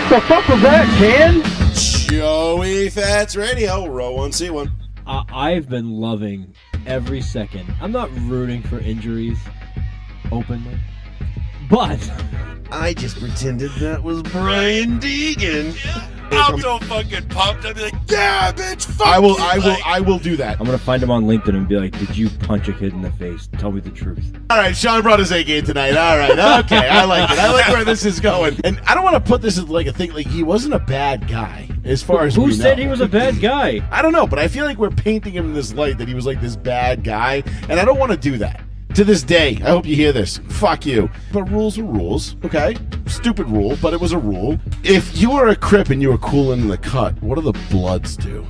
The fuck was that, Ken? Joey Fats Radio, row 1C1. I've been loving every second. I'm not rooting for injuries openly, but I just pretended that was Brian Deegan. I'm so fucking pumped. I'd be like, yeah, bitch, fuck I will do that. I'm gonna find him on LinkedIn and be like, "Did you punch a kid in the face? Tell me the truth." All right, Sean brought his A game tonight. All right, okay, I like it. I like where this is going. And I don't want to put this as like a thing. Like he wasn't a bad guy, as far as Who we said know. he was a bad guy? I don't know, but I feel like we're painting him in this light that he was like this bad guy, and I don't want to do that. To this day, I hope you hear this. Fuck you. But rules are rules, okay? Stupid rule, but it was a rule. If you were a Crip and you were cooling in the cut, what do the Bloods do?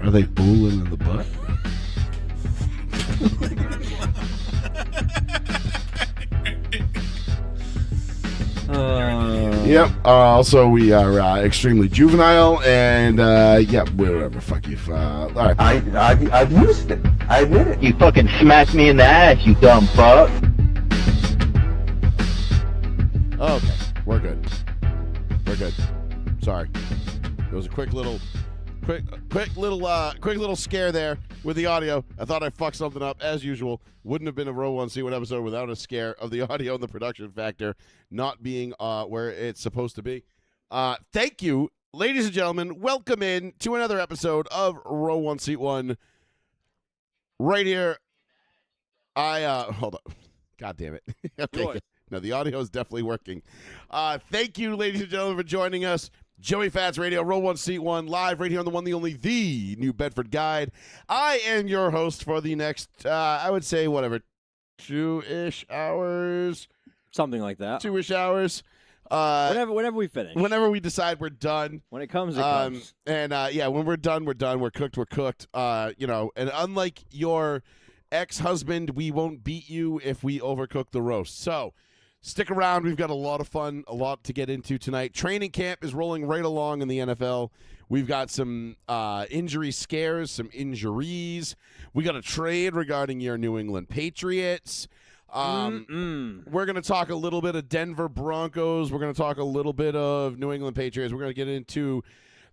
Are they booling in the butt? Yep. Also, we are extremely juvenile, and yeah, whatever. Fuck you. All right. I've used it. I admit it. You fucking smacked me in the ass, you dumb fuck. Okay, we're good. We're good. Sorry. It was a quick little scare there with the audio. I thought I fucked something up as usual. Wouldn't have been a row 1C1 episode without a scare of the audio and the production factor not being where it's supposed to be. Thank you, ladies and gentlemen. Welcome in to another episode of Row 1C1 right here. Hold on. God damn it. Okay. No, the audio is definitely working. Thank you, ladies and gentlemen, for joining us. Joey Fats Radio, Row 1C1, live right here on the one, the only, the New Bedford Guide. I am your host for the next, I would say, whatever, 2-ish hours. Something like that. 2-ish hours. Whenever we finish. Whenever we decide we're done. When it comes, it comes. And, yeah, when we're done, we're done. We're cooked, we're cooked. You know, and unlike your ex-husband, we won't beat you if we overcook the roast. So, stick around. We've got a lot of fun, a lot to get into tonight. Training camp is rolling right along in the NFL. We've got some injury scares, some injuries. We got a trade regarding your New England Patriots. We're going to talk a little bit of Denver Broncos. We're going to talk a little bit of New England Patriots. We're going to get into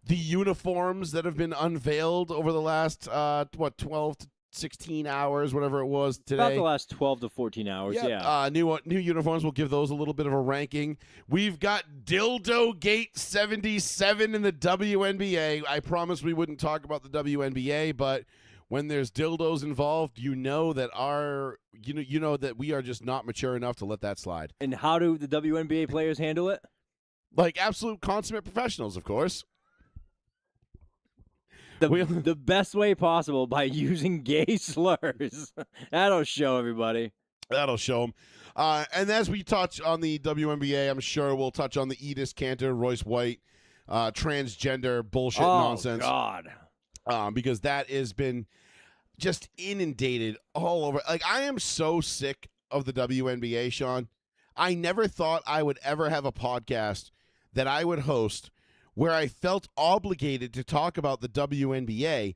the uniforms that have been unveiled over the last, 12 to 16 hours, whatever it was today. About the last 12 to 14 hours, yeah. New uniforms. We'll give those a little bit of a ranking. We've got Dildo Gate 77 in the WNBA. I promised we wouldn't talk about the WNBA, but when there's dildos involved, you know that that we are just not mature enough to let that slide. And how do the WNBA players handle it? Like absolute consummate professionals, of course. The best way possible by using gay slurs. That'll show everybody. That'll show them. And as we touch on the WNBA, I'm sure we'll touch on the Edis Cantor, Royce White, transgender bullshit nonsense. Oh, God. Because that has been just inundated all over. Like, I am so sick of the WNBA, Sean. I never thought I would ever have a podcast that I would host where I felt obligated to talk about the WNBA.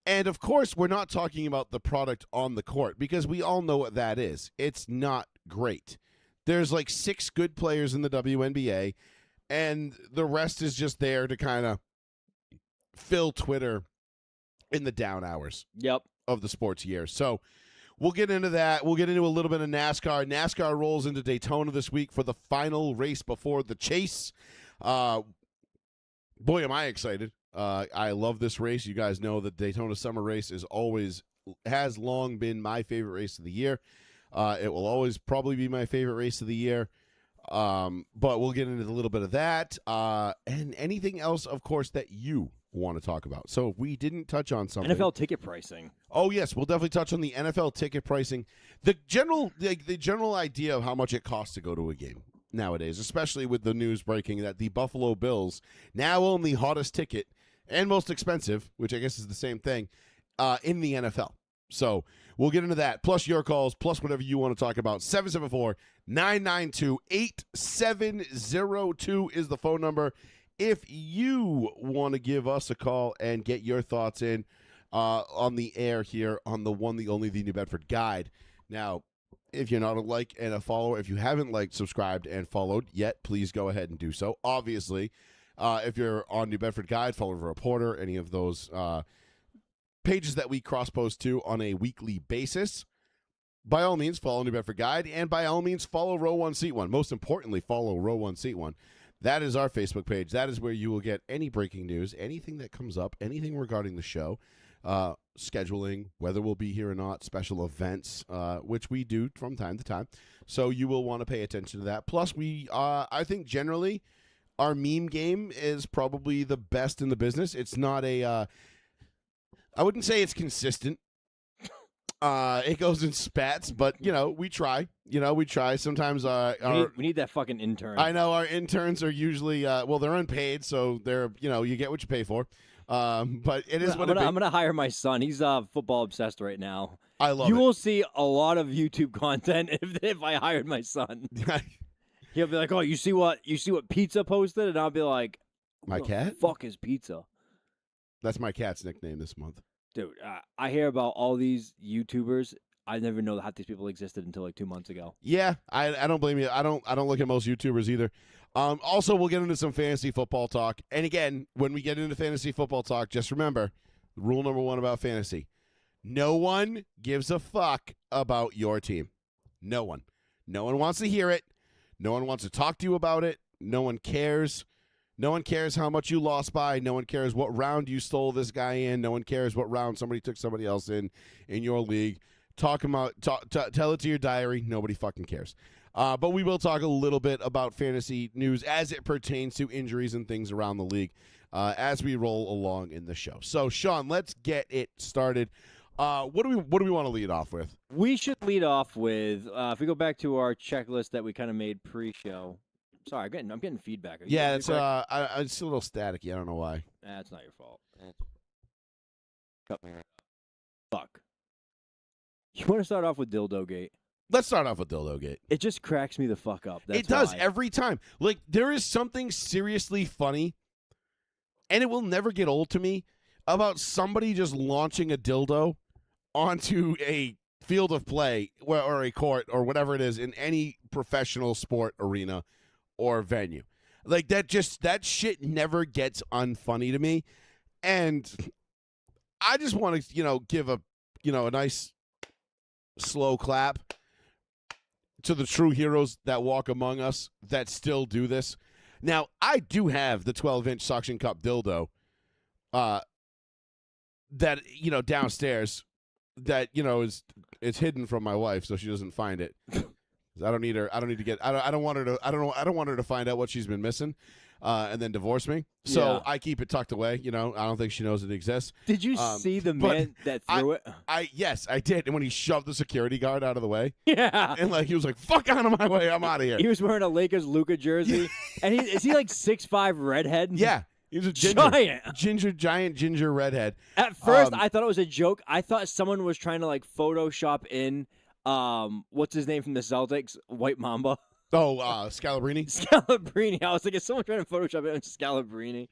And, of course, we're not talking about the product on the court because we all know what that is. It's not great. There's like 6 good players in the WNBA, and the rest is just there to kind of fill Twitter in the down hours of the sports year. So we'll get into that. We'll get into a little bit of NASCAR. NASCAR rolls into Daytona this week for the final race before the chase. Boy, am I excited. I love this race. You guys know that Daytona Summer Race has long been my favorite race of the year. It will always probably be my favorite race of the year. But we'll get into a little bit of that. And anything else, of course, that you want to talk about. So if we didn't touch on something. NFL ticket pricing. Oh, yes. We'll definitely touch on the NFL ticket pricing. The general idea of how much it costs to go to a game nowadays, especially with the news breaking that the Buffalo Bills now own the hottest ticket and most expensive, which I guess is the same thing, in the NFL. So we'll get into that, plus your calls, plus whatever you want to talk about. 774-992-8702 is the phone number if you want to give us a call and get your thoughts in on the air here on the one, the only, the New Bedford Guide. Now, If you're not a like and a follower, if you haven't liked, subscribed, and followed yet, please go ahead and do so. Obviously, if you're on New Bedford Guide, follow the Reporter, any of those pages that we cross-post to on a weekly basis. By all means, follow New Bedford Guide, and by all means, follow Row 1 Seat 1. Most importantly, follow Row 1 Seat 1. That is our Facebook page. That is where you will get any breaking news, anything that comes up, anything regarding the show, scheduling, whether we'll be here or not, special events, which we do from time to time. So you will want to pay attention to that. Plus, I think generally, our meme game is probably the best in the business. It's not I wouldn't say it's consistent. It goes in spats, but we try. We try. Sometimes we need that fucking intern. I know our interns are usually they're unpaid, so they're you get what you pay for. But it is what I'm gonna hire my son. He's football obsessed right now. I love you it. will see a lot of YouTube content if I hired my son. He'll be like, "Oh, you see what Pizza posted?" And I'll be like, "My cat? Fuck is Pizza?" That's my cat's nickname this month. Dude, I hear about all these YouTubers. I never know that these people existed until like 2 months ago. Yeah, I don't blame you. I don't look at most YouTubers either. Also, we'll get into some fantasy football talk. And again, when we get into fantasy football talk, just remember, rule number 1 about fantasy. No one gives a fuck about your team. No one. No one wants to hear it. No one wants to talk to you about it. No one cares. No one cares how much you lost by. No one cares what round you stole this guy in. No one cares what round somebody took somebody else in your league. Tell it to your diary. Nobody fucking cares. But we will talk a little bit about fantasy news as it pertains to injuries and things around the league as we roll along in the show. So, Sean, let's get it started. What do we want to lead off with? We should lead off with if we go back to our checklist that we kind of made pre-show. Sorry, I'm getting feedback. Yeah, it's it's a little staticky. I don't know why. That's not your fault. Cut me. Fuck. You want to start off with Dildo Gate? Let's start off with Dildo Gate. It just cracks me the fuck up. That's it does why. Every time. Like, there is something seriously funny, and it will never get old to me, about somebody just launching a dildo onto a field of play or a court or whatever it is in any professional sport arena or venue. Like, that shit never gets unfunny to me. And I just want to, give a nice slow clap to the true heroes that walk among us that still do this. Now, I do have the 12-inch suction cup dildo that, downstairs that, it's hidden from my wife so she doesn't find it. I don't need her. I don't want her to find out what she's been missing, and then divorce me. So I keep it tucked away. I don't think she knows it exists. Did you see the man that threw it? Yes, I did. And when he shoved the security guard out of the way, yeah, and he was like, "Fuck out of my way, I'm out of here." He was wearing a Lakers Luka jersey, and is he like 6'5" redhead? Yeah. He was a giant ginger redhead. At first, I thought it was a joke. I thought someone was trying to Photoshop in what's his name from the Celtics, White Mamba. Oh, Scalabrini. Scalabrini. I was like, is someone trying to Photoshop it on Scalabrini?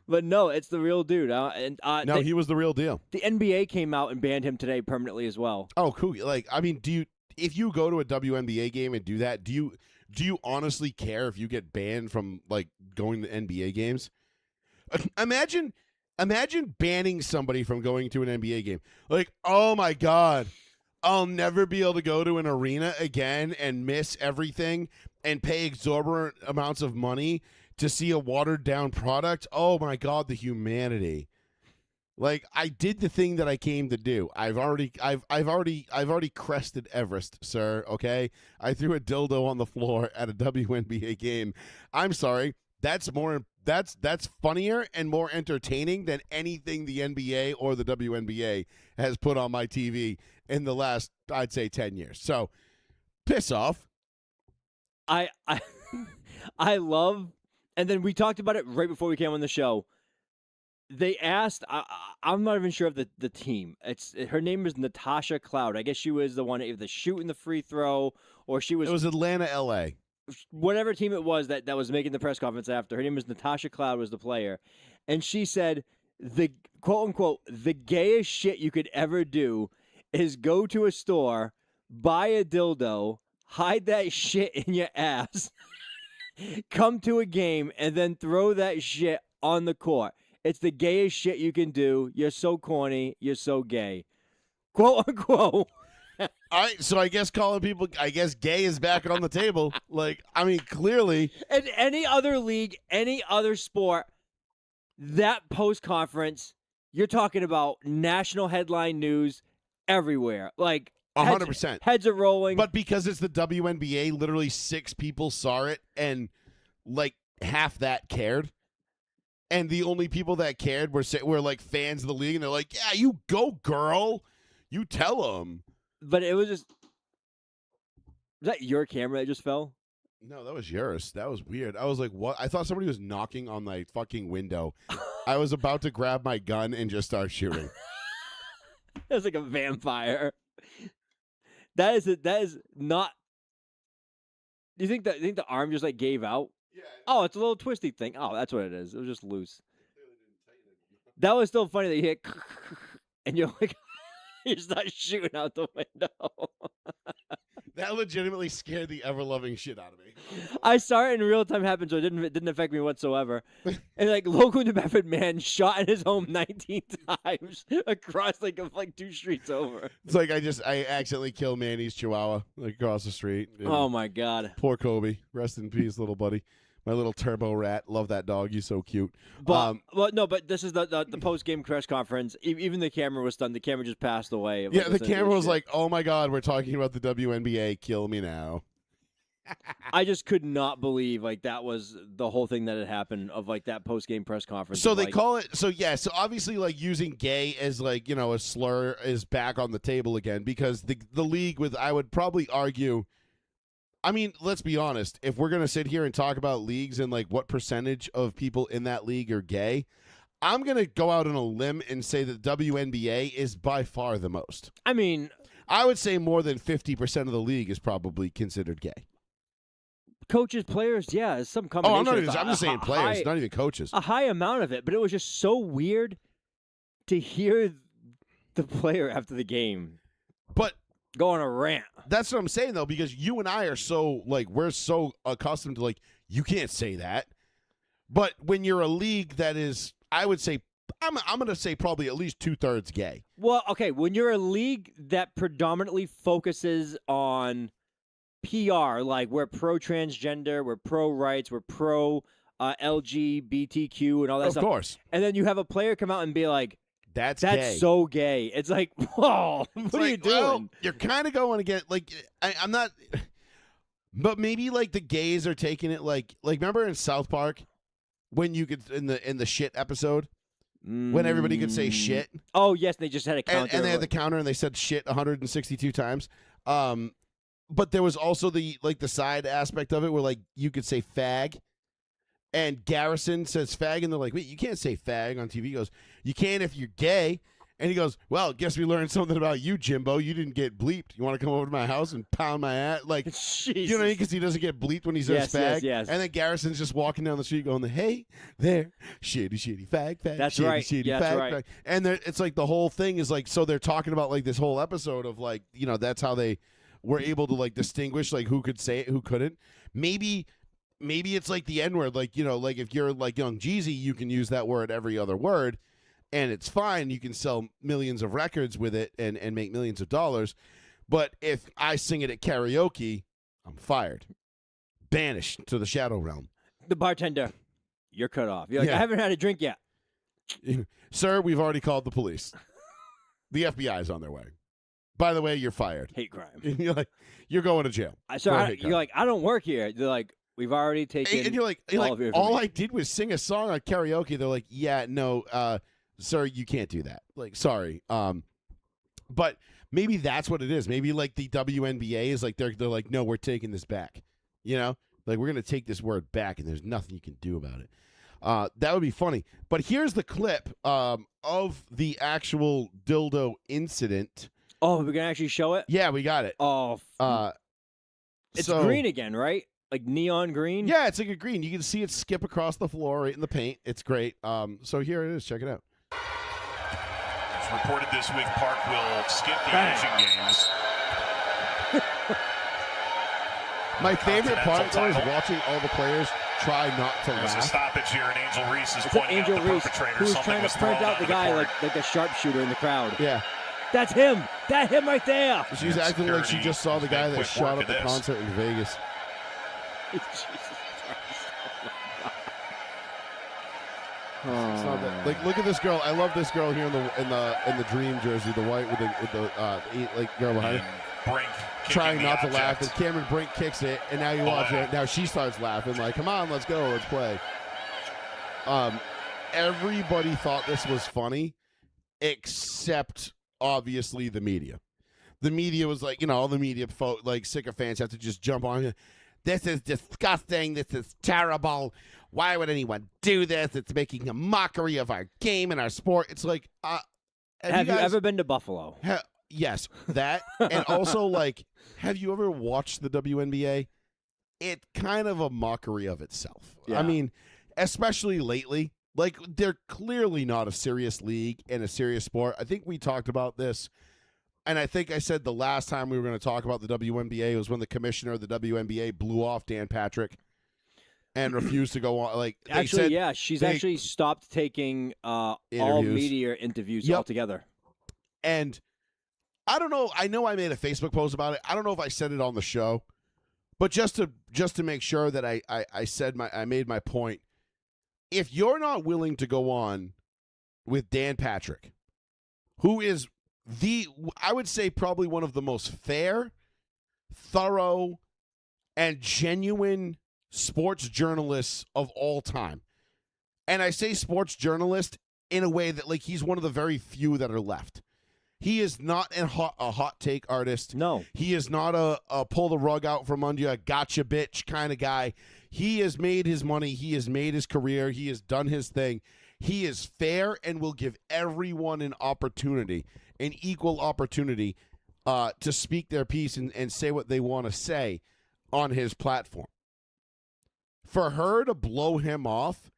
But no, it's the real dude. He was the real deal. The NBA came out and banned him today permanently as well. Oh, cool. If you go to a WNBA game and do that, do you honestly care if you get banned from going to NBA games? Imagine banning somebody from going to an NBA game. Oh my God, I'll never be able to go to an arena again and miss everything and pay exorbitant amounts of money to see a watered down product. Oh my God, the humanity. I did the thing that I came to do. I've already crested Everest, sir. Okay, I threw a dildo on the floor at a WNBA game. I'm sorry. That's funnier and more entertaining than anything the NBA or the WNBA has put on my TV in the last, I'd say, 10 years. So, piss off. I love, and then we talked about it right before we came on the show. They asked, I'm not even sure of the team. Her name is Natasha Cloud. I guess she was the one either shooting the free throw or she was. It was Atlanta, LA. Whatever team it was that was making the press conference after. Her name was Natasha Cloud, was the player. And she said, the quote unquote, the gayest shit you could ever do is go to a store, buy a dildo, hide that shit in your ass, come to a game, and then throw that shit on the court. It's the gayest shit you can do. You're so corny. You're so gay. Quote, unquote. All right, so I guess calling people, I guess gay is back on the table. Like, I mean, clearly. In any other league, any other sport, that post-conference, you're talking about national headline news everywhere. Like, 100%. Heads are rolling. But because it's the WNBA, literally 6 people saw it, and, like, half that cared. And the only people that cared were like, fans of the league, and they're like, yeah, you go, girl. You tell them. But it was just... Was that your camera that just fell? No, that was yours. That was weird. I was like, what? I thought somebody was knocking on my fucking window. I was about to grab my gun and just start shooting. It was like a vampire. That is not... Do you think the arm just, like, gave out? Yeah. Oh, it's a little twisty thing. Oh, that's what it is. It was just loose. That was still funny that you hit... And you're like... You start shooting out the window. That legitimately scared the ever-loving shit out of me. I saw it in real time happen, so it didn't affect me whatsoever. And like local New Bedford man shot in his home 19 times across like 2 streets over. It's like I accidentally killed Manny's Chihuahua like across the street. Oh my God. Poor Kobe. Rest in peace, little buddy. My little turbo rat. Love that dog. He's so cute. But but this is the post game press conference. Even the camera was stunned. The camera just passed away. Yeah, the camera was like, "Oh my God, we're talking about the WNBA. Kill me now." I just could not believe like that was the whole thing that had happened of like that post game press conference. So they call it. So yeah. So obviously, like using gay as like a slur is back on the table again because the league with I would probably argue. I mean, let's be honest. If we're going to sit here and talk about leagues and, like, what percentage of people in that league are gay, I'm going to go out on a limb and say that WNBA is by far the most. I mean... I would say more than 50% of the league is probably considered gay. Coaches, players, yeah, some combination. I'm just saying players, not even coaches. A high amount of it, but it was just so weird to hear the player after the game. But... Go on a rant. That's what I'm saying, though, because you and I are so, like, we're so accustomed to, like, you can't say that. But when you're a league that is, I would say, I'm going to say probably at least 2/3 gay. Well, okay, when you're a league that predominantly focuses on PR, like we're pro-transgender, we're pro-rights, we're pro-LGBTQ and all that stuff. Of course. And then you have a player come out and be like, That's gay. So gay. It's like, whoa, what are you doing? Well, you're kind of going again. Like, I'm not. But maybe like the gays are taking it like remember in South Park when you could in the shit episode when everybody could say shit. Oh yes, they just had a counter, and they had the counter and they said shit 162 times. But there was also the side aspect of it where like you could say fag. And Garrison says fag, and they're like, wait, you can't say fag on TV. He goes, you can if you're gay. And he goes, well, guess we learned something about you, Jimbo. You didn't get bleeped. You want to come over to my house and pound my ass? Like, Jesus. You know what I mean? Because he doesn't get bleeped when he says fag. Yes. And then Garrison's just walking down the street going, hey, there, shitty, fag, That's shitty, right. shitty, Yeah, fag, that's right. fag. And it's like the whole thing is like, so they're talking about like this whole episode of like, that's how they were able to like distinguish like who could say it, who couldn't. Maybe it's like the N-word, like, like if you're like Young Jeezy, you can use that word every other word, and it's fine. You can sell millions of records with it and make millions of dollars. But if I sing it at karaoke, I'm fired. Banished to the shadow realm. The bartender, you're cut off. You're like, Yeah. I haven't had a drink yet. Sir, we've already called the police. The FBI is on their way. By the way, you're fired. Hate crime. And you're like, you're going to jail. You're like, I don't work here. They're like, we've already taken. And you're like, all I did was sing a song on karaoke. They're like, yeah, no, sir, you can't do that. Like, sorry. But maybe that's what it is. Maybe like the WNBA is like they're like, no, we're taking this back. Like we're gonna take this word back, and there's nothing you can do about it. That would be funny. But here's the clip of the actual dildo incident. Oh, we're gonna actually show it. Yeah, we got it. Oh, it's green again, right? Like neon green? Yeah, it's like a green. You can see it skip across the floor right in the paint. It's great. So here it is. Check it out. It's reported this week Park will skip the Asian Games. My favorite part, though, is watching all the players try not to There's a laugh. stoppage here, and Angel Reese is It's an pointing Angel out the Reese perpetrator. who's Something trying was to print thrown out the onto guy court. like a sharpshooter in the crowd. Yeah. That's him. That him right there. She's Yeah, acting like she security just saw the is guy making that quick shot work at the of this. concert in Vegas. Jesus Christ. It's not that, like, look at this girl. I love this girl here in the dream jersey, the white with the girl behind her. Brink Trying not to laugh, and and Cameron Brink kicks it, and now you watch it. Now she starts laughing, like, "Come on, let's go, let's play." Everybody thought this was funny, except obviously the media. The media was like, all the media like sycophants have to just jump on it. This is disgusting. This is terrible. Why would anyone do this? It's making a mockery of our game and our sport. It's like, Have you ever been to Buffalo? Yes, that. And also, like, have you ever watched the WNBA? It's kind of a mockery of itself. Yeah. I mean, especially lately. Like, they're clearly not a serious league and a serious sport. I think we talked about this, and I think I said the last time we were going to talk about the WNBA was when the commissioner of the WNBA blew off Dan Patrick and refused to go on. Like, they Actually, said, yeah, she's actually stopped taking all Interviews. media interviews Yep. altogether. And I don't know. I know I made a Facebook post about it. I don't know if I said it on the show, but just to make sure that I made my point. If you're not willing to go on with Dan Patrick, who is I would say probably one of the most fair, thorough, and genuine sports journalists of all time. And I say sports journalist in a way that, like, he's one of the very few that are left. He is not a hot take artist. No. He is not a pull the rug out from under you, a gotcha bitch kind of guy. He has made his money. He has made his career. He has done his thing. He is fair and will give everyone an opportunity, an equal opportunity to speak their piece and say what they want to say on his platform. For her to blow him off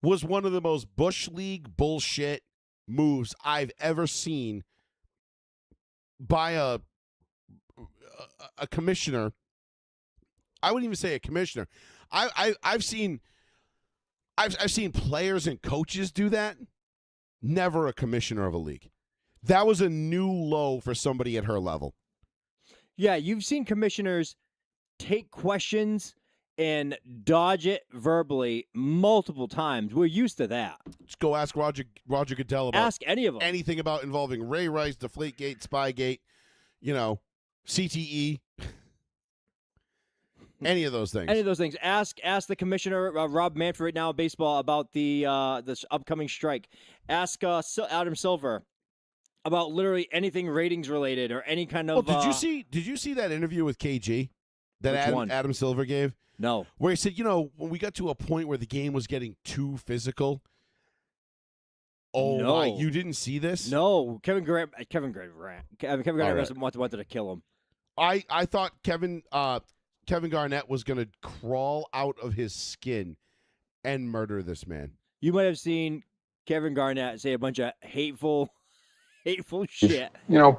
was one of the most Bush League bullshit moves I've ever seen by a commissioner. I wouldn't even say a commissioner. I've seen players and coaches do that. Never a commissioner of a league. That was a new low for somebody at her level. Yeah, you've seen commissioners take questions and dodge it verbally multiple times. We're used to that. Just go ask Roger Goodell about Ask any of them. anything about involving Ray Rice, Deflategate, Spygate, CTE. Any of those things. Any of those things. Ask the commissioner, Rob Manfred, right now, baseball, about the this upcoming strike. Ask Adam Silver about literally anything ratings related or any kind of. Did you see that interview with KG that Which one? Adam Silver gave? No. Where he said, when we got to a point where the game was getting too physical. Oh No. my! You didn't see this? No. Kevin Garnett right. wanted to kill him. I thought Kevin Garnett was going to crawl out of his skin and murder this man. You might have seen Kevin Garnett say a bunch of hateful shit.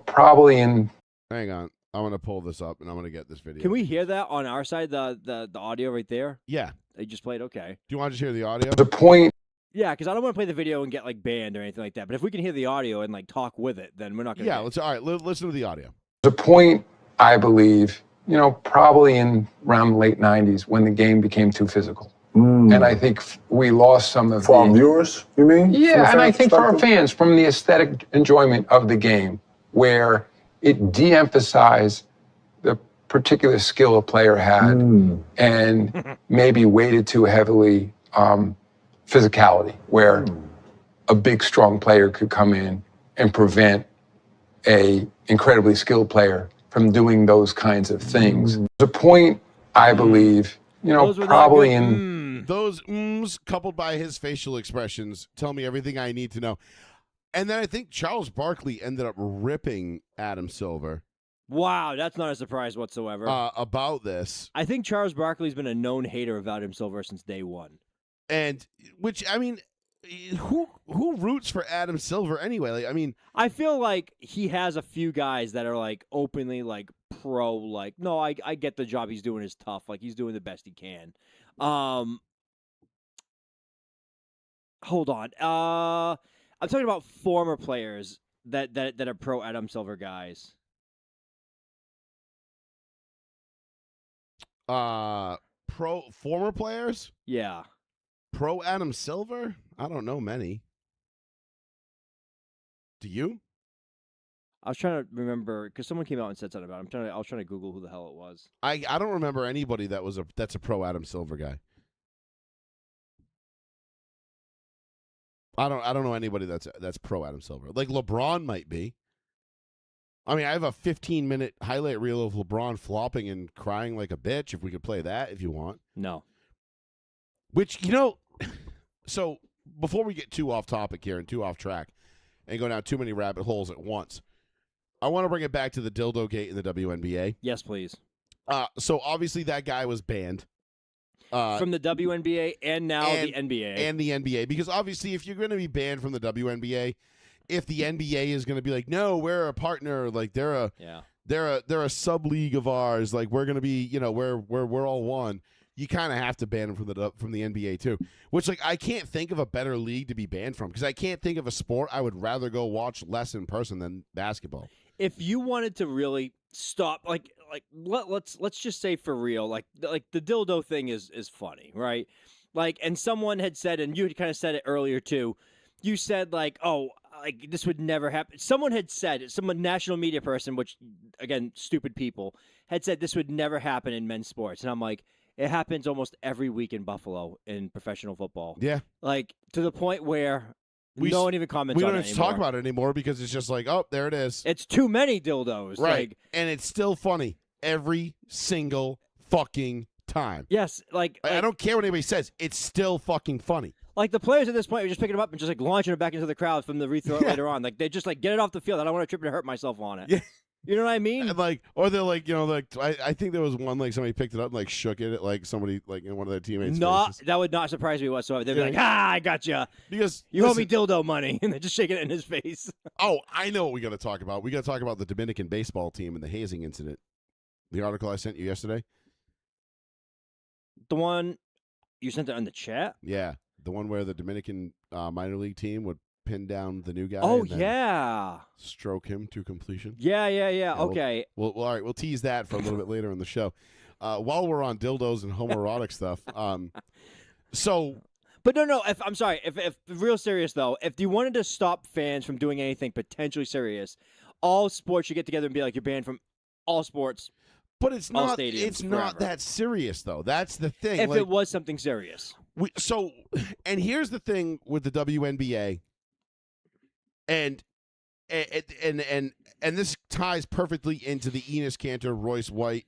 Probably in. Hang on. I'm going to pull this up, and I'm going to get this video. Can we hear that on our side, the audio right there? Yeah. They just played? Okay. Do you want to just hear the audio? The point. Yeah, because I don't want to play the video and get, banned or anything like that. But if we can hear the audio and, talk with it, then we're not going to. Yeah, all right, listen to the audio. The point, I believe, probably in around the late 90s when the game became too physical. And I think we lost some of For our viewers, you mean? Yeah, and I think for our perspective? fans, from the aesthetic enjoyment of the game, where it de-emphasized the particular skill a player had and maybe weighted too heavily physicality, where a big, strong player could come in and prevent a incredibly skilled player from doing those kinds of things. The point, I believe, Those were not probably good. in. Those coupled by his facial expressions tell me everything I need to know. And then I think Charles Barkley ended up ripping Adam Silver Wow, that's not a surprise whatsoever. about this. I think Charles Barkley's been a known hater of Adam Silver since day one. And which, I mean, who roots for Adam Silver anyway? I mean, I feel like he has a few guys that are openly pro. Like, no, I get the job he's doing is tough. Like, he's doing the best he can. Hold on. I'm talking about former players that are pro Adam Silver guys. Former players? Yeah. Pro Adam Silver? I don't know many. Do you? I was trying to remember because someone came out and said something about it. I was trying to Google who the hell it was. I don't remember anybody that's a pro Adam Silver guy. I don't know anybody that's pro Adam Silver. Like LeBron might be. I mean, I have a 15-minute highlight reel of LeBron flopping and crying like a bitch. If we could play that, if you want. No. Which, so before we get too off topic here and too off track and go down too many rabbit holes at once, I want to bring it back to the dildo gate in the WNBA. Yes, please. So obviously that guy was banned. From the WNBA and now the NBA. And the NBA. Because obviously if you're going to be banned from the WNBA, if the NBA is going to be like, no, we're a partner, like they're a sub league of ours, like we're going to be, we're all one. You kind of have to ban them from the NBA too. Which, like, I can't think of a better league to be banned from because I can't think of a sport I would rather go watch less in person than basketball. If you wanted to really stop, let's just say for real, like the dildo thing is funny, right? Like, and someone had said, and you had kind of said it earlier too. You said like, oh, like this would never happen. Someone had said, national media person, which again, stupid people, had said this would never happen in men's sports, and I'm like, it happens almost every week in Buffalo in professional football. Yeah, like to the point where no one even comments on it anymore. We don't talk about it anymore because it's just like, oh, there it is. It's too many dildos. Right. Like, and it's still funny every single fucking time. Yes. Like I don't care what anybody says. It's still fucking funny. Like the players at this point are just picking them up and just like launching it back into the crowd from the rethrow later on. Like they just like get it off the field. I don't want to trip and hurt myself on it. Yeah. You know what I mean? And like, or they're like, I think there was one like somebody picked it up and like shook it at like somebody like in one of their teammates. That would not surprise me whatsoever. They'd be like, I gotcha. Because you owe me dildo money, and they're just shaking it in his face. Oh, I know what we got to talk about. We got to talk about the Dominican baseball team and the hazing incident. The article I sent you yesterday. The one you sent it on the chat. Yeah, the one where the Dominican minor league team would pin down the new guy. Oh, and then yeah. Stroke him to completion. Yeah. Okay. Well, all right. We'll tease that for a little bit later in the show. While we're on dildos and homoerotic stuff. But no. I'm sorry. If real serious though, if you wanted to stop fans from doing anything potentially serious, all sports should get together and be like, you're banned from all sports. But it's all not. Stadiums It's forever. Not that serious though. That's the thing. If it was something serious. And here's the thing with the WNBA. And this ties perfectly into the Enes Kanter Royce White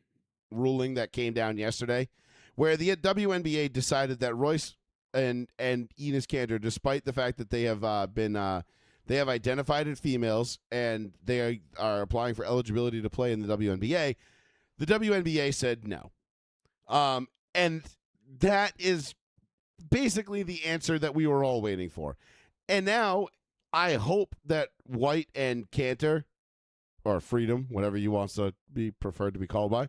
ruling that came down yesterday, where the WNBA decided that Royce and Enes Kanter, despite the fact that they have they have identified as females and they are applying for eligibility to play in the WNBA said no, and that is basically the answer that we were all waiting for, and now. I hope that White and Kanter, or Freedom, whatever you want to be preferred to be called by,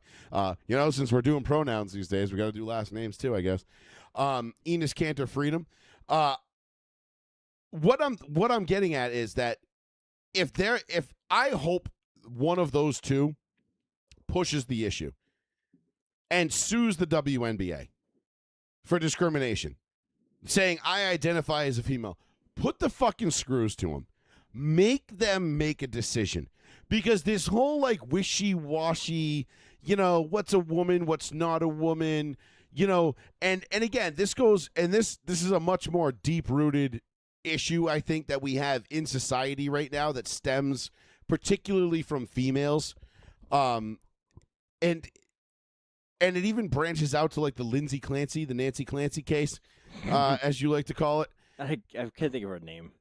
since we're doing pronouns these days, we got to do last names too, I guess. Enes Kanter Freedom. What I'm getting at is that if I hope one of those two pushes the issue and sues the WNBA for discrimination, saying I identify as a female. Put the fucking screws to them. Make them make a decision. Because this whole, like, wishy-washy, what's a woman, what's not a woman, and again, this goes, and this is a much more deep-rooted issue, I think, that we have in society right now that stems particularly from females. And it even branches out to, like, the Nancy Clancy case, as you like to call it. I can't think of her name.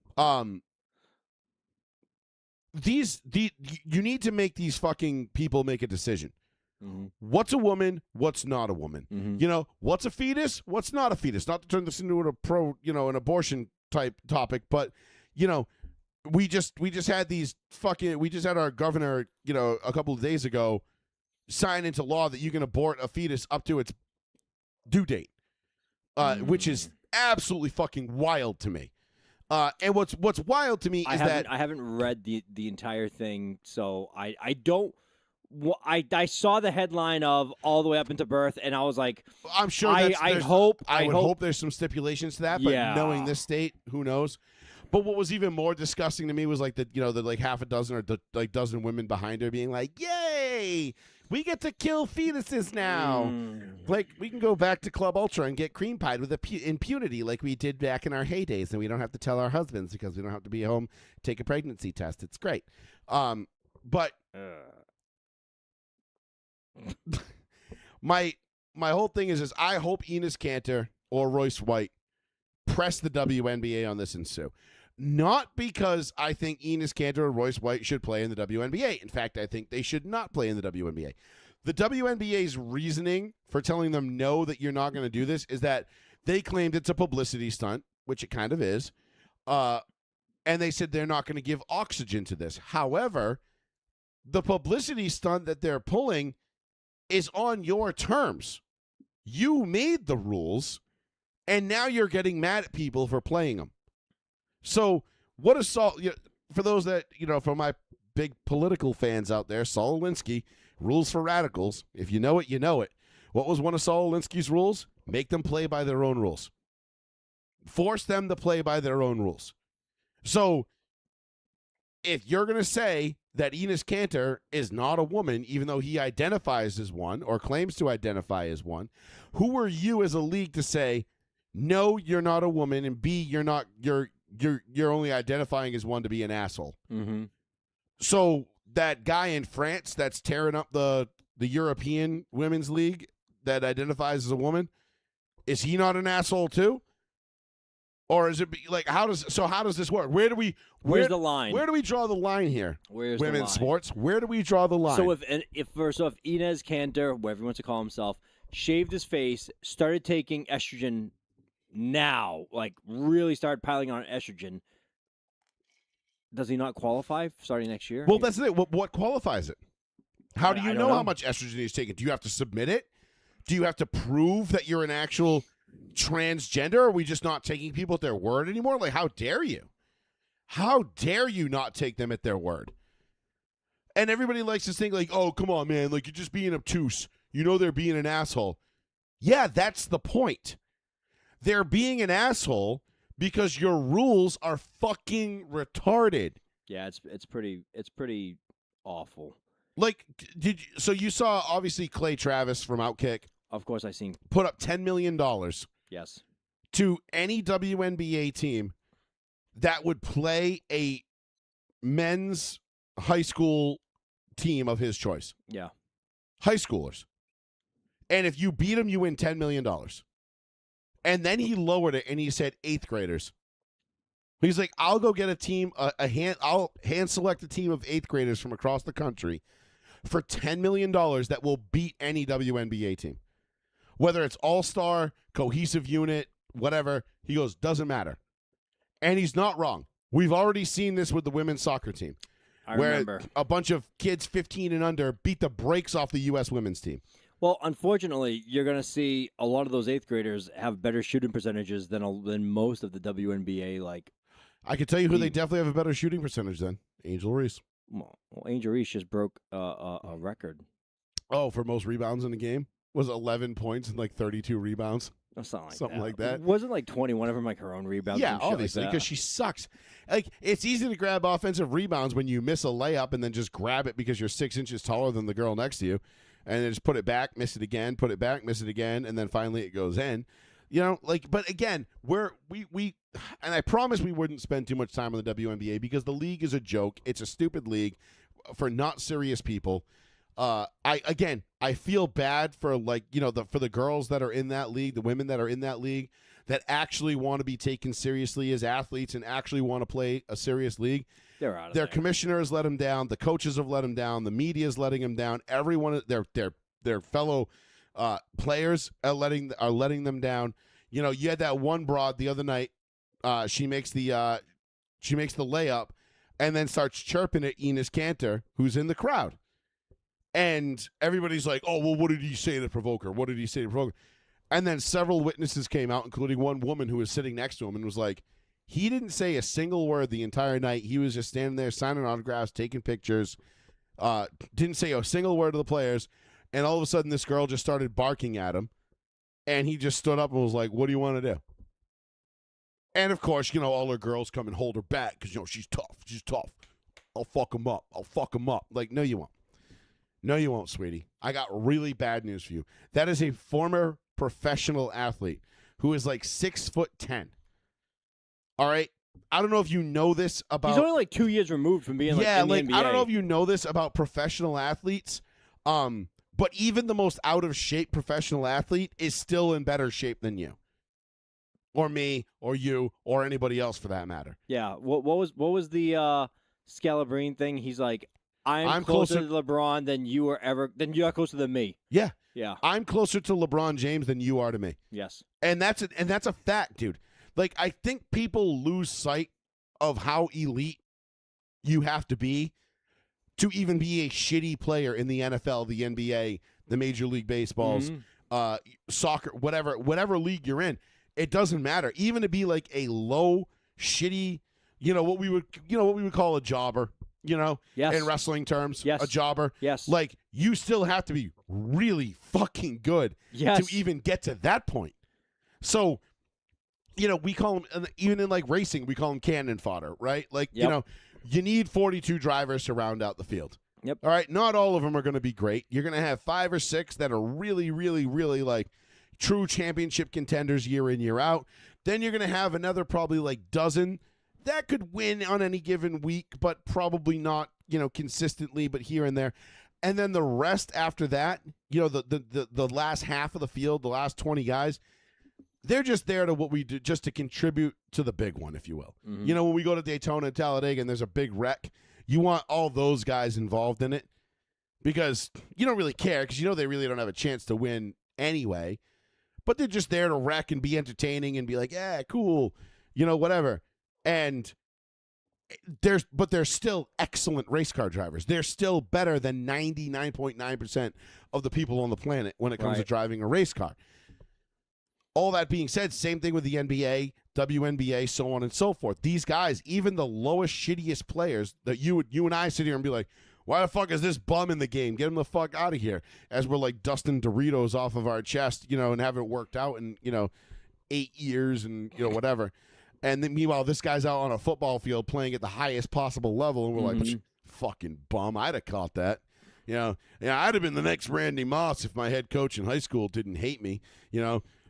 You need to make these fucking people make a decision. Mm-hmm. What's a woman? What's not a woman? Mm-hmm. What's a fetus? What's not a fetus? Not to turn this into an abortion type topic, but we just had our governor, a couple of days ago sign into law that you can abort a fetus up to its due date, which is absolutely fucking wild to me. And what's wild to me is that I haven't read the entire thing, so I don't. I saw the headline of all the way up into birth, and I was like, I'm sure. I would hope there's some stipulations to that, but knowing this state, who knows? But what was even more disgusting to me was like the like half a dozen or the like dozen women behind her being like, "Yay, we get to kill fetuses now! Like we can go back to Club Ultra and get cream pied with impunity like we did back in our heydays, and we don't have to tell our husbands because we don't have to be home take a pregnancy test. It's great." But my whole thing is I hope Enes Kanter or Royce White press the WNBA on this and sue. Not because I think Enes Kanter or Royce White should play in the WNBA. In fact, I think they should not play in the WNBA. The WNBA's reasoning for telling them no, that you're not going to do this, is that they claimed it's a publicity stunt, which it kind of is, and they said they're not going to give oxygen to this. However, the publicity stunt that they're pulling is on your terms. You made the rules, and now you're getting mad at people for playing them. So what assault, for those that, for my big political fans out there, Saul Alinsky, rules for radicals. If you know it, you know it. What was one of Saul Alinsky's rules? Make them play by their own rules. Force them to play by their own rules. So if you're going to say that Enes Kanter is not a woman, even though he identifies as one or claims to identify as one, who are you as a league to say, no, you're not a woman, and B, you're only identifying as one to be an asshole. Mm-hmm. So that guy in France that's tearing up the European Women's League that identifies as a woman, is he not an asshole too? Or is it like how does this work? Where's the line? Where do we draw the line here? Where's women's the line? Sports? Where do we draw the line? So if Enes Kanter, whatever he wants to call himself, shaved his face, started taking estrogen now, like really started piling on estrogen, does he not qualify starting next year? Well, that's it. What qualifies it? How do you know know how much estrogen he's taking? Do you have to submit it? Do you have to prove that you're an actual transgender? Are we just not taking people at their word anymore? Like, how dare you? How dare you not take them at their word? And everybody likes to think like, oh, come on, man, like you're just being obtuse. They're being an asshole. Yeah, that's the point. They're being an asshole because your rules are fucking retarded. Yeah, it's pretty awful. Like, so you saw obviously Clay Travis from Outkick. Of course, I seen put up $10 million. Yes. To any WNBA team that would play a men's high school team of his choice. Yeah. High schoolers. And if you beat them, you win $10 million. And then he lowered it and he said 8th graders. He's like, I'll go get a team, I'll hand select a team of 8th graders from across the country for $10 million that will beat any WNBA team. Whether it's all-star, cohesive unit, whatever, he goes, doesn't matter. And he's not wrong. We've already seen this with the women's soccer team. I remember. A bunch of kids 15 and under beat the brakes off the U.S. women's team. Well, unfortunately, you're going to see a lot of those 8th graders have better shooting percentages than most of the WNBA. Like, I can tell you who they definitely have a better shooting percentage than. Angel Reese. Well, Angel Reese just broke a record. Oh, for most rebounds in the game? Was 11 points and like 32 rebounds? Something like that. Wasn't like 21 of them like her own rebounds? Yeah, obviously, because she sucks. Like, it's easy to grab offensive rebounds when you miss a layup and then just grab it because you're 6 inches taller than the girl next to you, and then just put it back, miss it again, put it back, miss it again, and then finally it goes in. But again, we and I promise we wouldn't spend too much time on the WNBA because the league is a joke. It's a stupid league for not serious people. I feel bad for for the girls that are in that league, the women that are in that league that actually want to be taken seriously as athletes and actually want to play a serious league. They're out of Their there. commissioners let them down. The coaches have let them down. The media is letting them down. Everyone, their fellow players are letting them down. You had that one broad the other night. She makes the layup and then starts chirping at Enes Kanter, who's in the crowd. And everybody's like, oh, well, what did he say to provoke her? What did he say to provoke her? And then several witnesses came out, including one woman who was sitting next to him and was like, he didn't say a single word the entire night. He was just standing there signing autographs, taking pictures, didn't say a single word to the players. And all of a sudden, this girl just started barking at him. And he just stood up and was like, what do you want to do? And, of course, all her girls come and hold her back because, she's tough. She's tough. I'll fuck him up. I'll fuck him up. Like, no, you won't. No, you won't, sweetie. I got really bad news for you. That is a former professional athlete who is like 6'10". All right? I don't know if you know this about... He's only like 2 years removed from being in the NBA. I don't know if you know this about professional athletes, but even the most out-of-shape professional athlete is still in better shape than you. Or me, or you, or anybody else for that matter. Yeah. What was the Scalabrine thing? He's like, I'm closer to LeBron than you are closer than me. Yeah. Yeah. I'm closer to LeBron James than you are to me. Yes. And that's a fact, dude. Like, I think people lose sight of how elite you have to be to even be a shitty player in the NFL, the NBA, the Major League Baseballs, soccer, whatever league you're in. It doesn't matter. Even to be like a low, shitty, what we would call a jobber, Yes. in wrestling terms, Yes. a jobber. Yes. Like, you still have to be really fucking good Yes. to even get to that point. So, we call them, even in like racing, we call them cannon fodder, right? Like, Yep. You need 42 drivers to round out the field. Yep. All right. Not all of them are going to be great. You're going to have 5 or 6 that are really, really, really like true championship contenders year in, year out. Then you're going to have another probably like dozen that could win on any given week, but probably not, consistently, but here and there. And then the rest after that, the last half of the field, the last 20 guys, they're just there to what we do, just to contribute to the big one, if you will. Mm-hmm. When we go to Daytona and Talladega and there's a big wreck, you want all those guys involved in it because you don't really care because they really don't have a chance to win anyway. But they're just there to wreck and be entertaining and be like, yeah, cool, whatever. And they're still excellent race car drivers. They're still better than 99.9% of the people on the planet when it comes to driving a race car. All that being said, same thing with the NBA, WNBA, so on and so forth. These guys, even the lowest, shittiest players that you and I sit here and be like, why the fuck is this bum in the game? Get him the fuck out of here. As we're like dusting Doritos off of our chest, and haven't worked out in, 8 years and, whatever. And then meanwhile, this guy's out on a football field playing at the highest possible level. And we're like, fucking bum. I'd have caught that. I'd have been the next Randy Moss if my head coach in high school didn't hate me.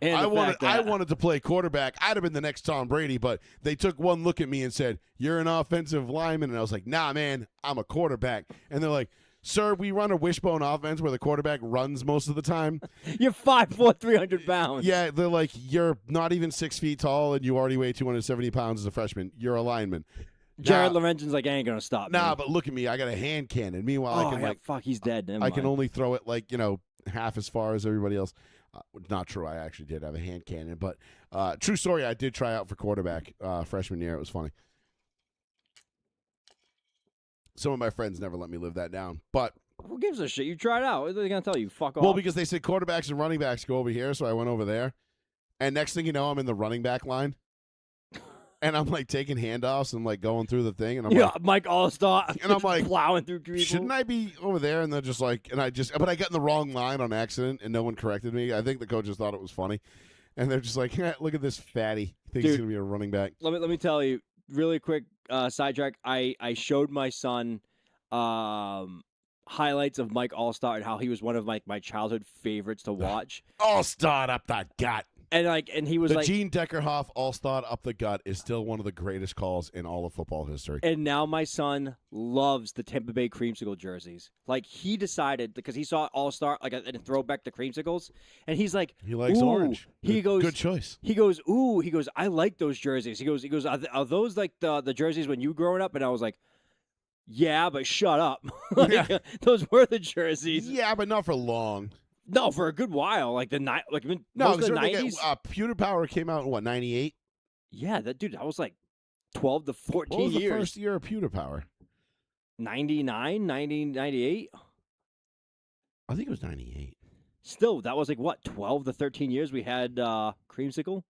I wanted to play quarterback. I'd have been the next Tom Brady, but they took one look at me and said, you're an offensive lineman. And I was like, nah, man, I'm a quarterback. And they're like, sir, we run a wishbone offense where the quarterback runs most of the time. You're 5'4", 300 pounds. Yeah, they're like, you're not even 6 feet tall and you already weigh 270 pounds as a freshman. You're a lineman. Jared Lorenzen's like, I ain't going to stop. Nah, but look at me. I got a hand cannon. Meanwhile, I can he's dead. I can only throw it like, half as far as everybody else. Not true. I actually did have a hand cannon, but true story. I did try out for quarterback freshman year. It was funny. Some of my friends never let me live that down, but who gives a shit? You tried out. What are they gonna tell you? Fuck off. Well, because they said quarterbacks and running backs go over here, so I went over there. And next thing you know, I'm in the running back line. And I'm like taking handoffs and like going through the thing, and I'm like, Mike Allstar, and I'm like plowing through people. Shouldn't I be over there? And they're just like, but I got in the wrong line on accident, and no one corrected me. I think the coaches thought it was funny, and they're just like, look at this fatty. Thinks he's gonna be a running back. Let me tell you really quick. Sidetrack. I showed my son highlights of Mike Allstar and how he was one of my childhood favorites to watch. Allstar up that gut. And he was the like, Gene Deckerhoff All-Star up the gut is still one of the greatest calls in all of football history. And now my son loves the Tampa Bay Creamsicle jerseys. Like, he decided, because he saw All-Star, like a throwback to Creamsicles, and he's like, he likes orange. He goes, good choice. He goes, I like those jerseys. He goes, are those like the jerseys when you growing up? And I was like, yeah, but shut up. Those were the jerseys. Yeah, but not for long. No, for a good while, like the no, most of the 90s. Pewter Power came out in what, 98? Yeah, that was like 12 to 14 what was years. The first year of Pewter Power? 99, 98. I think it was 98. Still, that was like, what, 12 to 13 years we had Creamsicle?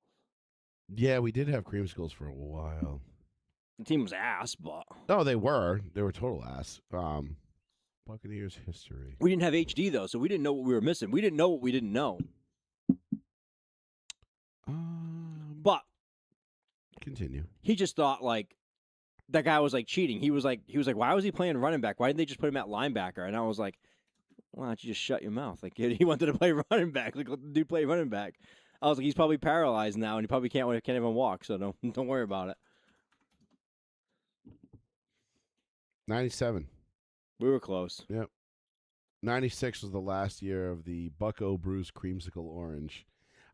Yeah, we did have creamsicles for a while. The team was ass, but... No, they were. They were total ass. Buccaneers history. We didn't have HD, though, so we didn't know what we were missing. We didn't know what we didn't know. But... Continue. He just thought, like, that guy was, like, cheating. He was like, why was he playing running back? Why didn't they just put him at linebacker? And I was like, why don't you just shut your mouth? Like, he wanted to play running back. Like, let the dude play running back. I was like, he's probably paralyzed now, and he probably can't even walk, so don't worry about it. 97. We were close. Yep. 96 was the last year of the Bucko Brews Creamsicle Orange.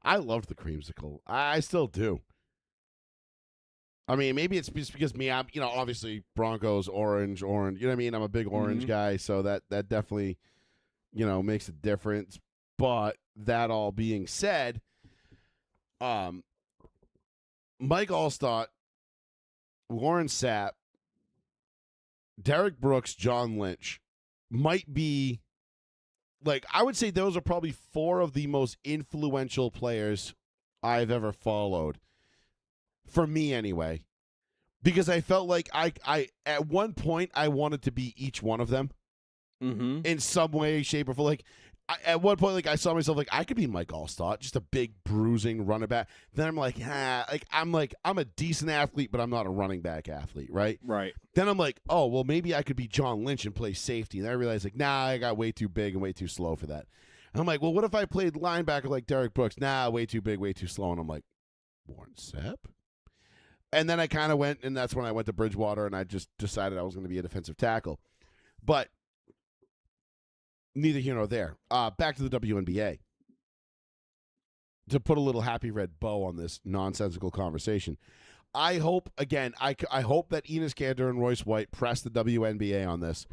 I loved the creamsicle. I still do. I mean, maybe it's just because me, I'm, obviously Broncos, orange. You know what I mean? I'm a big orange guy, so that definitely, makes a difference. But that all being said, Mike Allstott, Warren Sapp, Derek Brooks, John Lynch might be, like, I would say those are probably four of the most influential players I've ever followed. For me, anyway. Because I felt like I at one point, I wanted to be each one of them. In some way, shape, or form. Like, at one point, like, I saw myself like, I could be Mike Allstott, just a big bruising running back. Then I'm like, I'm a decent athlete, but I'm not a running back athlete, right? Right. Then I'm like, oh, well, maybe I could be John Lynch and play safety. And I realized, like, nah, I got way too big and way too slow for that. And I'm like, well, what if I played linebacker like Derek Brooks? Nah, way too big, way too slow. And I'm like, Warren Sapp? And then I kind of went, and that's when I went to Bridgewater, and I just decided I was going to be a defensive tackle. But neither here nor there. Back to the WNBA. To put a little happy red bow on this nonsensical conversation, I hope, again, I hope that Enos Kanter and Royce White press the WNBA on this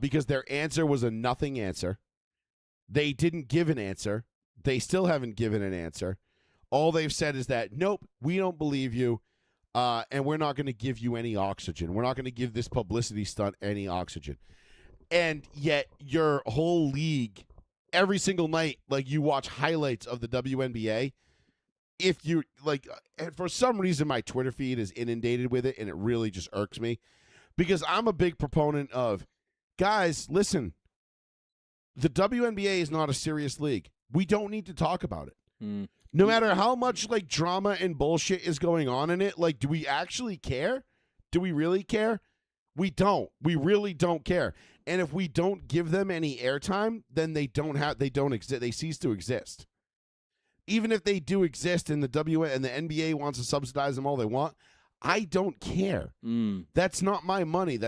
because their answer was a nothing answer. They didn't give an answer. They still haven't given an answer. All they've said is that, nope, we don't believe you, and we're not going to give you any oxygen. We're not going to give this publicity stunt any oxygen. And yet your whole league, every single night, like, you watch highlights of the WNBA. If you, like, and for some reason my Twitter feed is inundated with it, and it really just irks me because I'm a big proponent of, guys, listen, the WNBA is not a serious league. We don't need to talk about it. No matter how much, like, drama and bullshit is going on in it, like, do we actually care? Do we really care? We don't. We really don't care. And if we don't give them any airtime, then they don't exist. They cease to exist. Even if they do exist and the NBA wants to subsidize them all they want, I don't care. That's not my money.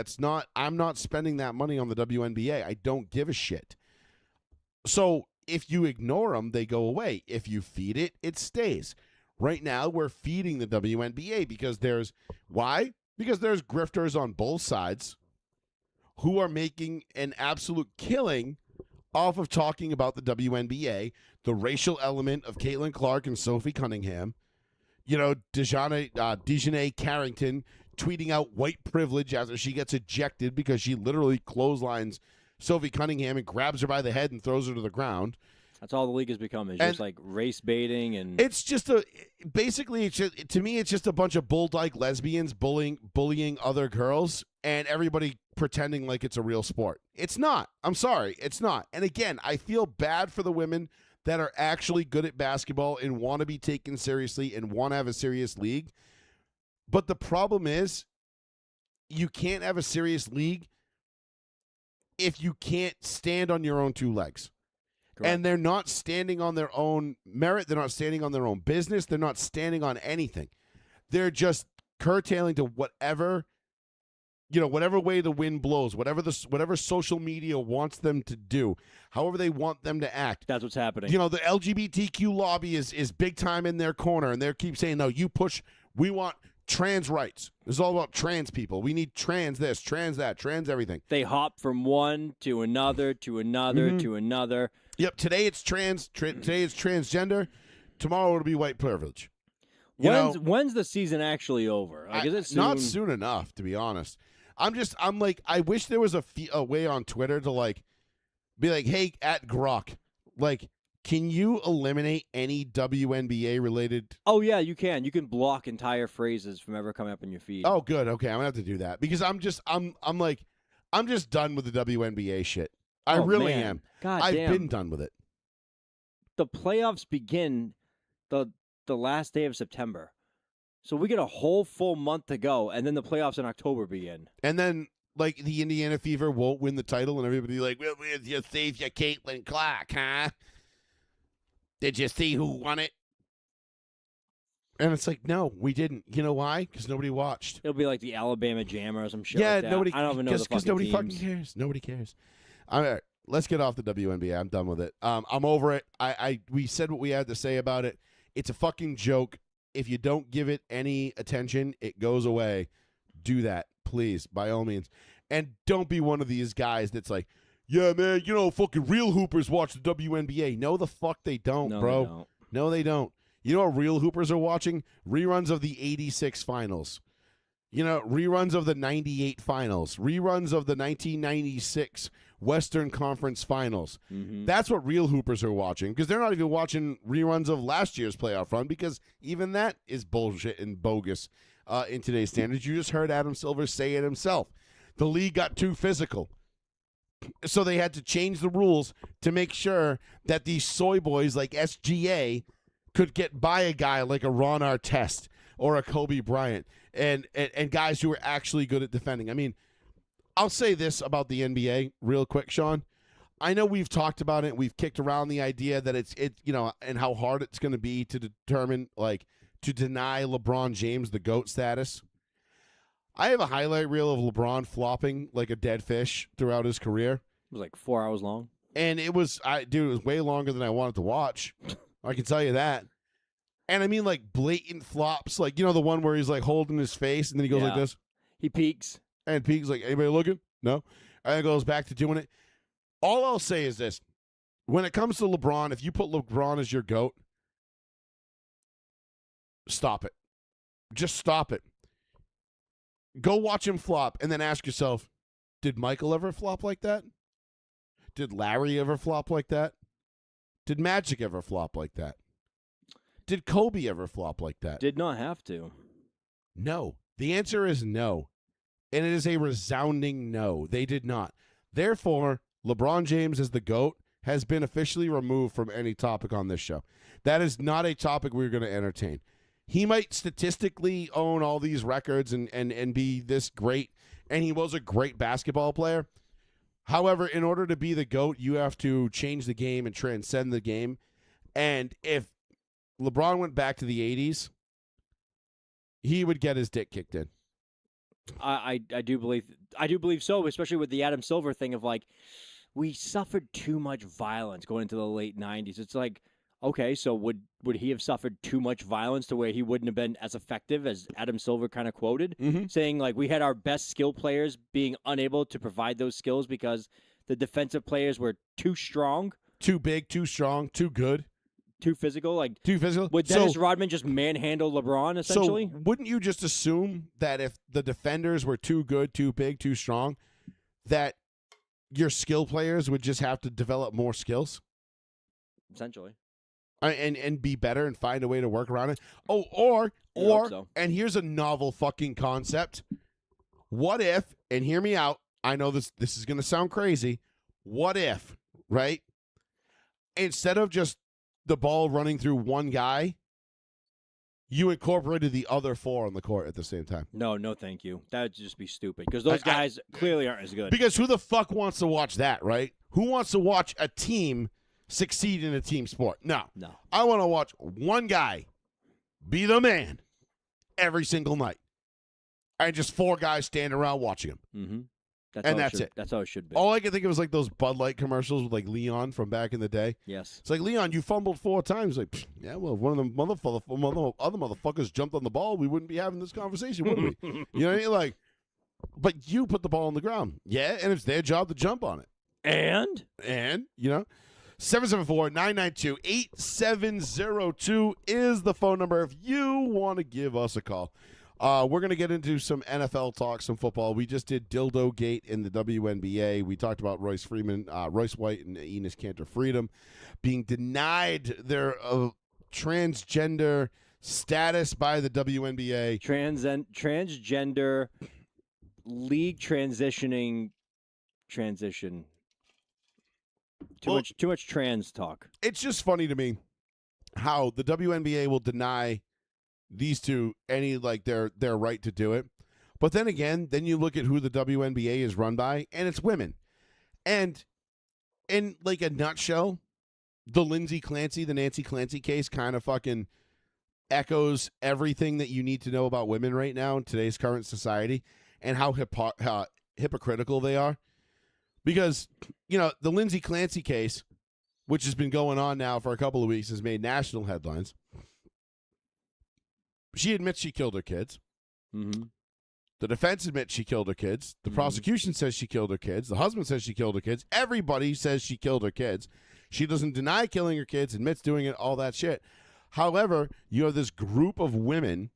I'm not spending that money on the WNBA. I don't give a shit. So if you ignore them, they go away. If you feed it, it stays. Right now, we're feeding the WNBA because why? Because there's grifters on both sides who are making an absolute killing off of talking about the WNBA, the racial element of Caitlin Clark and Sophie Cunningham, Dejanay Carrington tweeting out white privilege after she gets ejected because she literally clotheslines Sophie Cunningham and grabs her by the head and throws her to the ground. That's all the league has become, is just like race baiting, and it's just to me it's just a bunch of bull-dyke lesbians bullying other girls and everybody pretending like it's a real sport. It's not. I'm sorry, it's not. And again, I feel bad for the women that are actually good at basketball and want to be taken seriously and want to have a serious league. But the problem is, you can't have a serious league if you can't stand on your own two legs. Correct. And they're not standing on their own merit. They're not standing on their own business. They're not standing on anything. They're just curtailing to whatever way the wind blows, whatever social media wants them to do, however they want them to act. That's what's happening. The LGBTQ lobby is big time in their corner, and they keep saying, no, we want trans rights. This is all about trans people. We need trans this, trans that, trans everything. They hop from one to another to another to another. Yep. Today it's today it's transgender. Tomorrow it'll be white privilege. When's the season actually over? Like, is it soon? Not soon enough, to be honest. I wish there was a way on Twitter to, like, Be like, hey, at Grok, like, can you eliminate any WNBA related? Oh yeah, you can. You can block entire phrases from ever coming up in your feed. Oh, good. Okay, I'm gonna have to do that because I'm just done with the WNBA shit. I really man. am. God I've damn. been done with it. The playoffs begin the last day of September. So we get a whole full month to go, and then the playoffs in October begin. And then, like, the Indiana Fever won't win the title, and everybody like, well, you saved your Caitlin Clark, huh? Did you see who won it? And it's like, no, we didn't. You know why? Because nobody watched. It'll be like the Alabama Jammer or some shit Yeah, like that. nobody. I don't even know the Because fucking nobody teams. fucking cares. Nobody cares. All right, let's get off the WNBA. I'm done with it. I'm over it. We said what we had to say about it. It's a fucking joke. If you don't give it any attention, it goes away. Do that, please, by all means. And don't be one of these guys that's like, yeah, man, you know, fucking real hoopers watch the WNBA. No, the fuck they don't, No, bro. they don't. No, they don't. You know what real hoopers are watching? Reruns of the 86 finals. You know, reruns of the 98 finals. Reruns of the 1996 Western Conference finals. Mm-hmm. That's what real hoopers are watching because they're not even watching reruns of last year's playoff run because even that is bullshit and bogus in today's standards. You just heard Adam Silver say it himself. The league got too physical. So they had to change the rules to make sure that these soy boys like SGA could get by a guy like a Ron Artest or a Kobe Bryant and guys who are actually good at defending. I mean, I'll say this about the NBA real quick, Sean. I know we've talked about it. We've kicked around the idea that it's you know, and how hard it's going to be to determine, like, to deny LeBron James the GOAT status. I have a highlight reel of LeBron flopping like a dead fish throughout his career. It was like 4 hours long. And it was way longer than I wanted to watch. I can tell you that. And I mean, like, blatant flops. Like, you know, the one where he's, like, holding his face and then he goes like this. He peeks. And peeks like, anybody looking? No. And then goes back to doing it. All I'll say is this. When it comes to LeBron, if you put LeBron as your GOAT, stop it. Just stop it. Go watch him flop and then ask yourself, did Michael ever flop like that? Did Larry ever flop like that? Did Magic ever flop like that? Did Kobe ever flop like that? Did not have to. No. The answer is no. And it is a resounding no. They did not. Therefore, LeBron James as the GOAT has been officially removed from any topic on this show. That is not a topic we're going to entertain. He might statistically own all these records and be this great, and he was a great basketball player. However, in order to be the GOAT, you have to change the game and transcend the game. And if LeBron went back to the 80s, he would get his dick kicked in. I do believe so, especially with the Adam Silver thing of, like, we suffered too much violence going into the late 90s. It's like, okay, so would he have suffered too much violence to where he wouldn't have been as effective as Adam Silver kind of quoted, saying, like, we had our best skill players being unable to provide those skills because the defensive players were too strong, too big, too strong, too good, too physical. Like, too physical. Would Dennis Rodman just manhandle LeBron, essentially? So wouldn't you just assume that if the defenders were too good, too big, too strong, that your skill players would just have to develop more skills? Essentially. And be better and find a way to work around it. Oh, or so. And here's a novel fucking concept. What if, and hear me out, I know this is going to sound crazy. What if, right? Instead of just the ball running through one guy, you incorporated the other four on the court at the same time. No, thank you. That would just be stupid because those guys clearly aren't as good. Because who the fuck wants to watch that, right? Who wants to watch a team succeed in a team sport? No. I want to watch one guy be the man every single night. And just four guys standing around watching him. Mm-hmm. That's it. That's how it should be. All I can think of is like those Bud Light commercials with like Leon from back in the day. Yes. It's like, Leon, you fumbled 4 times. Like, yeah, well, if one of the other motherfuckers jumped on the ball, we wouldn't be having this conversation, would we? You know what I mean? Like, but you put the ball on the ground. Yeah, and it's their job to jump on it. And, you know, 774-992-8702 is the phone number if you want to give us a call. We're going to get into some NFL talk, some football. We just did Dildo Gate in the WNBA. We talked about Royce White and Enes Kanter Freedom being denied their transgender status by the WNBA. Transgender league transition. Too much trans talk. It's just funny to me how the WNBA will deny these two any their right to do it. But then again, then you look at who the WNBA is run by, and it's women. And in a nutshell, the Nancy Clancy case kind of fucking echoes everything that you need to know about women right now in today's current society and how hypocritical they are. Because, the Lindsay Clancy case, which has been going on now for a couple of weeks, has made national headlines. She admits she killed her kids. Mm-hmm. The defense admits she killed her kids. The prosecution says she killed her kids. The husband says she killed her kids. Everybody says she killed her kids. She doesn't deny killing her kids, admits doing it, all that shit. However, you have this group of women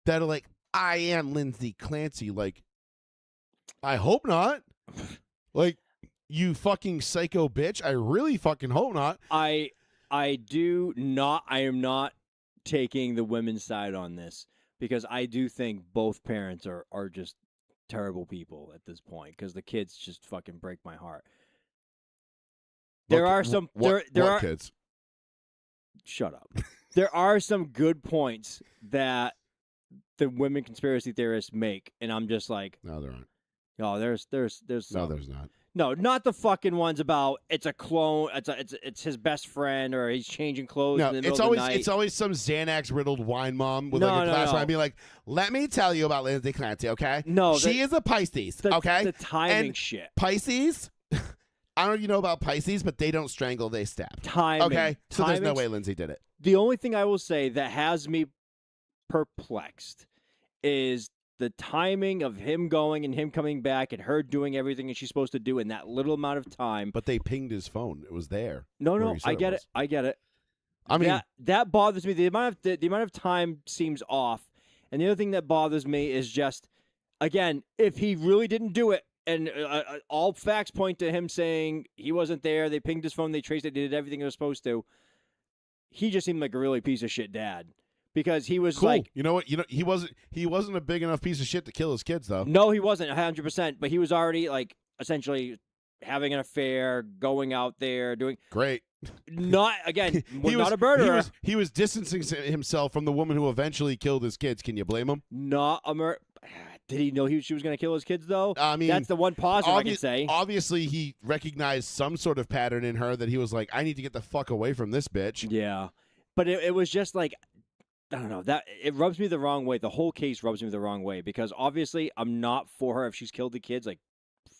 that are like, I am Lindsay Clancy. I hope not. You fucking psycho bitch. I really fucking hope not. I am not taking the women's side on this because I do think both parents are just terrible people at this point because the kids just fucking break my heart. There are some kids? Shut up. There are some good points that the women conspiracy theorists make, and I'm just like, no, there aren't. Oh, there's some. No, there's not. No, not the fucking ones about it's a clone, it's his best friend, or he's changing clothes. No, in the middle it's of always the night. it's always some Xanax riddled wine mom with a No. glass wine being like, "Let me tell you about Lindsay Clancy, okay? No, she is a Pisces, okay? The timing and shit. Pisces. I don't know if you know about Pisces, but they don't strangle, they stab. Timing. Okay, so there's no Timing's- way Lindsay did it. The only thing I will say that has me perplexed is the timing of him going and him coming back and her doing everything that she's supposed to do in that little amount of time. But they pinged his phone; it was there. No, I get it. I get it. I mean, that bothers me. The amount of time seems off. And the other thing that bothers me is just, again, if he really didn't do it, and all facts point to him saying he wasn't there, they pinged his phone, they traced it, they did everything they were supposed to. He just seemed like a really piece of shit dad. Because he was cool. like, you know what? He wasn't a big enough piece of shit to kill his kids, though. No, he wasn't 100%. But he was already essentially having an affair, going out there, doing great. Not again, not a murderer. He was distancing himself from the woman who eventually killed his kids. Can you blame him? Not a murderer. Did he know she was going to kill his kids, though? I mean, that's the one positive I can say. Obviously, he recognized some sort of pattern in her that he was like, I need to get the fuck away from this bitch. Yeah. But it was just like, I don't know, that it rubs me the wrong way. The whole case rubs me the wrong way because obviously I'm not for her if she's killed the kids.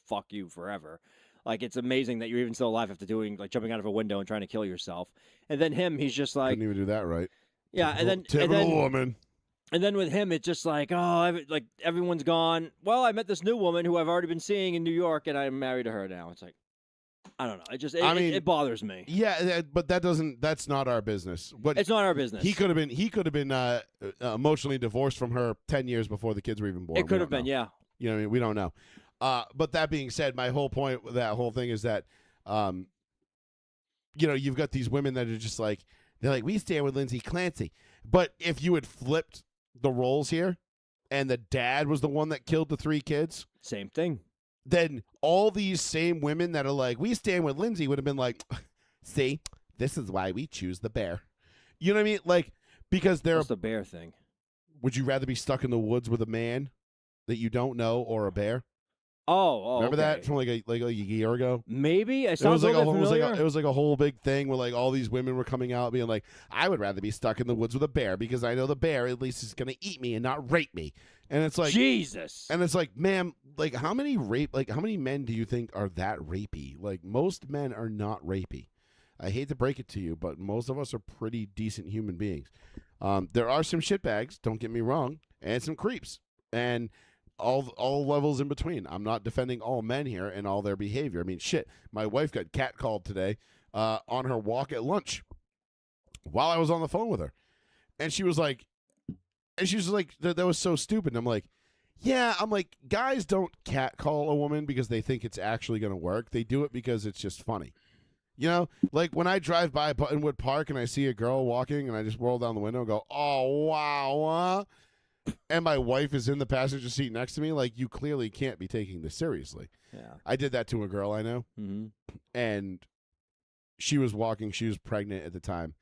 Fuck you forever. It's amazing that you're even still alive after doing jumping out of a window and trying to kill yourself. And then him, he's just like, couldn't even do that right. Yeah, typical woman. And then with him, it's just everyone's gone. Well, I met this new woman who I've already been seeing in New York, and I'm married to her now. It's like, I don't know. It bothers me. Yeah, but that's not our business. It's not our business. He could have been emotionally divorced from her 10 years before the kids were even born. It could have been, yeah. You know what I mean? We don't know. But that being said, my whole point with that whole thing is that, you've got these women that are just they're like, we stand with Lindsay Clancy. But if you had flipped the roles here and the dad was the one that killed the 3 kids. Same thing. Then all these same women that are like, we stand with Lindsay would have been like, see, this is why we choose the bear. You know what I mean? Because they're... What's the bear thing? Would you rather be stuck in the woods with a man that you don't know or a bear? Oh, remember okay. that from like a year ago? Maybe it was like familiar. it was like a whole big thing where all these women were coming out being like, I would rather be stuck in the woods with a bear because I know the bear at least is gonna eat me and not rape me. And it's like Jesus. And it's like, ma'am, how many men do you think are that rapey? Most men are not rapey. I hate to break it to you, but most of us are pretty decent human beings. There are some shitbags, don't get me wrong, and some creeps. And all levels in between. I'm not defending all men here and all their behavior. I mean, shit. My wife got catcalled today on her walk at lunch while I was on the phone with her. And she was like, And she was like, that was so stupid. And I'm like, yeah. I'm like, guys don't catcall a woman because they think it's actually going to work. They do it because it's just funny. You know, like when I drive by Buttonwood Park and I see a girl walking and I just roll down the window and go, oh, wow. And my wife is in the passenger seat next to me. Like, you clearly can't be taking this seriously. Yeah. I did that to a girl I know. Mm-hmm. And she was walking. She was pregnant at the time.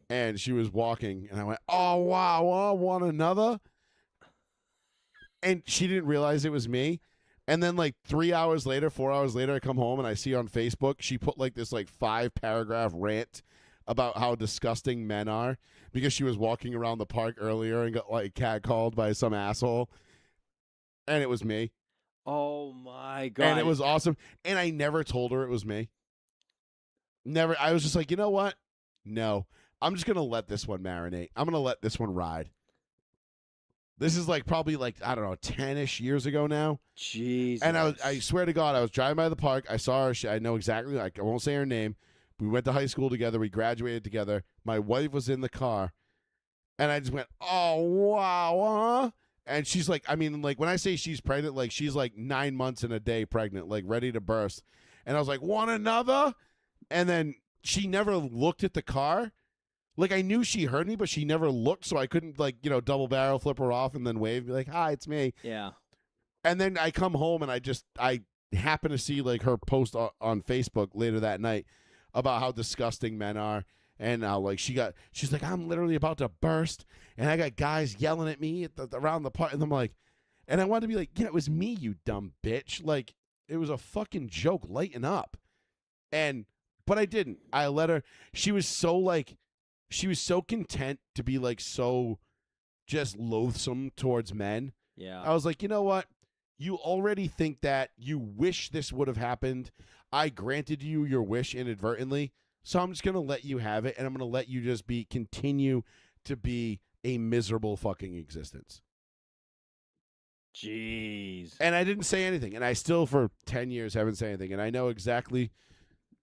And she was walking. And I went, oh, wow, want another? And she didn't realize it was me. And then like 4 hours later, I come home and I see on Facebook, she put like this like 5-paragraph rant about how disgusting men are because she was walking around the park earlier and got like catcalled by some asshole. And it was me. Oh my God. And it was awesome. And I never told her it was me. Never. I was just like, you know what? No, I'm just going to let this one marinate. I'm going to let this one ride. This is like probably like, I don't know, 10-ish years ago now. Jesus. And I swear to God, I was driving by the park. I saw her. I know exactly. I won't say her name. We went to high school together. We graduated together. My wife was in the car. And I just went, oh, wow. Huh? And she's like, I mean, like when I say she's pregnant, like she's like 9 months and a day pregnant, like ready to burst. And I was like, want another? And then she never looked at the car. Like, I knew she heard me, but she never looked, so I couldn't, like, you know, double barrel flip her off and then wave, be like, hi, it's me. Yeah. And then I come home and I happen to see, like, her post on Facebook later that night about how disgusting men are. And like, she's like, I'm literally about to burst, and I got guys yelling at me around the park. And I'm like, and I wanted to be like, yeah, it was me, you dumb bitch. Like, it was a fucking joke. Lighten up. But I didn't. I let her. She was so content to be like so just loathsome towards men. Yeah. I was like, you know what? You already think that. You wish this would have happened. I granted you your wish inadvertently. So I'm just going to let you have it. And I'm going to let you just continue to be a miserable fucking existence. Jeez. And I didn't say anything. And I still for 10 years haven't said anything. And I know exactly.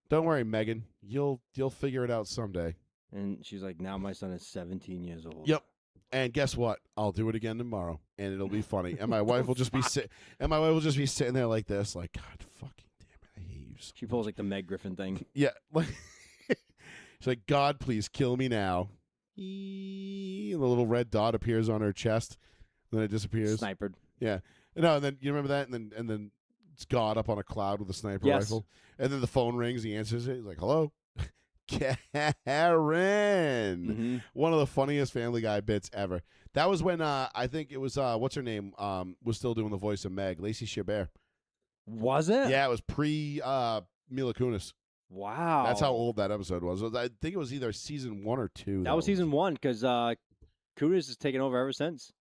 Don't worry, Megan. You'll figure it out someday. And she's like, now my son is 17 years old. Yep. And guess what? I'll do it again tomorrow, and it'll be funny. And my wife will just be sitting there like this, like, God fucking damn it, I hate you. So She pulls like the Meg Griffin thing. yeah, like she's like, God, please kill me now. And the little red dot appears on her chest, and then it disappears. Snipered. Yeah. No, and then you remember that, and then it's God up on a cloud with a sniper rifle, and then the phone rings. He answers it. He's like, hello. Karen, one of the funniest Family Guy bits ever. That was when I think it was what's her name was still doing the voice of Meg, Lacey Chabert. Was it? Yeah, it was pre Mila Kunis. Wow, that's how old that episode was. I think it was either season 1 or 2. That was season 1 because Kunis has taken over ever since.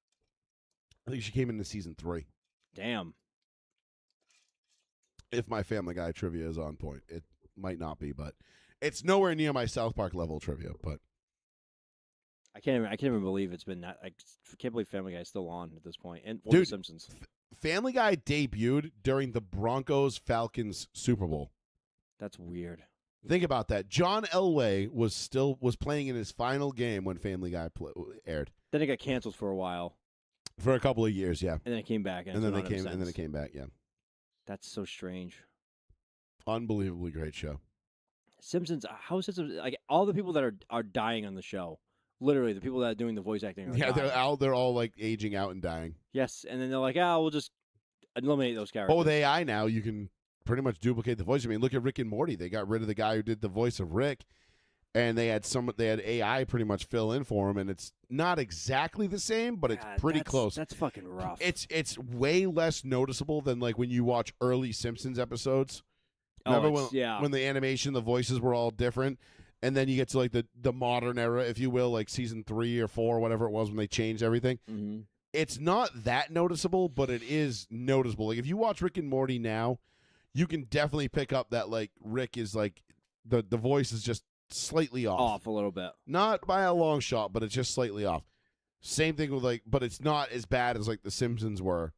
I think she came into season 3. Damn. If my Family Guy trivia is on point, it might not be, but. It's nowhere near my South Park level trivia, but I can't even believe it's been that. I can't believe Family Guy is still on at this point. And Dude, The Simpsons. Family Guy debuted during the Broncos-Falcons Super Bowl. That's weird. Think about that. John Elway was playing in his final game when Family Guy aired. Then it got canceled for a while. For a couple of years, yeah. And then it came back, and then it came back, yeah. That's so strange. Unbelievably great show. Simpsons, how is Simpsons, like all the people that are dying on the show, literally the people that are doing the voice acting are dying. They're all like aging out and dying. Yes, and then they're like, we'll just eliminate those characters. Oh, with AI now, you can pretty much duplicate the voice. I mean, look at Rick and Morty. They got rid of the guy who did the voice of Rick, and they had AI pretty much fill in for him, and it's not exactly the same, but it's pretty close. That's fucking rough. It's way less noticeable than like when you watch early Simpsons episodes. Remember when the animation, the voices were all different, and then you get to like the modern era, if you will, like season 3 or 4, whatever it was when they changed everything. Mm-hmm. It's not that noticeable, but it is noticeable. Like if you watch Rick and Morty now, you can definitely pick up that like Rick is like the voice is just slightly off a little bit, not by a long shot, but it's just slightly off. Same thing with like, but it's not as bad as like the Simpsons were.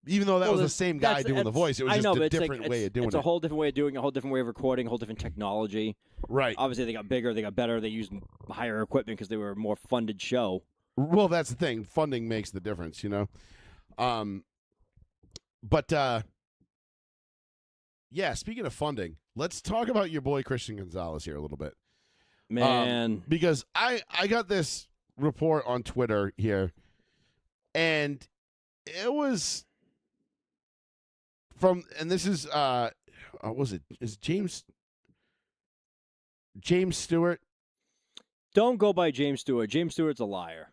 Even though that was the same guy doing the voice, it was just a different way of doing it. It's a whole different way of doing it, a whole different way of recording, a whole different technology. Right. Obviously, they got bigger, they got better, they used higher equipment because they were a more funded show. Well, that's the thing. Funding makes the difference, you know. But yeah, speaking of funding, let's talk about your boy Christian Gonzalez here a little bit. Man. Because I got this report on Twitter here, and it was from, and this is was it is James Stewart? Don't go by James Stewart. James Stewart's a liar.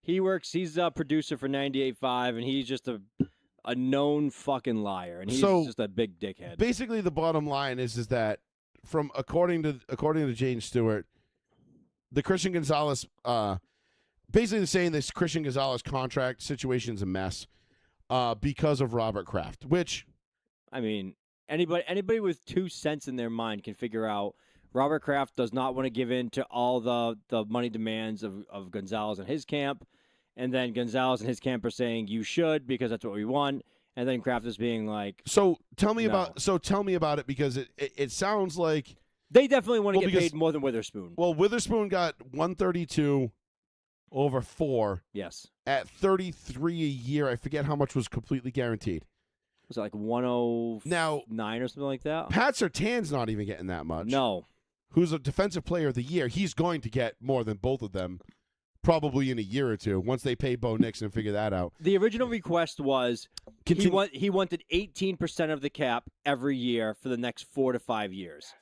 He's a producer for 98.5, and he's just a known fucking liar, and he's just a big dickhead. Basically, the bottom line is that from according to James Stewart, the Christian Gonzalez basically saying this Christian Gonzalez contract situation's a mess because of Robert Kraft, which, I mean, anybody with 2 cents in their mind can figure out Robert Kraft does not want to give in to all the money demands of Gonzalez and his camp. And then Gonzalez and his camp are saying you should because that's what we want. And then Kraft is being like, so tell me no. about it, because it sounds like they definitely want to get paid more than Witherspoon. Well, Witherspoon got 132 over 4. Yes. At 33 a year. I forget how much was completely guaranteed. Was it like 109 or something like that? Pat Surtain's not even getting that much. No. Who's a defensive player of the year. He's going to get more than both of them probably in a year or two once they pay Bo Nix and figure that out. The original request was he wanted 18% of the cap every year for the next 4 to 5 years.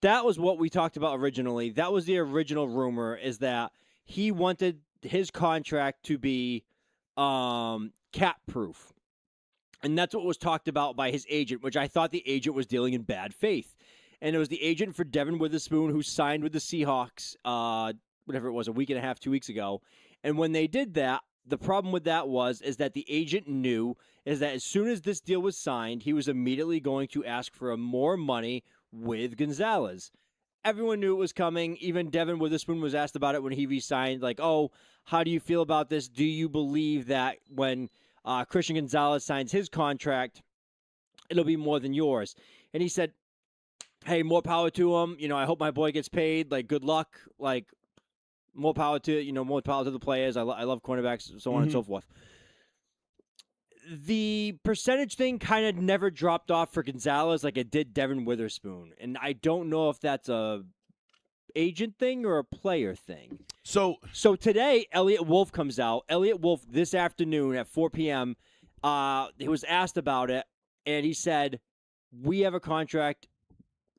That was what we talked about originally. That was the original rumor, is that he wanted his contract to be cap proof. And that's what was talked about by his agent, which I thought the agent was dealing in bad faith. And it was the agent for Devin Witherspoon who signed with the Seahawks, whatever it was, a week and a half, 2 weeks ago. And when they did that, the problem with that is that the agent knew is that as soon as this deal was signed, he was immediately going to ask for more money with Gonzalez. Everyone knew it was coming. Even Devin Witherspoon was asked about it when he re-signed. Like, oh, how do you feel about this? Do you believe that when Christian Gonzalez signs his contract, it'll be more than yours? And he said, hey, more power to him. You know, I hope my boy gets paid. Like, good luck. Like, more power to the players. I love cornerbacks, so on and so forth. The percentage thing kind of never dropped off for Gonzalez like it did Devin Witherspoon. And I don't know if that's a agent thing or a player thing. So today, Elliot Wolf comes out. Elliot Wolf, this afternoon at 4 p.m., he was asked about it, and he said, we have a contract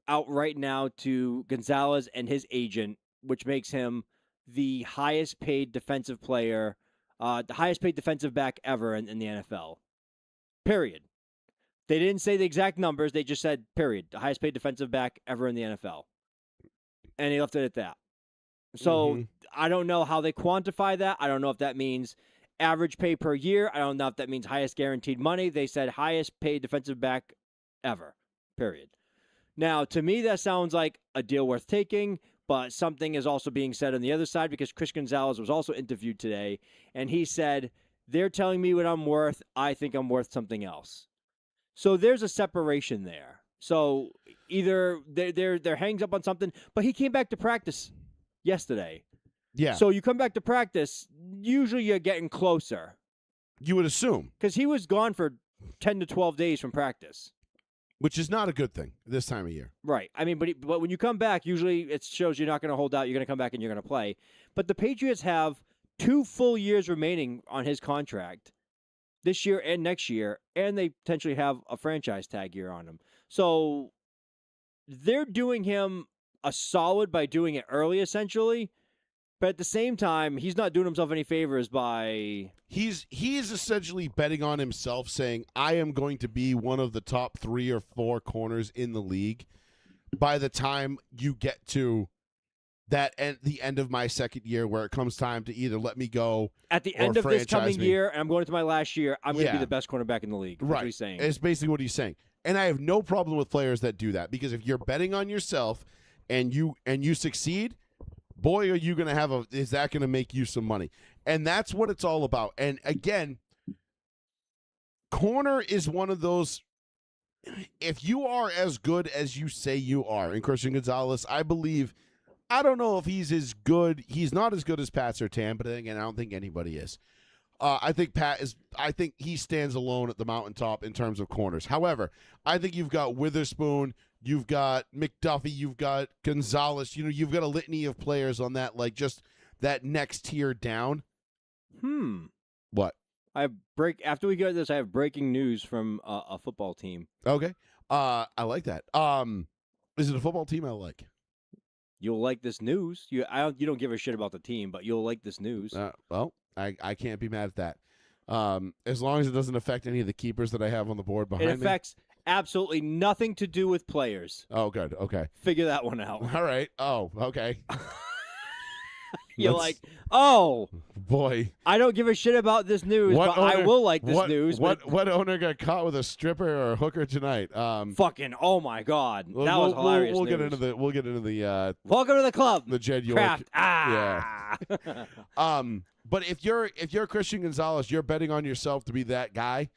out right now to Gonzalez and his agent, which makes him the highest paid defensive player, the highest paid defensive back ever in the NFL. Period. They didn't say the exact numbers. They just said, period, the highest paid defensive back ever in the NFL. And he left it at that. So I don't know how they quantify that. I don't know if that means average pay per year. I don't know if that means highest guaranteed money. They said highest paid defensive back ever. Period. Now, to me, that sounds like a deal worth taking, but something is also being said on the other side because Chris Gonzalez was also interviewed today, and he said, they're telling me what I'm worth. I think I'm worth something else. So there's a separation there. So either they're hangs up on something, but he came back to practice yesterday. Yeah. So you come back to practice, usually you're getting closer. You would assume. Because he was gone for 10 to 12 days from practice. Which is not a good thing this time of year. Right. I mean, but when you come back, usually it shows you're not going to hold out. You're going to come back and you're going to play. But the Patriots have 2 full years remaining on his contract this year and next year, and they potentially have a franchise tag year on him. So they're doing him a solid by doing it early, essentially. But at the same time, he's not doing himself any favors by... He is essentially betting on himself, saying, I am going to be one of the top 3 or 4 corners in the league by the time you get to the end of my second year, where it comes time to either let me go at the end of this coming year, and I'm going into my last year, I'm going to be the best cornerback in the league. That's what he's saying. It's basically what he's saying. And I have no problem with players that do that, because if you're betting on yourself and you succeed, boy, are you going to have is that going to make you some money? And that's what it's all about. And again, corner is one of those, if you are as good as you say you are, and Christian Gonzalez, I believe I don't know if he's as good. He's not as good as Pat Surtain, but then again, I don't think anybody is. I think I think he stands alone at the mountaintop in terms of corners. However, I think you've got Witherspoon, you've got McDuffie, you've got Gonzalez. You've got a litany of players on that, like just that next tier down. What? After we go to this, I have breaking news from a football team. Okay. I like that. Is it a football team I like? You'll like this news. You don't give a shit about the team, but you'll like this news. Well, I can't be mad at that. As long as it doesn't affect any of the keepers that I have on the board behind me. It affects absolutely nothing to do with players. Oh, good. Okay. Figure that one out. All right. Oh, okay. You're like, oh, boy, I don't give a shit about this news, but I will like this news. What owner got caught with a stripper or a hooker tonight? Fucking, oh my God, that was hilarious. We'll get into the. Welcome to the club. The Jed York. Craft. Yeah. But if you're Christian Gonzalez, you're betting on yourself to be that guy.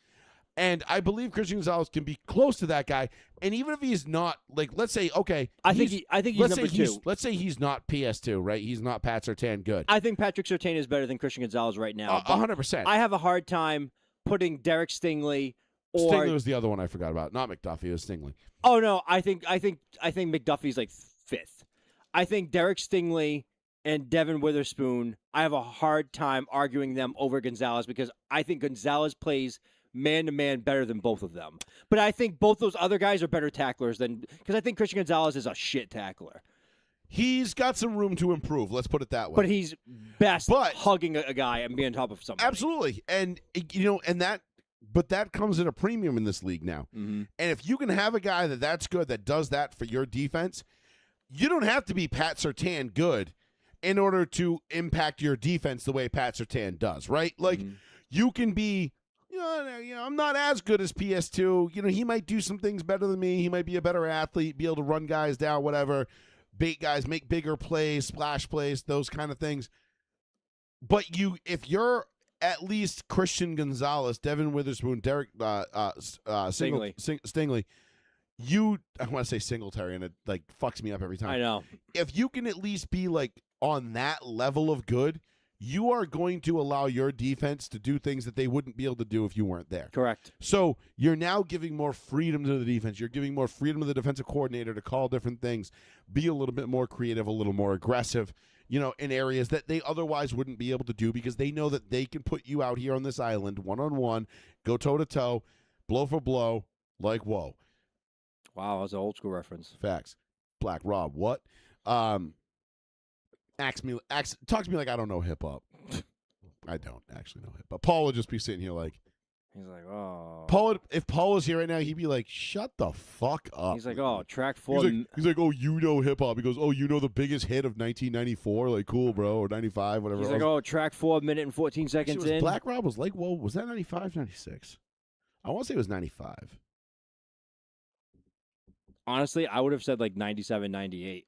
And I believe Christian Gonzalez can be close to that guy. And even if he's not, like, let's say, okay, I think he's number two. Let's say he's not PS2, right? He's not Pat Surtain good. I think Patrick Surtain is better than Christian Gonzalez right now. 100%. I have a hard time putting Derek Stingley or Stingley was the other one I forgot about. Not McDuffie, it was Stingley. Oh no, I think McDuffie's like fifth. I think Derek Stingley and Devin Witherspoon, I have a hard time arguing them over Gonzalez because I think Gonzalez plays man-to-man better than both of them. But I think both those other guys are better tacklers because I think Christian Gonzalez is a shit tackler. He's got some room to improve, let's put it that way. But he's best hugging a guy and being on top of somebody. Absolutely. And, but that comes at a premium in this league now. Mm-hmm. And if you can have a guy that's good, that does that for your defense, you don't have to be Pat Surtain good in order to impact your defense the way Pat Surtain does, right? Like, you can be, I'm not as good as PS2. He might do some things better than me. He might be a better athlete, be able to run guys down, whatever. Bait guys, make bigger plays, splash plays, those kind of things. But if you're at least Christian Gonzalez, Devin Witherspoon, Derek Stingley, I want to say Singletary, and it like fucks me up every time. I know. If you can at least be like on that level of good, you are going to allow your defense to do things that they wouldn't be able to do if you weren't there. Correct. So you're now giving more freedom to the defense. You're giving more freedom to the defensive coordinator to call different things, be a little bit more creative, a little more aggressive, in areas that they otherwise wouldn't be able to do because they know that they can put you out here on this island one-on-one, go toe-to-toe, blow for blow, like whoa. Wow, that's an old school reference. Facts. Black Rob, what? Talk to me like I don't know hip hop. I don't actually know hip hop. Paul would just be sitting here like, he's like, oh. If Paul was here right now, he'd be like, shut the fuck up. He's like, oh, track 4. He's like, oh, you know hip hop. He goes, oh, you know the biggest hit of 1994? Like, cool, bro, or 95, whatever. He's like, oh, track 4, minute and 14 seconds in. Black Rob was like, whoa, was that 95, 96? I want to say it was 95. Honestly, I would have said like 97, 98.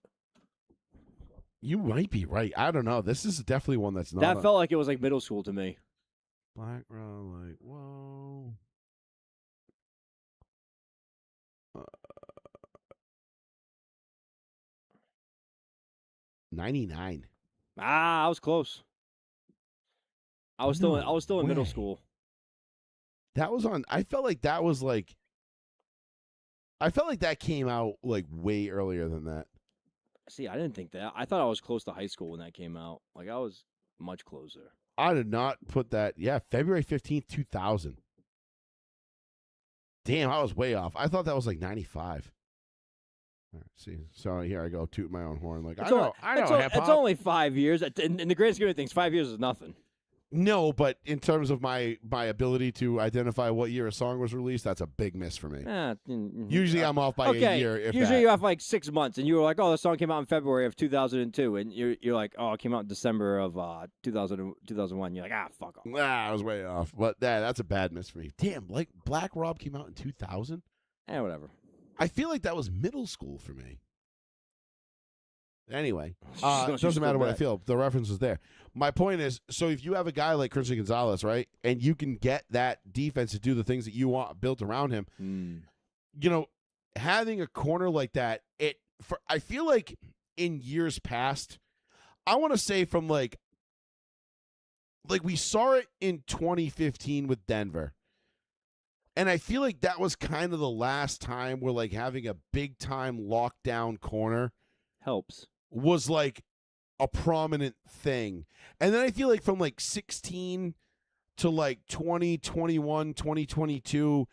You might be right. I don't know. This is definitely one that's not. That felt like it was like middle school to me. Black Rob, like, whoa. 99. I was close. I was still in middle school. That was on. I felt like that was like. I felt like that came out like way earlier than that. See, I didn't think that. I thought I was close to high school when that came out. Like, I was much closer. I did not put that. Yeah, February 15th, 2000. Damn, I was way off. I thought that was like 95. All right, see. So here I go, toot my own horn. Like, I know hip-hop. It's only 5 years. In the grand scheme of things, 5 years is nothing. No, but in terms of my ability to identify what year a song was released, that's a big miss for me. Usually I'm off by a year. Usually you're off like 6 months, and you were like, oh, the song came out in February of 2002, and you're like, oh, it came out in December of 2001. You're like, fuck off. I was way off. But that's a bad miss for me. Damn, like Black Rob came out in 2000? Whatever. I feel like that was middle school for me. Anyway, it doesn't matter what I feel. The reference is there. My point is, so if you have a guy like Christian Gonzalez, right, and you can get that defense to do the things that you want built around him, having a corner like that, I feel like in years past, I want to say from like we saw it in 2015 with Denver. And I feel like that was kind of the last time where like having a big time lockdown corner helps. Was like a prominent thing. And then I feel like from like 16 to like 2021, 2022,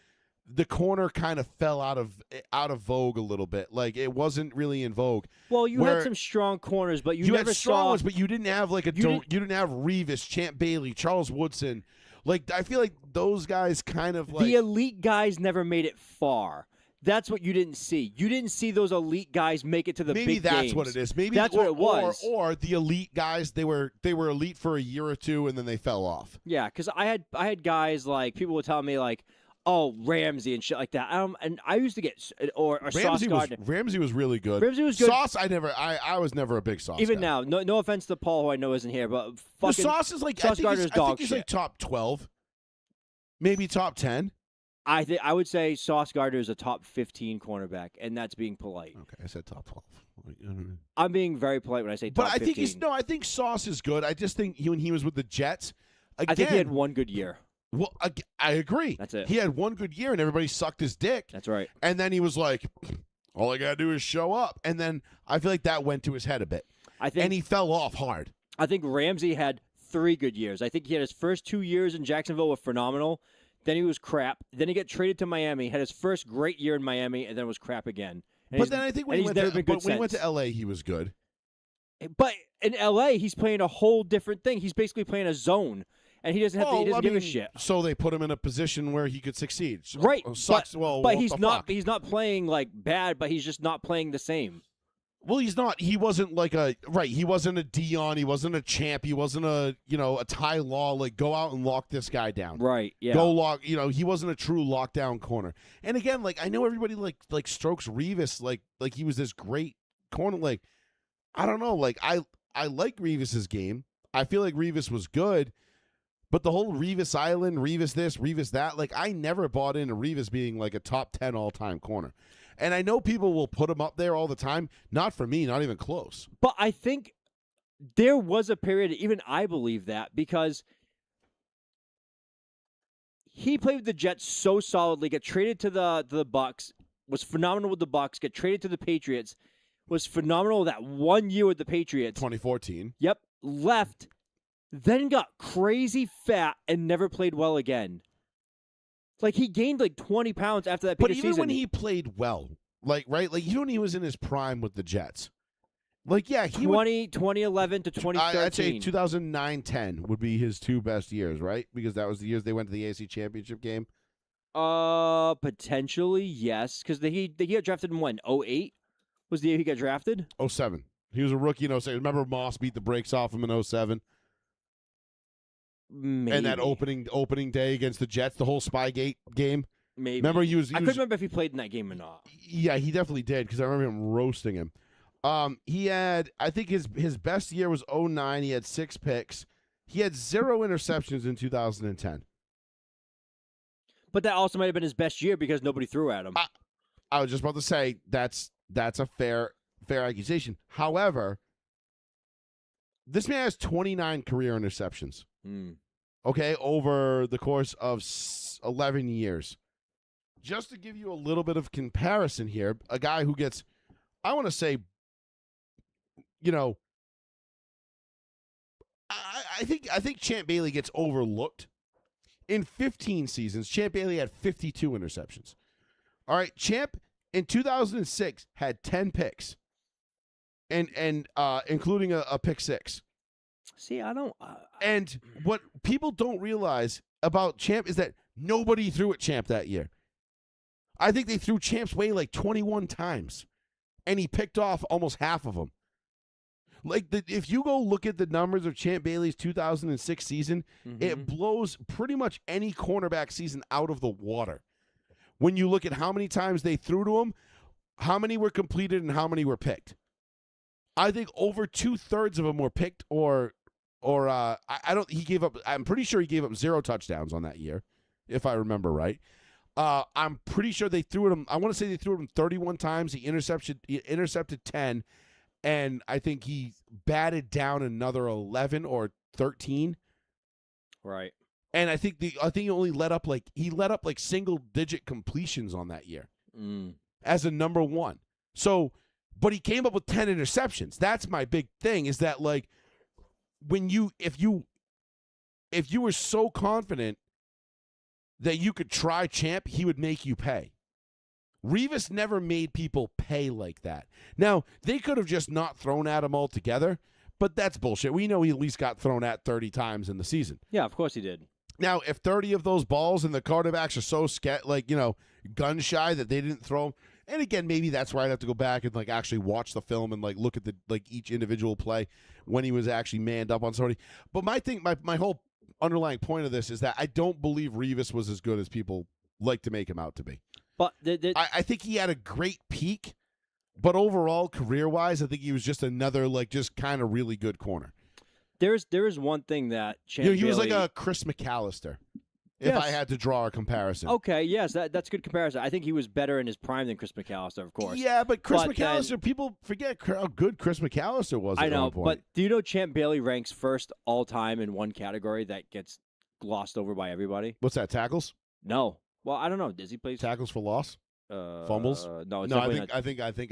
the corner kind of fell out of vogue a little bit. Like it wasn't really in vogue. Well, you had some strong corners, but you never had strong saw ones, but you didn't have like you didn't have Revis, Champ Bailey, Charles Woodson. Like I feel like those guys kind of like the elite guys never made it far. That's what you didn't see. You didn't see those elite guys make it to the big games. Maybe that's what it is. Maybe that's what it was. Or the elite guys, they were elite for a year or two and then they fell off. Yeah, because I had guys like people would tell me like, oh, Ramsey and shit like that. And I used to get or Sauce Gardner. Ramsey was really good. Ramsey was good. Sauce, I was never a big Sauce. Even guy. now, no offense to Paul, who I know isn't here, but fucking Sauce is like Sauce Gardner's dog I think he's shit. like top 12, maybe top 10. I would say Sauce Gardner is a top 15 cornerback, and that's being polite. Okay, I said top 12. I'm being very polite when I say top 15. I think Sauce is good. I just think when he was with the Jets, again, I think he had one good year. Well, I agree. That's it. He had one good year, and everybody sucked his dick. That's right. And then he was like, all I got to do is show up. And then I feel like that went to his head a bit. And he fell off hard. I think Ramsey had 3 good years. I think he had his first 2 years in Jacksonville were phenomenal. Then he was crap. Then he got traded to Miami, had his first great year in Miami, and then was crap again. But then I think when he went to L.A., he was good. But in L.A., he's playing a whole different thing. He's basically playing a zone, and he doesn't give a shit. So they put him in a position where he could succeed. Right. But he's not. He's not playing like bad, but he's just not playing the same. Well, he's not. He wasn't like he wasn't a Dion. He wasn't a Champ. He wasn't a Ty Law. Like, go out and lock this guy down. Right. Yeah. Go lock. He wasn't a true lockdown corner. And again, like I know everybody like strokes Revis like he was this great corner. Like I don't know. Like I like Revis's game. I feel like Revis was good, but the whole Revis Island, Revis this, Revis that. Like I never bought into Revis being like a top 10 all-time corner. And I know people will put him up there all the time. Not for me, not even close. But I think there was a period, even I believe that, because he played with the Jets so solidly, got traded to the Bucks, was phenomenal with the Bucks, got traded to the Patriots, was phenomenal that 1 year with the Patriots. 2014. Yep. Left, then got crazy fat and never played well again. Like, he gained, 20 pounds after that Patriots season. But even when he played well, even when he was in his prime with the Jets, 2011 to 2013. I'd say 2009-10 would be his 2 best years, right? Because that was the years they went to the AFC Championship game. Potentially, yes. Because he got drafted in when? 2008 was the year he got drafted? 2007. He was a rookie in 2007. Remember Moss beat the brakes off him in 2007? Maybe. And that opening day against the Jets, the whole Spygate game. Maybe. Remember I couldn't remember if he played in that game or not. Yeah, he definitely did because I remember him roasting him. He had, I think his best year was 2009. He had 6 picks. He had 0 interceptions in 2010. But that also might have been his best year because nobody threw at him. I was just about to say that's a fair accusation. However, this man has 29 career interceptions. Okay, over the course of 11 years. Just to give you a little bit of comparison here, a guy who gets, I want to say, I think Champ Bailey gets overlooked. In 15 seasons, Champ Bailey had 52 interceptions. All right, Champ in 2006 had 10 picks, and including a pick 6. See, I don't. And what people don't realize about Champ is that nobody threw at Champ that year. I think they threw Champ's way 21 times, and he picked off almost half of them. If you go look at the numbers of Champ Bailey's 2006 season, it blows pretty much any cornerback season out of the water. When you look at how many times they threw to him, how many were completed, and how many were picked. I think over 2/3 of them were picked I'm pretty sure he gave up 0 touchdowns on that year, if I remember right. I'm pretty sure they threw at him. I want to say they threw at him 31 times. He intercepted 10, and I think he batted down another 11 or 13. Right. And I think he only let up like single digit completions on that year as a number one. So, but he came up with 10 interceptions. That's my big thing, is that like if you were so confident that you could try Champ, he would make you pay. Revis never made people pay like that. Now, they could have just not thrown at him altogether, but that's bullshit. We know he at least got thrown at 30 times in the season. Yeah, of course he did. Now, if 30 of those balls and the quarterbacks are so gun shy that they didn't throw them, and again, maybe that's where I'd have to go back and like actually watch the film and like look at the each individual play when he was actually manned up on somebody. But my whole underlying point of this is that I don't believe Revis was as good as people like to make him out to be. But I think he had a great peak, but overall, career-wise, I think he was just another just kind of really good corner. There is one thing that Champ he was Bailey, like a Chris McAllister, if Yes. I had to draw a comparison. Okay, yes, that's a good comparison. I think he was better in his prime than Chris McAllister, of course. Yeah, but Chris But McAllister, people forget how good Chris McAllister was I at know, one point. but do you know Champ Bailey ranks first all time in one category that gets glossed over by everybody? What's that, tackles? No. Well, I don't know. Does he play Tackles for loss? Fumbles? No, it's No, definitely I think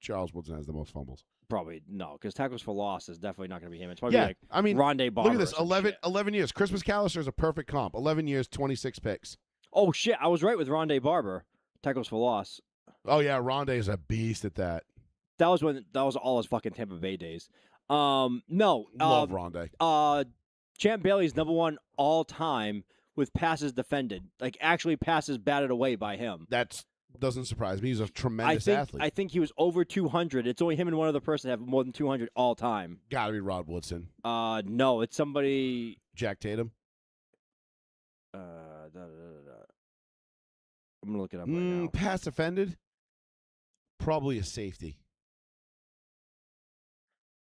Charles Woodson has the most fumbles. probably no, because tackles for loss is definitely not going to be him. It's probably like I mean, Rondé Barber. look at this, or some 11 shit. years. Chris McAllister is a perfect comp. 11 years, 26 picks. Oh shit, I was right with Rondé Barber. Tackles for loss. Oh yeah, Rondé is a beast at that. That was all his fucking Tampa Bay days. No, Love Rondé. Champ Bailey's number one all time with passes defended, like actually passes batted away by him. That doesn't surprise me. He's a tremendous athlete. I think he was over 200. It's only him and one other person have more than 200 all time. Gotta be Rod Woodson. No, it's somebody. Jack Tatum. I'm gonna look it up right now. Pass defended. Probably a safety.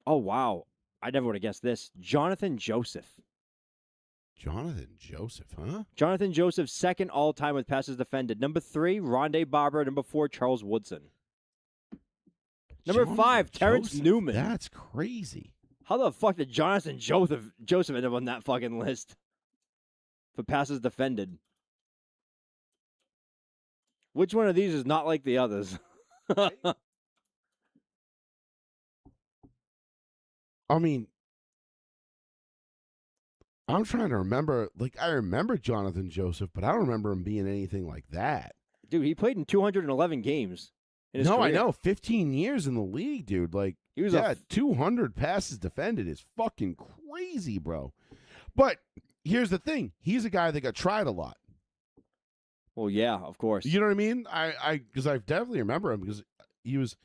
Oh wow, I never would have guessed this. Jonathan Joseph. Jonathan Joseph, huh? Jonathan Joseph, second all time with passes defended. Number 3, Rondé Barber. Number 4, Charles Woodson. Number Jonathan 5, Terrence Joseph. Newman. That's crazy. How the fuck did Jonathan Joseph end up on that fucking list for passes defended? Which one of these is not like the others? I mean, I'm trying to remember. Like, I remember Jonathan Joseph, but I don't remember him being anything like that. Dude, he played in 211 games in his No, career. I know. 15 years in the league, dude. Like, He was 200 passes defended is fucking crazy, bro. But here's the thing. He's a guy that got tried a lot. Well, yeah, of course. You know what I mean? Because I definitely remember him because he was.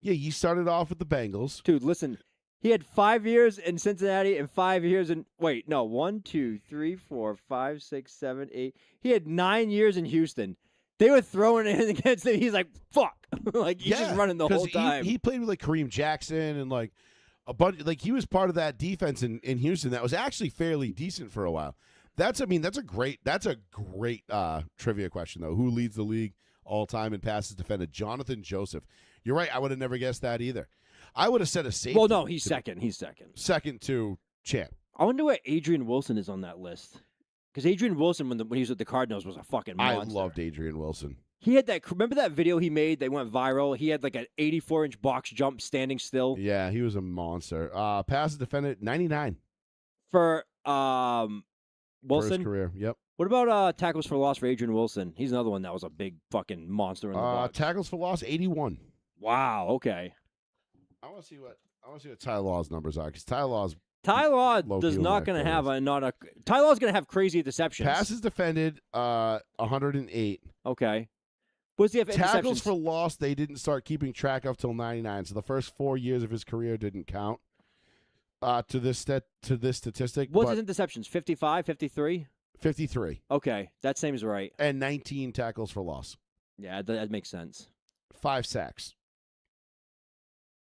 Yeah, he started off with the Bengals. Dude, listen. He had 5 years in Cincinnati and 5 years in 1, 2, 3, 4, 5, 6, 7, 8. He had 9 years in Houston. They were throwing it against him. He's like, fuck. Like he's just running the whole time. He played with like Kareem Jackson and like a bunch. Like he was part of that defense in Houston that was actually fairly decent for a while. That's a great trivia question though. Who leads the league all time in passes defended? Jonathan Joseph. You're right. I would have never guessed that either. I would have said a safety. Well, no, he's second. He's second. Second to Champ. I wonder where Adrian Wilson is on that list. Because Adrian Wilson, when he was with the Cardinals, was a fucking monster. I loved Adrian Wilson. He had that. Remember that video he made that went viral? He had like an 84-inch box jump standing still. Yeah, he was a monster. Passes defended 99 for for Wilson. his career. Yep. What about tackles for loss for Adrian Wilson? He's another one that was a big fucking monster in the box. Tackles for loss 81. Wow. Okay. I want to see what Ty Law's numbers are because Ty Law's Ty Law low-key does on not that going to have list. Ty Law's going to have crazy interceptions. passes defended 108. Okay. What does he have for Tackles interceptions? for loss they didn't start keeping track of till 99. So the first 4 years of his career didn't count to this statistic. What's but his interceptions? 55, 53? 53 Okay. That seems right. and 19 tackles for loss. Yeah, that makes sense. 5 sacks.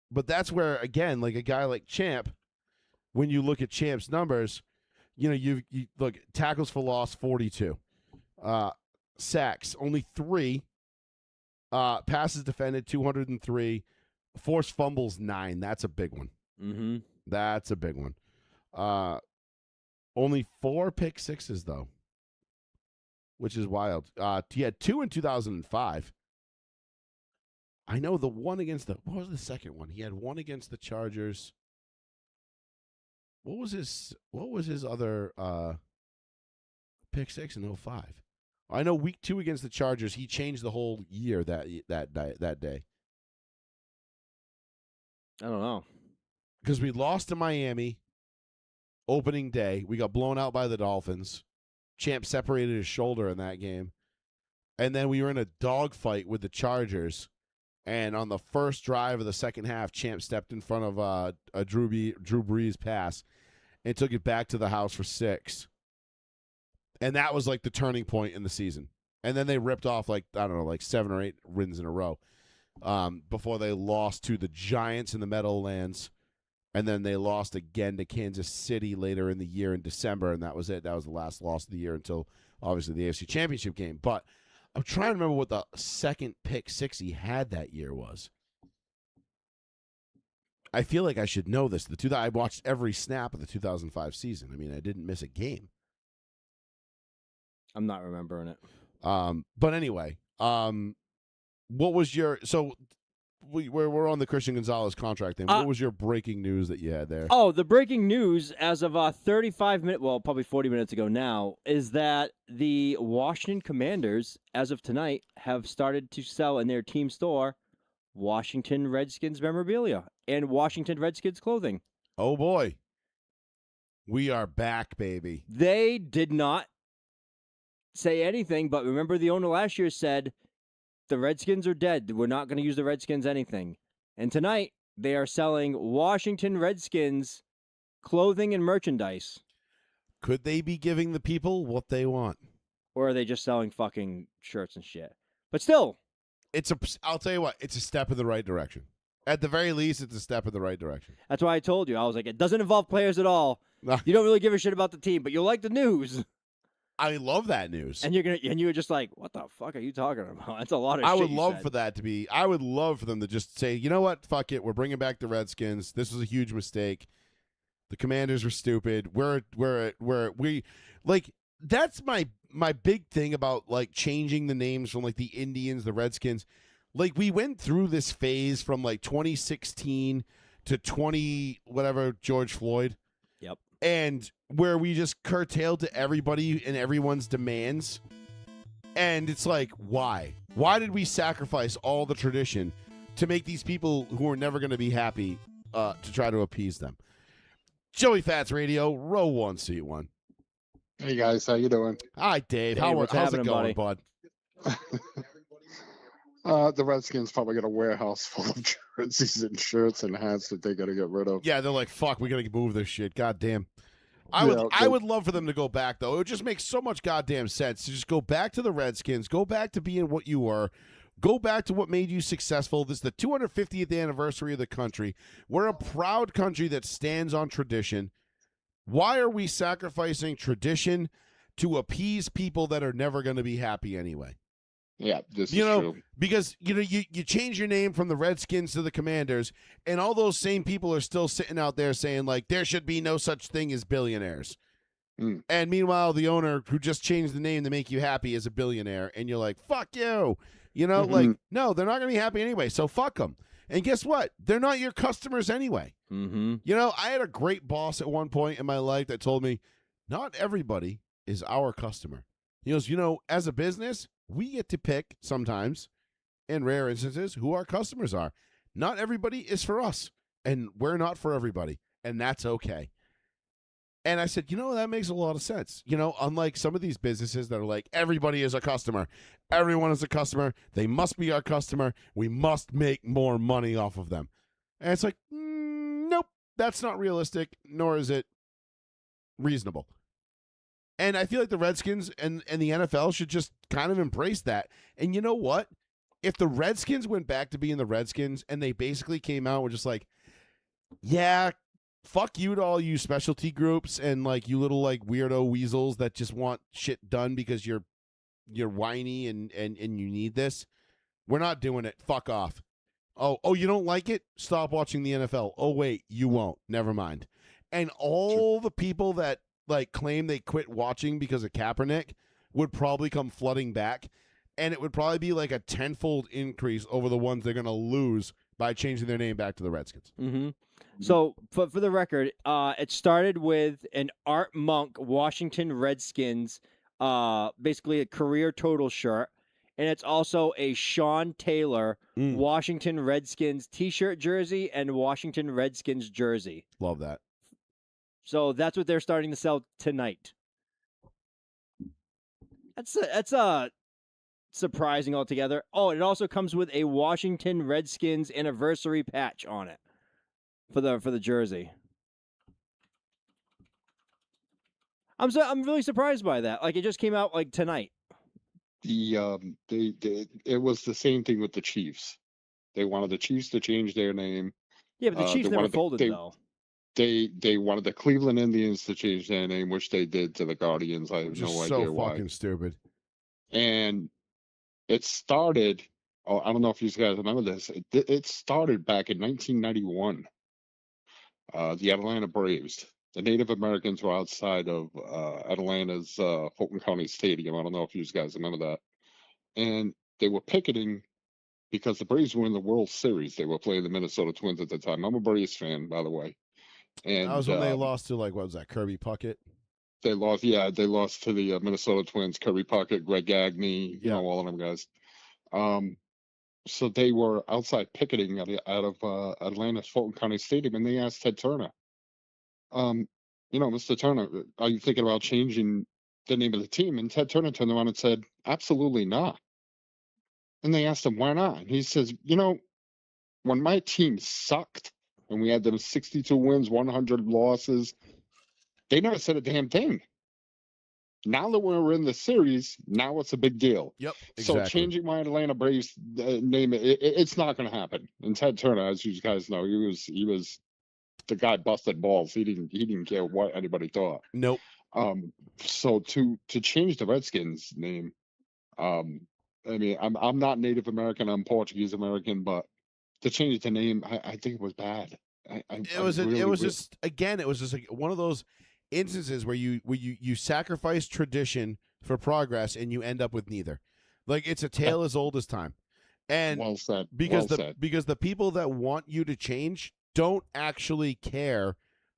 But that's where, again, like a guy like Champ, when you look at Champ's numbers, you look tackles for loss 42, sacks only 3, passes defended 203, Forced fumbles 9. That's a big one. Mm-hmm. That's a big one. Only 4 pick sixes though, which is wild. He had 2 in 2005. I know the one against what was the second one? He had one against the Chargers. What was his other pick six in 05? I know week 2 against the Chargers, he changed the whole year that day. I don't know. Because we lost to Miami opening day. We got blown out by the Dolphins. Champ separated his shoulder in that game. And then we were in a dogfight with the Chargers. And on the first drive of the second half, Champ stepped in front of a Drew Brees pass and took it back to the house for 6. And that was like the turning point in the season. And then they ripped off like 7 or 8 wins in a row before they lost to the Giants in the Meadowlands. And then they lost again to Kansas City later in the year in December, and that was it. That was the last loss of the year until, obviously, the AFC Championship game. But I'm trying to remember what the second pick six he had that year was. I feel like I should know this. I watched every snap of the 2005 season. I mean, I didn't miss a game. I'm not remembering it. But anyway, what was your... So... We're on the Christian Gonzalez contract thing. What was your breaking news that you had there? Oh, the breaking news as of 35 minutes, well, probably 40 minutes ago now, is that the Washington Commanders, as of tonight, have started to sell in their team store Washington Redskins memorabilia and Washington Redskins clothing. Oh, boy. We are back, baby. They did not say anything, but remember the owner last year said, the Redskins are dead. We're not going to use the Redskins anything. And tonight, they are selling Washington Redskins clothing and merchandise. Could they be giving the people what they want? Or are they just selling fucking shirts and shit? But still. I'll tell you what, it's a step in the right direction. At the very least, it's a step in the right direction. That's why I told you. I was like, it doesn't involve players at all. You don't really give a shit about the team, but you'll like the news. I love that news. And you were just like, what the fuck are you talking about? That's a lot of shit. I would love for that to be. I would love for them to just say, you know what? Fuck it. We're bringing back the Redskins. This was a huge mistake. The Commanders were stupid. We like that's my big thing about like changing the names from like the Indians, the Redskins. Like we went through this phase from like 2016 to 20 whatever George Floyd. Yep. And where we just curtailed to everybody and everyone's demands. And it's like, why? Why did we sacrifice all the tradition to make these people who are never going to be happy to try to appease them? Joey Fats Radio, row 1, seat 1. Hey, guys. How you doing? Hi, Dave. What's How's it happening, going, buddy? bud? The Redskins probably got a warehouse full of jerseys and shirts and hats that they got to get rid of. Yeah, they're like, fuck, we got to move this shit. God damn. I would love for them to go back, though. It would just make so much goddamn sense to just go back to the Redskins, go back to being what you were, go back to what made you successful. This is the 250th anniversary of the country. We're a proud country that stands on tradition. Why are we sacrificing tradition to appease people that are never going to be happy anyway? Yeah, this is true. Because you change your name from the Redskins to the Commanders, and all those same people are still sitting out there saying like there should be no such thing as billionaires. And meanwhile, the owner who just changed the name to make you happy is a billionaire, and you're like, fuck you. Like, no, they're not going to be happy anyway, so fuck them. And guess what? They're not your customers anyway. Mm-hmm. I had a great boss at one point in my life that told me, not everybody is our customer. He goes, as a business, we get to pick sometimes, in rare instances, who our customers are. Not everybody is for us, and we're not for everybody, and that's okay. And I said, that makes a lot of sense. Unlike some of these businesses that are like, everybody is a customer. Everyone is a customer. They must be our customer. We must make more money off of them. And it's like, nope, that's not realistic, nor is it reasonable. And I feel like the Redskins and the NFL should just kind of embrace that. And you know what? If the Redskins went back to being the Redskins and they basically came out and were just like, yeah, fuck you to all you specialty groups and like you little like weirdo weasels that just want shit done because you're whiny and you need this. We're not doing it. Fuck off. Oh, you don't like it? Stop watching the NFL. Oh, wait, you won't. Never mind. And all the people that like claim they quit watching because of Kaepernick would probably come flooding back, and it would probably be like a tenfold increase over the ones they're going to lose by changing their name back to the Redskins. Mm-hmm. So, for the record, it started with an Art Monk Washington Redskins, basically a career total shirt, and it's also a Sean Taylor Washington Redskins T-shirt jersey and Washington Redskins jersey. Love that. So that's what they're starting to sell tonight. That's surprising altogether. Oh, it also comes with a Washington Redskins anniversary patch on it for the jersey. I'm really surprised by that. Like, it just came out like tonight. It was the same thing with the Chiefs. They wanted the Chiefs to change their name. Yeah, but the Chiefs never folded though. They wanted the Cleveland Indians to change their name, which they did to the Guardians. I have no idea why. So fucking stupid. And it started. Oh, I don't know if you guys remember this. It started back in 1991. The Atlanta Braves. The Native Americans were outside of Atlanta's Fulton County Stadium. I don't know if you guys remember that. And they were picketing because the Braves were in the World Series. They were playing the Minnesota Twins at the time. I'm a Braves fan, by the way. And that was when they lost to, like, what was that, Kirby Puckett? They lost to the Minnesota Twins, Kirby Puckett, Greg Gagne, you know, all of them guys. So they were outside picketing out of Atlanta's Fulton County Stadium, and they asked Ted Turner, Mr. Turner, are you thinking about changing the name of the team? And Ted Turner turned around and said, absolutely not. And they asked him, why not? And he says, when my team sucked and we had them 62 wins, 100 losses, they never said a damn thing. Now that we're in the series, now it's a big deal. Yep, exactly. So changing my Atlanta Braves name, it's not going to happen. And Ted Turner, as you guys know, he was the guy busted balls. He didn't care what anybody thought. Nope. So to change the Redskins name, I mean, I'm not Native American. I'm Portuguese American, but to change the name, I think it was bad. It was just like one of those instances where you sacrifice tradition for progress and you end up with neither. Like, it's a tale as old as time. And well said. Because the people that want you to change don't actually care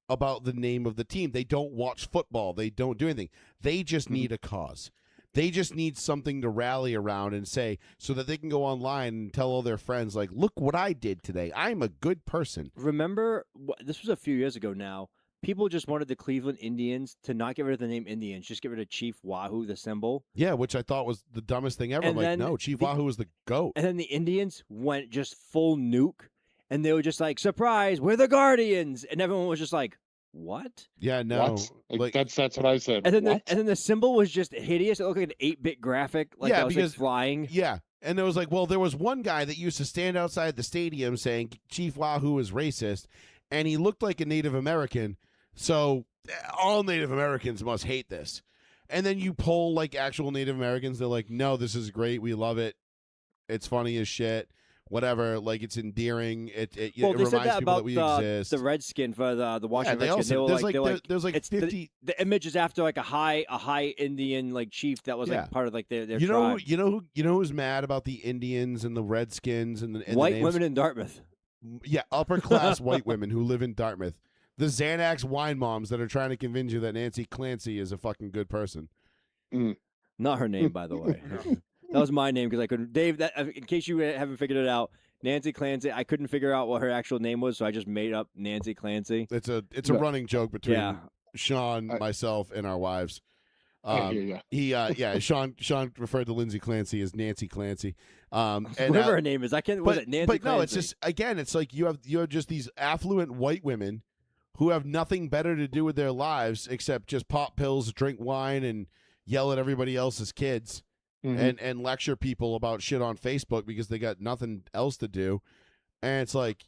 about the name of the team. They don't watch football. They don't do anything. They just need a cause. They just need something to rally around and say, so that they can go online and tell all their friends, like, look what I did today. I'm a good person. Remember, this was a few years ago now. People just wanted the Cleveland Indians to not get rid of the name Indians, just get rid of Chief Wahoo, the symbol. Yeah, which I thought was the dumbest thing ever. No, Chief Wahoo was the GOAT. And then the Indians went just full nuke, and they were just like, surprise, we're the Guardians. And everyone was just like, what? Yeah, no. What? Like, that's what I said. And then the symbol was just hideous. It looked like an 8-bit graphic, like that was like flying. Yeah. And there was like, well, there was one guy that used to stand outside the stadium saying Chief Wahoo is racist, and he looked like a Native American. So all Native Americans must hate this. And then you poll like actual Native Americans. They're like, no, this is great. We love it. It's funny as shit. Whatever. Like, it's endearing. It reminds said that people about that we exist. The Redskin for the Washington Redskins. There's like 50. The image is after like a high Indian like chief that was like part of like their tribe. You know who's mad about the Indians and the Redskins and the white names? women in Dartmouth. Yeah, upper class white women who live in Dartmouth. The Xanax wine moms that are trying to convince you that Nancy Clancy is a fucking good person. Not her name, by the way. That was my name because I couldn't. Dave, in case you haven't figured it out, Nancy Clancy, I couldn't figure out what her actual name was, so I just made up Nancy Clancy. It's a running joke between Sean, myself, and our wives. Sean referred to Lindsay Clancy as Nancy Clancy. And, whatever her name is, I can't. Was it Nancy Clancy? No, it's just it's like you have just these affluent white women who have nothing better to do with their lives except just pop pills, drink wine, and yell at everybody else's kids, and lecture people about shit on Facebook because they got nothing else to do. And it's like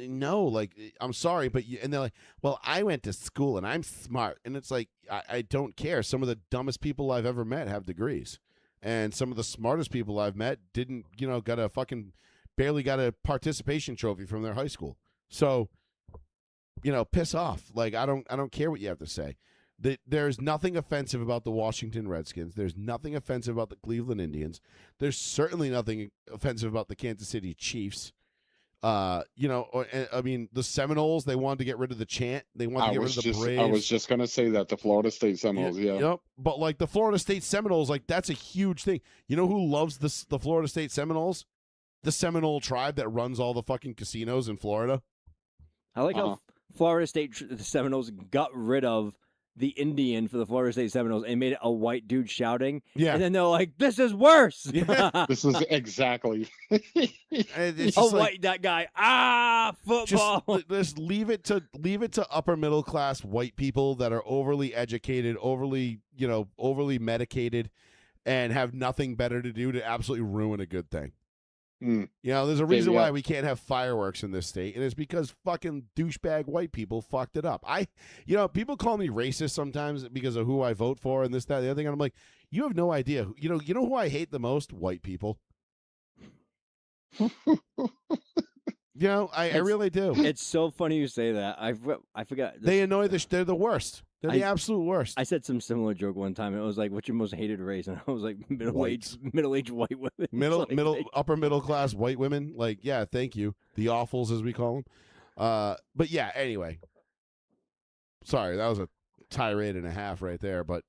no, like, I'm sorry, but and they're like, well, I went to school and I'm smart, and it's like, I don't care. Some of the dumbest people I've ever met have degrees, and some of the smartest people I've met didn't, got a fucking barely got a participation trophy from their high school. So, piss off. Like, I don't care what you have to say. There's nothing offensive about the Washington Redskins. There's nothing offensive about the Cleveland Indians. There's certainly nothing offensive about the Kansas City Chiefs. The Seminoles, they wanted to get rid of the chant. They wanted to get rid of the Braves. I was just going to say that, the Florida State Seminoles, yeah. Yep. But, like, the Florida State Seminoles, like, that's a huge thing. You know who loves the Florida State Seminoles? The Seminole tribe that runs all the fucking casinos in Florida. I like how Florida State the Seminoles got rid of the Indian for the Florida State Seminoles and made it a white dude shouting. Yeah. And then they're like, this is worse. Yeah. This is exactly. It's Oh, just like, white, that guy. Football. just leave it to upper middle class white people that are overly educated, overly medicated, and have nothing better to do to absolutely ruin a good thing. There's a reason why we can't have fireworks in this state, and it's because fucking douchebag white people fucked it up. People call me racist sometimes because of who I vote for and this, that, the other thing, and I'm like, you have no idea. You know who I hate the most? White people. I really do. It's so funny you say that. I forgot. They annoy they're the worst. They're the absolute worst. I said some similar joke one time, and it was like, "What's your most hated race?" And I was like, middle-aged white women. Upper middle class white women. Like, yeah, thank you. The awfuls, as we call them. But yeah. Anyway, sorry, that was a tirade and a half right there. But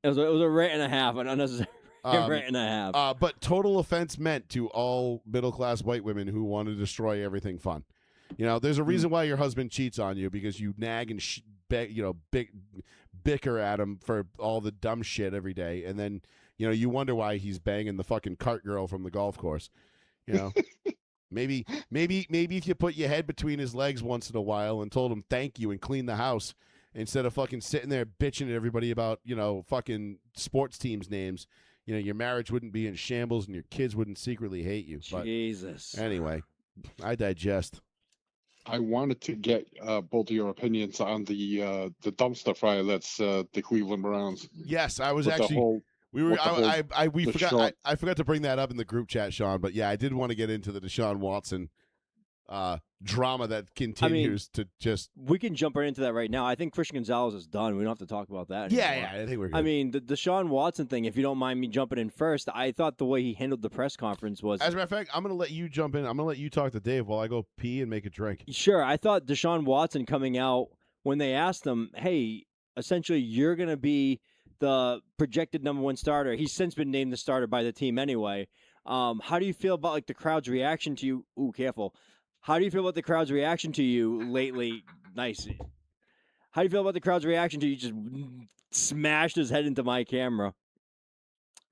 it was a rant and a half, an unnecessary rant and a half. But total offense meant to all middle class white women who want to destroy everything fun. There's a reason why your husband cheats on you, because you nag and bicker at him for all the dumb shit every day, and then you wonder why he's banging the fucking cart girl from the golf course. Maybe if you put your head between his legs once in a while and told him thank you and clean the house instead of fucking sitting there bitching at everybody about fucking sports teams' names, your marriage wouldn't be in shambles and your kids wouldn't secretly hate you. Jesus. But anyway, I digest. I wanted to get both of your opinions on the dumpster fire that's the Cleveland Browns. Yes, I was With actually. We forgot. I forgot to bring that up in the group chat, Sean. But yeah, I did want to get into the Deshaun Watson drama that continues to just. We can jump right into that right now. I think Christian Gonzalez is done. We don't have to talk about that anymore. Yeah, I think we're good. I mean, the Deshaun Watson thing, if you don't mind me jumping in first, I thought the way he handled the press conference was... As a matter of fact, I'm going to let you jump in. I'm going to let you talk to Dave while I go pee and make a drink. Sure. I thought Deshaun Watson coming out, when they asked him, hey, essentially you're going to be the projected number one starter. He's since been named the starter by the team anyway. How do you feel about the crowd's reaction to you? Ooh, careful. How do you feel about the crowd's reaction to you lately? Nice. How do you feel about the crowd's reaction to you? Just smashed his head into my camera.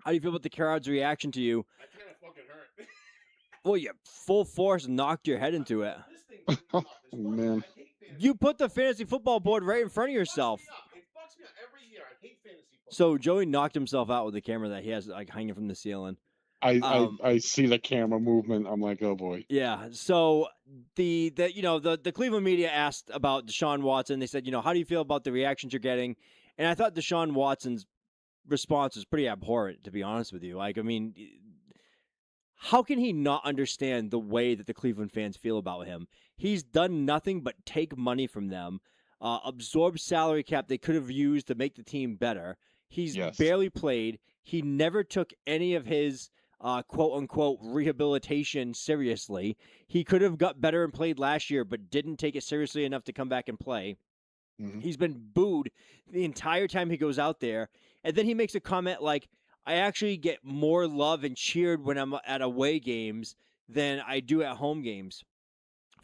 How do you feel about the crowd's reaction to you? That kind of fucking hurt. Well, you full force knocked your head into it. Oh, man. You put the fantasy football board right in front of yourself. It fucks me up every year. I hate fantasy football. So Joey knocked himself out with the camera that he has hanging from the ceiling. I see the camera movement. I'm like, oh boy. Yeah. So the Cleveland media asked about Deshaun Watson. They said, how do you feel about the reactions you're getting? And I thought Deshaun Watson's response was pretty abhorrent, to be honest with you. How can he not understand the way that the Cleveland fans feel about him? He's done nothing but take money from them, absorb salary cap they could have used to make the team better. He's barely played. He never took any of his quote-unquote rehabilitation seriously. He could have got better and played last year, but didn't take it seriously enough to come back and play. Mm-hmm. He's been booed the entire time he goes out there. And then he makes a comment like, I actually get more love and cheered when I'm at away games than I do at home games.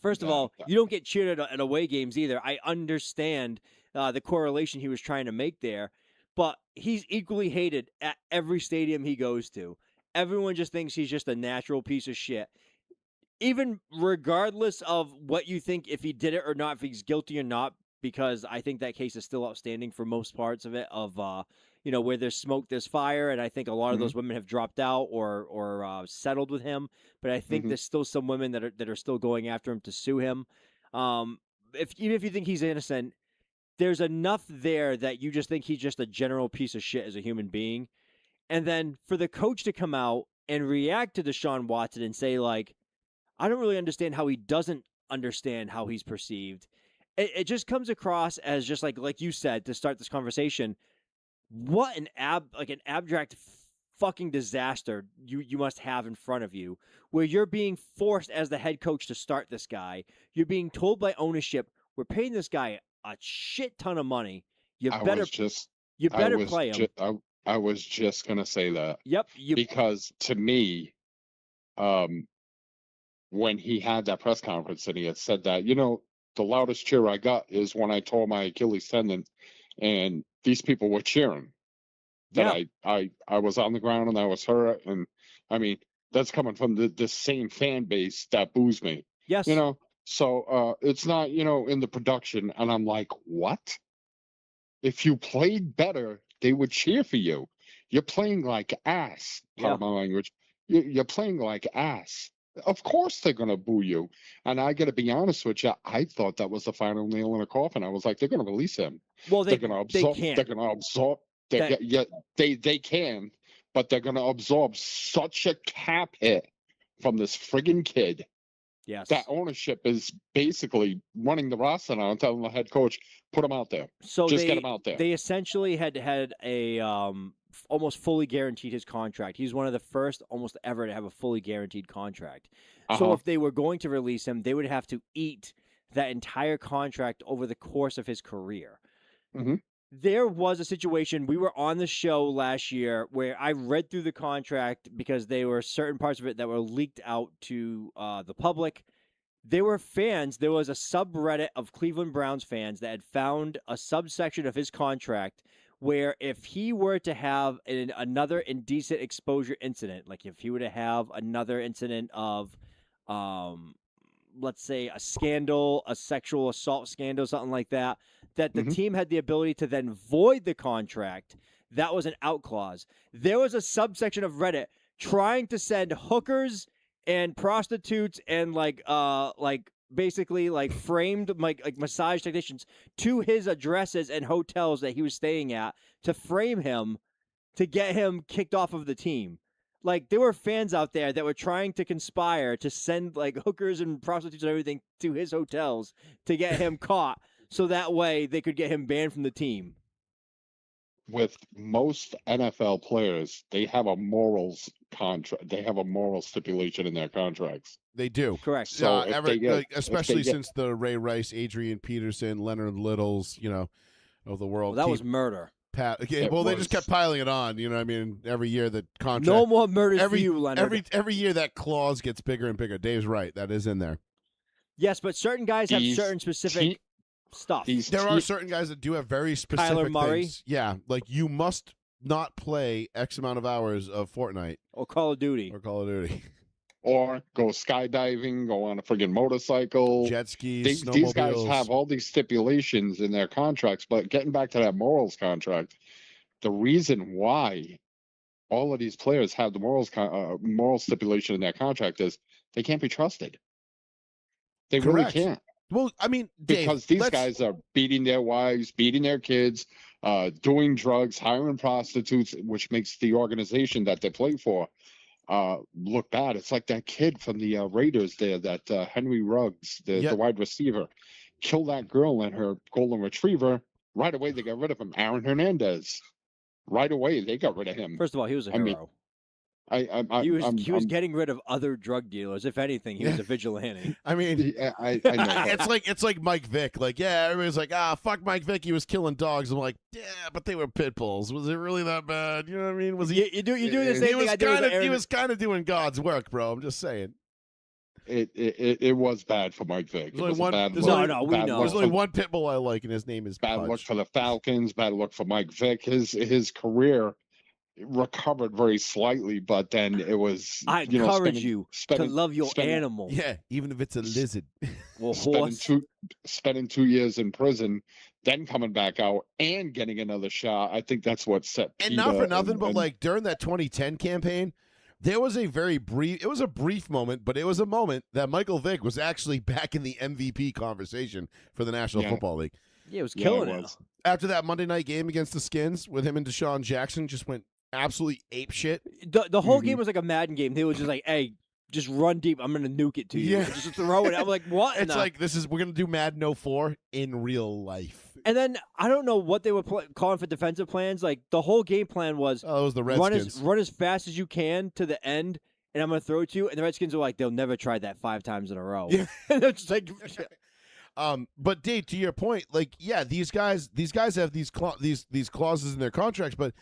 First of all, you don't get cheered at away games either. I understand the correlation he was trying to make there, but he's equally hated at every stadium he goes to. Everyone just thinks he's just a natural piece of shit. Even regardless of what you think, if he did it or not, if he's guilty or not, because I think that case is still outstanding for most parts of it, of where there's smoke, there's fire, and I think a lot of those women have dropped out or settled with him. But I think there's still some women that are still going after him to sue him. Even if you think he's innocent, there's enough there that you just think he's just a general piece of shit as a human being. And then for the coach to come out and react to Deshaun Watson and say, like, I don't really understand how he doesn't understand how he's perceived. It just comes across as just like you said to start this conversation, what an abstract fucking disaster you must have in front of you, where you're being forced as the head coach to start this guy. You're being told by ownership, we're paying this guy a shit ton of money. You better play him. I was just gonna say that. Yep. Because to me, when he had that press conference and he had said that, the loudest cheer I got is when I tore my Achilles tendon, and these people were cheering that I was on the ground and I was hurt, and I mean that's coming from the same fan base that boos me. Yes. So it's not in the production, and I'm like, what? If you played better, they would cheer for you. You're playing like ass. Pardon my language. You're playing like ass. Of course they're going to boo you. And I got to be honest with you, I thought that was the final nail in the coffin. I was like, they're going to release him. Well, they're going to absorb. They can't. They're going to absorb. They can, but they're going to absorb such a cap hit from this friggin' kid. Yes. That ownership is basically running the roster now and telling the head coach, put him out there. So just get him out there. They essentially had a almost fully guaranteed his contract. He's one of the first almost ever to have a fully guaranteed contract. So if they were going to release him, they would have to eat that entire contract over the course of his career. Mm-hmm. There was a situation, we were on the show last year where I read through the contract because there were certain parts of it that were leaked out to the public. There were fans, there was a subreddit of Cleveland Browns fans that had found a subsection of his contract where if he were to have another indecent exposure incident, like if he were to have another incident of, let's say, a scandal, a sexual assault scandal, something like that, that the team had the ability to then void the contract. That was an out clause. There was a subsection of Reddit trying to send hookers and prostitutes and basically framed like massage technicians to his addresses and hotels that he was staying at to frame him to get him kicked off of the team. Like, there were fans out there that were trying to conspire to send like hookers and prostitutes and everything to his hotels to get him caught, so that way they could get him banned from the team. With most NFL players, they have a morals contract. They have a moral stipulation in their contracts. They do. Correct. So especially since the Ray Rice, Adrian Peterson, Leonard Littles, of the world. Well, that was murder. They just kept piling it on. You know what I mean? Every year the contract. No more murders for you, Leonard. Every year that clause gets bigger and bigger. Dave's right. That is in there. Yes, but certain guys have certain specific stuff. There are certain guys that do have very specific Kyler Murray. things. Yeah, like you must not play X amount of hours of Fortnite. Or Call of Duty. Or go skydiving, go on a friggin' motorcycle. Jet skis, These guys have all these stipulations in their contracts, but getting back to that morals contract, the reason why all of these players have the moral stipulation in their contract is they can't be trusted. They Correct. really can't. Well, I mean, Dave, because these guys are beating their wives, beating their kids, doing drugs, hiring prostitutes, which makes the organization that they play for look bad. It's like that kid from the Raiders there, that Henry Ruggs, the wide receiver, killed that girl and her golden retriever. Right away, they got rid of him. Aaron Hernandez. Right away, they got rid of him. First of all, he was a hero. He was getting rid of other drug dealers. If anything, he was a vigilante. I mean, I know. it's like Mike Vick. Like, yeah, everybody's like, fuck Mike Vick. He was killing dogs. I'm like, yeah, but they were pit bulls. Was it really that bad? You know what I mean? Was he? You doing the same thing I did with Aaron. He was kind of doing God's work, bro. I'm just saying. It was bad for Mike Vick. There's only one pit bull I like, and his name is Bad Pudge. Luck for the Falcons. Bad luck for Mike Vick. His career recovered very slightly, but then it was. I encourage you to love your animal. Yeah, even if it's a lizard. Well, spending 2 years in prison, then coming back out and getting another shot. I think that's what set. And not for nothing, but like during that 2010 campaign, there was a brief moment, but it was a moment that Michael Vick was actually back in the MVP conversation for the National Football League. Yeah, it was killing it. After that Monday night game against the Skins with him and Deshaun Jackson, just went absolutely ape shit. The whole game was like a Madden game. They were just like, hey, just run deep. I'm gonna nuke it to you. Yeah. And just throw it. I'm like, what? It's like we're gonna do Madden 04 in real life. And then I don't know what they were calling for defensive plans. Like the whole game plan was, Oh, it was the Redskins. run as fast as you can to the end, and I'm gonna throw it to you. And the Redskins were like, they'll never try that 5 times in a row. Yeah. And it's just like, But Dave, to your point, like, yeah, these guys have these clauses in their contracts. But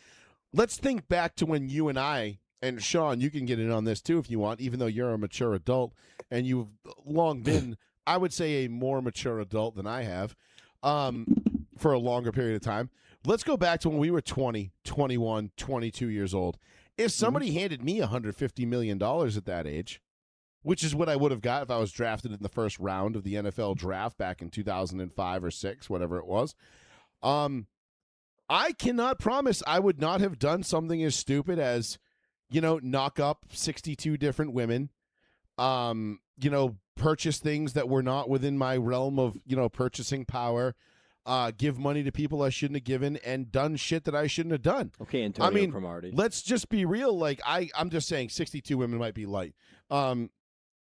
let's think back to when you and I, and Sean, you can get in on this too if you want, even though you're a mature adult and you've long been, I would say, a more mature adult than I have, for a longer period of time. Let's go back to when we were 20, 21, 22 years old. If somebody handed me $150 million at that age, which is what I would have got if I was drafted in the first round of the NFL draft back in 2005 or 6, whatever it was, I cannot promise I would not have done something as stupid as, knock up 62 different women, purchase things that were not within my realm of, purchasing power, give money to people I shouldn't have given, and done shit that I shouldn't have done. okay, Antonio Cromartie. Let's just be real. Like, I'm just saying 62 women might be light.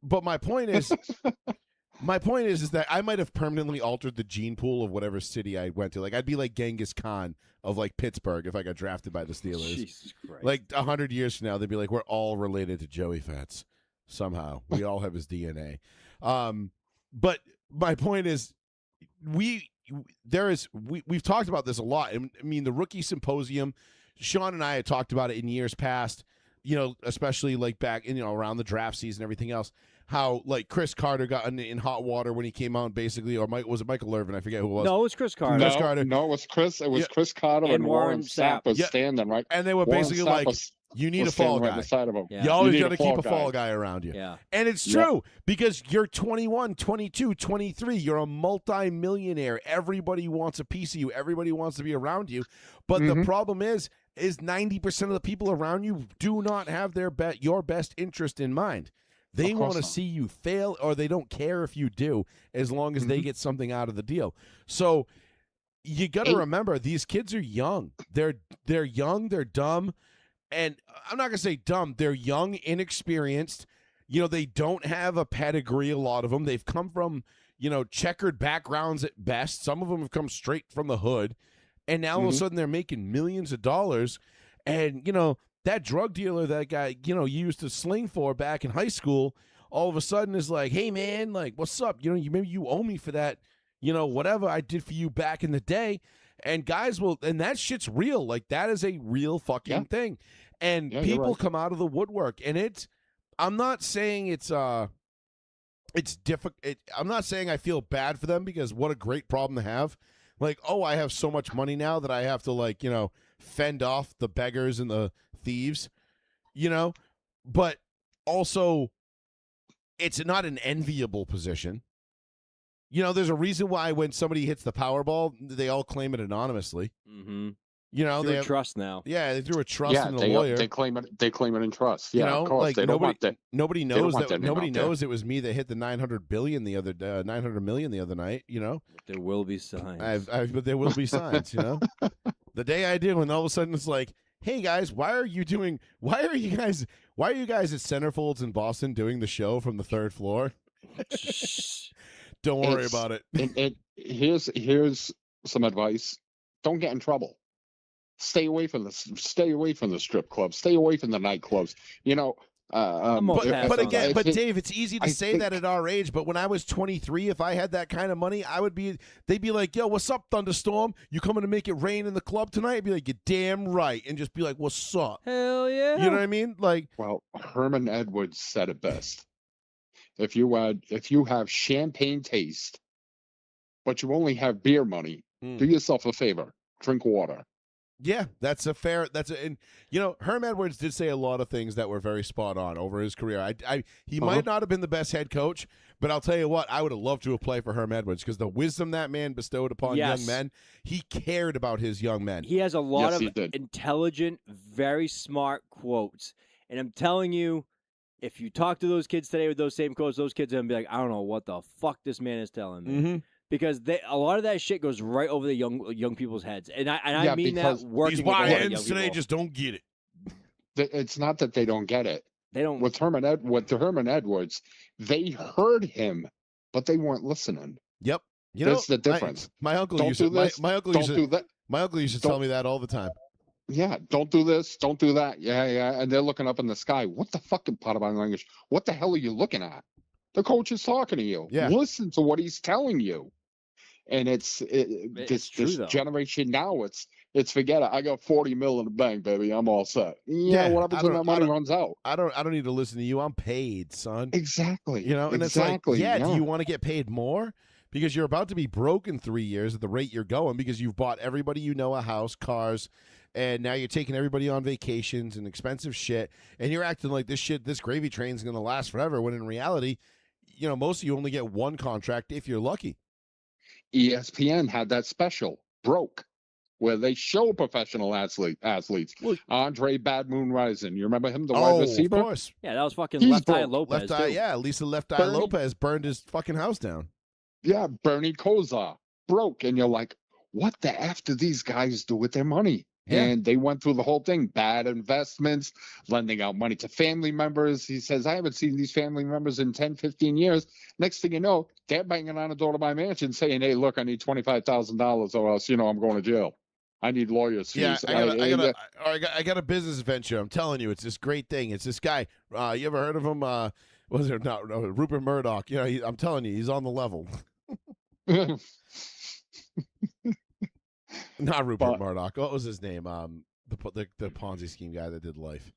But my point is, is that I might have permanently altered the gene pool of whatever city I went to. Like, I'd be like Genghis Khan of like Pittsburgh if I got drafted by the Steelers. Jesus Christ. Like 100 years from now, they'd be like, we're all related to Joey Fats somehow. We all have his DNA. But my point is, we've talked about this a lot. I mean, the rookie symposium, Sean and I had talked about it in years past, especially like back in, around the draft season and everything else, how like Chris Carter got in hot water when he came out, basically, or was it Michael Irvin? I forget who it was. No, it was Chris Carter. Chris Carter. No, it was Chris. It was Chris Carter and Warren Sapp was standing right. And they were basically like, you need a fall guy. Right beside of him. Yeah. You always got to keep a fall guy around you. Yeah. And it's true because you're 21, 22, 23. You're a multi-millionaire. Everybody wants a piece of you. Everybody wants to be around you. But the problem is 90% of the people around you do not have your best interest in mind. They want to see you fail, or they don't care if you do, as long as they get something out of the deal. So you got to remember, these kids are young. They're young. They're dumb. And I'm not going to say dumb. They're young, inexperienced. They don't have a pedigree, a lot of them. They've come from, checkered backgrounds at best. Some of them have come straight from the hood. And now all of a sudden they're making millions of dollars. And, that drug dealer that guy, you used to sling for back in high school, all of a sudden is like, hey, man, like, what's up? Maybe you owe me for that, whatever I did for you back in the day. And guys and that shit's real. Like, that is a real fucking thing. And people come out of the woodwork. And I'm not saying it's difficult. I'm not saying I feel bad for them, because what a great problem to have. Like, oh, I have so much money now that I have to, like, fend off the beggars and the thieves, but also it's not an enviable position. There's a reason why when somebody hits the Powerball, they all claim it anonymously. Mm-hmm. They have trust now. Yeah, they threw a trust in the lawyer. They claim it in trust. Yeah, of course. Like they don't want that. Nobody knows that. Nobody knows it was me that hit the 900 million the other night. There will be signs. But there will be signs. The day I did, when all of a sudden it's like, hey guys, why are you guys at Centerfolds in Boston doing the show from the 3rd floor? Don't worry about it. Here's some advice. Don't get in trouble. Stay away from the strip clubs. Stay away from the nightclubs. But Dave, it's easy to say that at our age. But when I was 23, if I had that kind of money, they'd be like, yo, what's up, Thunderstorm? You coming to make it rain in the club tonight? I'd be like, you're damn right. And just be like, what's up? Hell yeah. You know what I mean? Like, well, Herman Edwards said it best. If you have champagne taste, but you only have beer money, do yourself a favor. Drink water. Yeah, and Herm Edwards did say a lot of things that were very spot on over his career. He might not have been the best head coach, but I'll tell you what, I would have loved to have played for Herm Edwards, because the wisdom that man bestowed upon young men, he cared about his young men. He has a lot of intelligent, very smart quotes. And I'm telling you, if you talk to those kids today with those same quotes, those kids are going to be like, I don't know what the fuck this man is telling me. Mm-hmm. Because a lot of that shit goes right over the young people's heads, and I mean that working. These YNs today just don't get it. It's not that they don't get it. They don't. With Herman Edwards, they heard him, but they weren't listening. Yep. That's the difference. My uncle Don't used do to. this. My uncle Don't used do to. that. My uncle used to tell me that all the time. Yeah, don't do this, don't do that. Yeah. And they're looking up in the sky. What the fucking part of my language? What the hell are you looking at? The coach is talking to you. Yeah. Listen to what he's telling you. And It's this true, though. generation now, it's forget it. I got 40 mil in the bank, baby. I'm all set. Yeah, Yeah, what happens when that money runs out? I don't need to listen to you. I'm paid, son. Exactly. You know, and exactly. it's like, do you want to get paid more? Because you're about to be broke in 3 years at the rate you're going because you've bought everybody you know a house, cars, and now you're taking everybody on vacations and expensive shit, and you're acting like this gravy train's going to last forever, when in reality, you know, most of you only get one contract if you're lucky. ESPN had that special, Broke, where they show professional athletes. Well, Andre Bad Moon Rising. You remember him, the wide receiver? Of course. Yeah, that was fucking He's Left Eye broke. Lopez. Left eye, too. yeah. Lisa Left Eye Bernie- Lopez burned his fucking house down. Yeah, Bernie Kosar, Broke. And you're like, what the F do these guys do with their money? Yeah. And they went through the whole thing, bad investments, lending out money to family members. He says, I haven't seen these family members in 10, 15 years. Next thing you know, they're banging on the door of my mansion saying, hey, look, I need $25,000 or else, I'm going to jail. I need lawyers' fees. Yeah, I got a business venture. I'm telling you, it's this great thing. It's this guy. You ever heard of him? Was it not Rupert Murdoch? You know, I'm telling you, he's on the level. Not Rupert Murdoch. What was his name? The Ponzi scheme guy that did Life.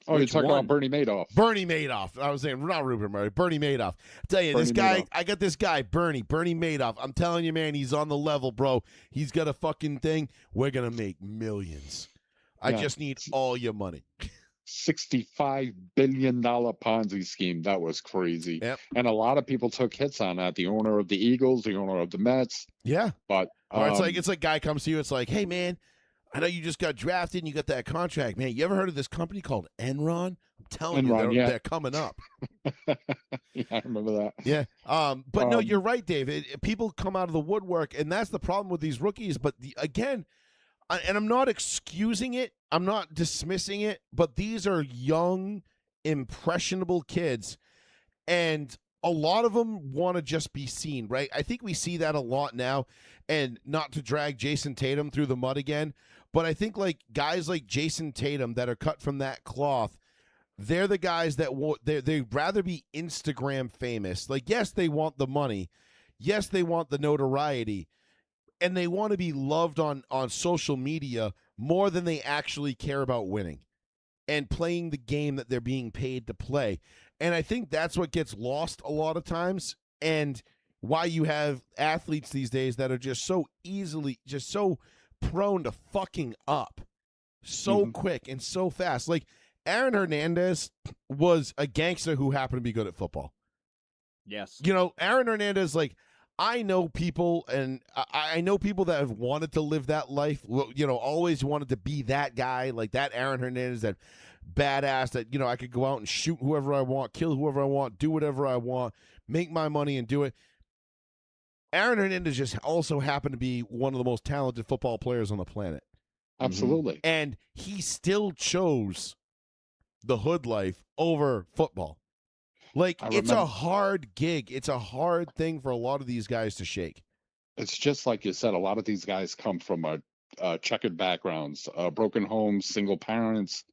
Oh, you're Which talking one? about Bernie Madoff. Bernie Madoff. I was saying not Rupert Murdoch. Bernie Madoff. I tell you, this Bernie guy. Madoff. I got this guy, Bernie Madoff. I'm telling you, man, he's on the level, bro. He's got a fucking thing. We're gonna make millions. I Yeah. just need all your money. $65 billion Ponzi scheme. That was crazy. Yep. And a lot of people took hits on that. The owner of the Eagles, the owner of the Mets. Yeah. But Or it's like guy comes to you. It's like, hey man, I know you just got drafted and you got that contract, man. You ever heard of this company called Enron? I'm telling Enron, you, yeah. they're coming up. yeah, I remember that. Yeah. But no, you're right, Dave. People come out of the woodwork, and that's the problem with these rookies. But again, and I'm not excusing it. I'm not dismissing it. But these are young, impressionable kids, and a lot of them want to just be seen, right? I think we see that a lot now, and not to drag Jason Tatum through the mud again, but I think like guys like Jason Tatum that are cut from that cloth, they're the guys that they'd rather be Instagram famous. Like, yes, they want the money. Yes, they want the notoriety. And they want to be loved on social media more than they actually care about winning and playing the game that they're being paid to play. And I think that's what gets lost a lot of times, and why you have athletes these days that are just so prone to fucking up so quick and so fast. Like, Aaron Hernandez was a gangster who happened to be good at football. Yes. You know, Aaron Hernandez, like, I know people, and I know people that have wanted to live that life, you know, always wanted to be that guy, like that Aaron Hernandez, that badass that, you know, I could go out and shoot whoever I want, kill whoever I want, do whatever I want, make my money and do it. Aaron Hernandez just also happened to be one of the most talented football players on the planet. Absolutely. And he still chose the hood life over football. Like, it's a hard gig. It's a hard thing for a lot of these guys to shake. It's just like you said, a lot of these guys come from checkered backgrounds, broken homes, single parents.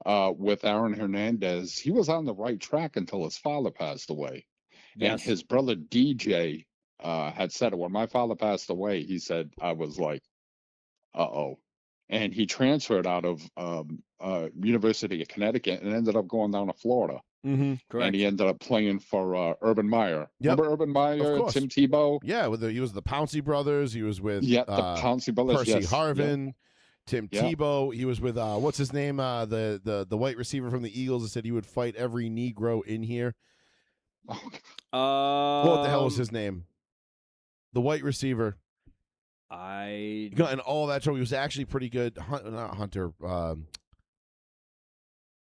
With Aaron Hernandez, he was on the right track until his father passed away. Yes. And his brother DJ had said it. When my father passed away, he said, I was like, uh-oh. And he transferred out of University of Connecticut and ended up going down to Florida. Correct. And he ended up playing for Urban Meyer. Yep. Remember Urban Meyer, Of course. Tim Tebow? Yeah, he was the Pouncey brothers. He was with Yeah, the Pouncey brothers. Percy yes. Harvin, Tim Yeah. Tebow. He was with what's his name? The white receiver from the Eagles that said he would fight every Negro in here. What the hell was his name? The white receiver. I He got in all that trouble. He was actually pretty good. Not Hunter.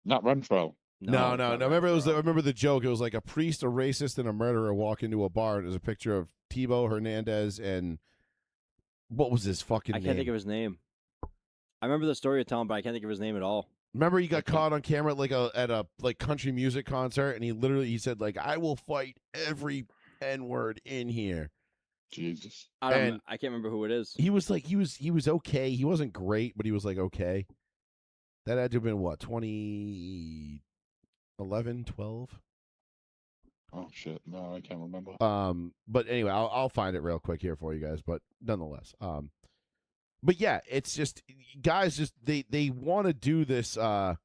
Not Renfro. No. Remember the joke. It was like a priest, a racist, and a murderer walk into a bar. And there's a picture of Tebow, Hernandez, and what was his fucking name? I can't think of his name. I remember the story of telling, but I can't think of his name at all. Remember, he got caught on camera at a country music concert, and he said like, "I will fight every N-word in here." Jesus. I can't remember who it is. He was like, he was okay. He wasn't great, but he was like okay. That had to have been what, 2011, 12? Oh shit! No, I can't remember. But anyway, I'll find it real quick here for you guys. But nonetheless, but yeah, it's just guys just they want to do this. They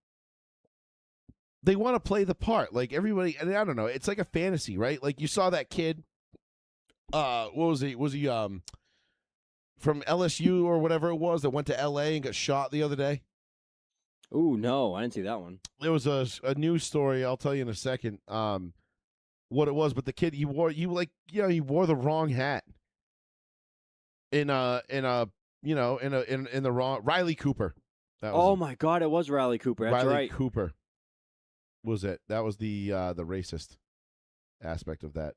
want to play the part like everybody. And I don't know. It's like a fantasy, right? Like you saw that kid. What was he? Was he from LSU or whatever it was that went to LA and got shot the other day? Ooh, no, I didn't see that one. There was a news story. I'll tell you in a second. What it was, but the kid he wore the wrong hat. In the wrong Riley Cooper. That was my God, it was Riley Cooper. That's Riley right. Cooper was it? That was the racist aspect of that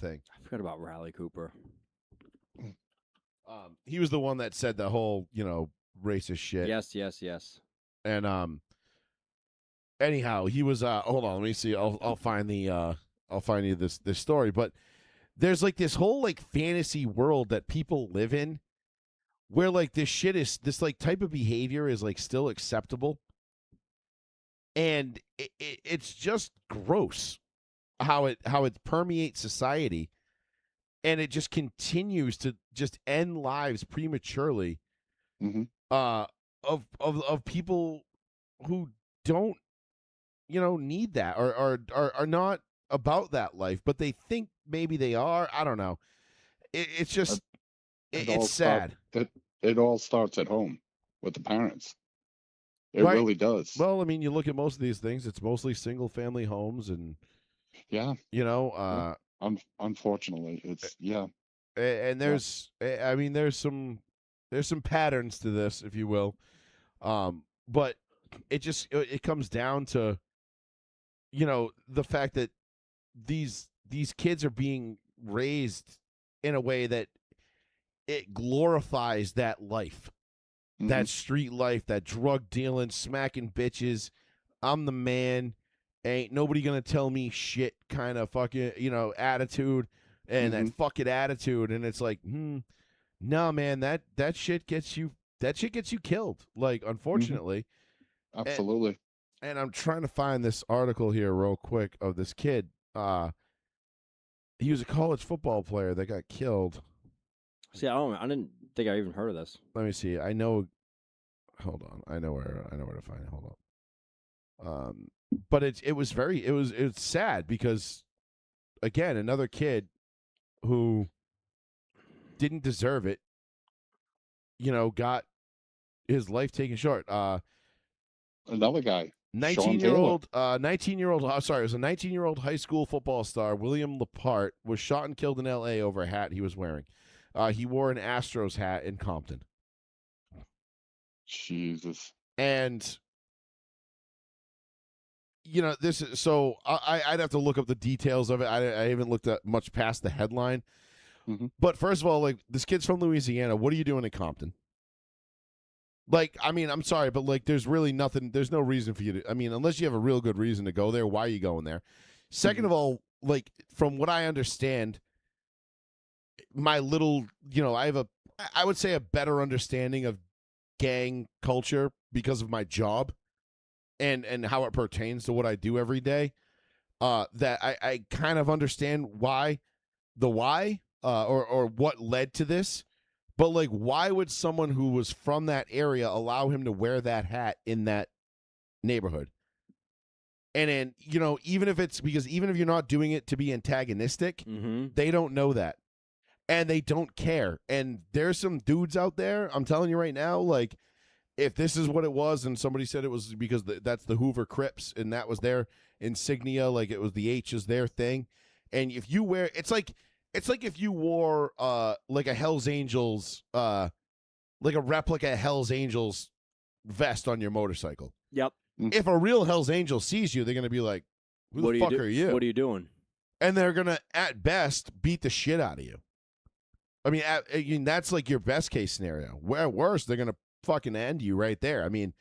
thing. I forgot about Riley Cooper. He was the one that said the whole racist shit. Yes. And anyhow, he was hold on, let me see. I'll find you this story, but there's like this whole like fantasy world that people live in where like this like type of behavior is like still acceptable. And it's just gross how it permeates society, and it just continues to just end lives prematurely. Mm-hmm. Of people who don't need that or are not about that life, but they think maybe they are. I don't know. It's just it's sad. It all starts at home with the parents. It Right. really does. Well, I mean, you look at most of these things; it's mostly single-family homes, and yeah, unfortunately, it's And there's, I mean, there's some patterns to this, if you will, but it comes down to, the fact that these kids are being raised in a way that it glorifies that life. That street life, that drug dealing, smacking bitches, I'm the man, ain't nobody gonna tell me shit kind of fucking, attitude, and that fucking attitude. And it's like, no, man, that shit gets you killed. Like, unfortunately. Absolutely. And I'm trying to find this article here real quick of this kid. He was a college football player that got killed. See, I didn't think I even heard of this. Let me see. I know. Hold on. I know where to find it. Hold on. But it was sad because, again, another kid who didn't deserve it, got his life taken short. Another guy. 19-year-old, sorry, it was a 19-year-old high school football star, William Lepart, was shot and killed in L.A. over a hat he was wearing. He wore an Astros hat in Compton. Jesus. And, this is, so I'd have to look up the details of it. I haven't looked at much past the headline. But first of all, like, this kid's from Louisiana. What are you doing in Compton? Like, I mean, I'm sorry, but like, there's really nothing. There's no reason for you to. I mean, unless you have a real good reason to go there, why are you going there? Second of all, like, from what I understand, my little, I would say a better understanding of gang culture because of my job, and how it pertains to what I do every day. That I kind of understand why, or what led to this. But, like, why would someone who was from that area allow him to wear that hat in that neighborhood? And then, even if you're not doing it to be antagonistic, they don't know that. And they don't care. And there's some dudes out there, I'm telling you right now, like, if this is what it was, and somebody said it was because that's the Hoover Crips, and that was their insignia, like it was the H is their thing. And if you wear, it's like if you wore like a Hell's Angels, like a replica Hell's Angels vest on your motorcycle. Yep. If a real Hell's Angel sees you, they're gonna be like, "Who the fuck are you? What are you doing?" And they're gonna, at best, beat the shit out of you. I mean, that's like your best case scenario. Where worse, they're gonna fucking end you right there. I mean,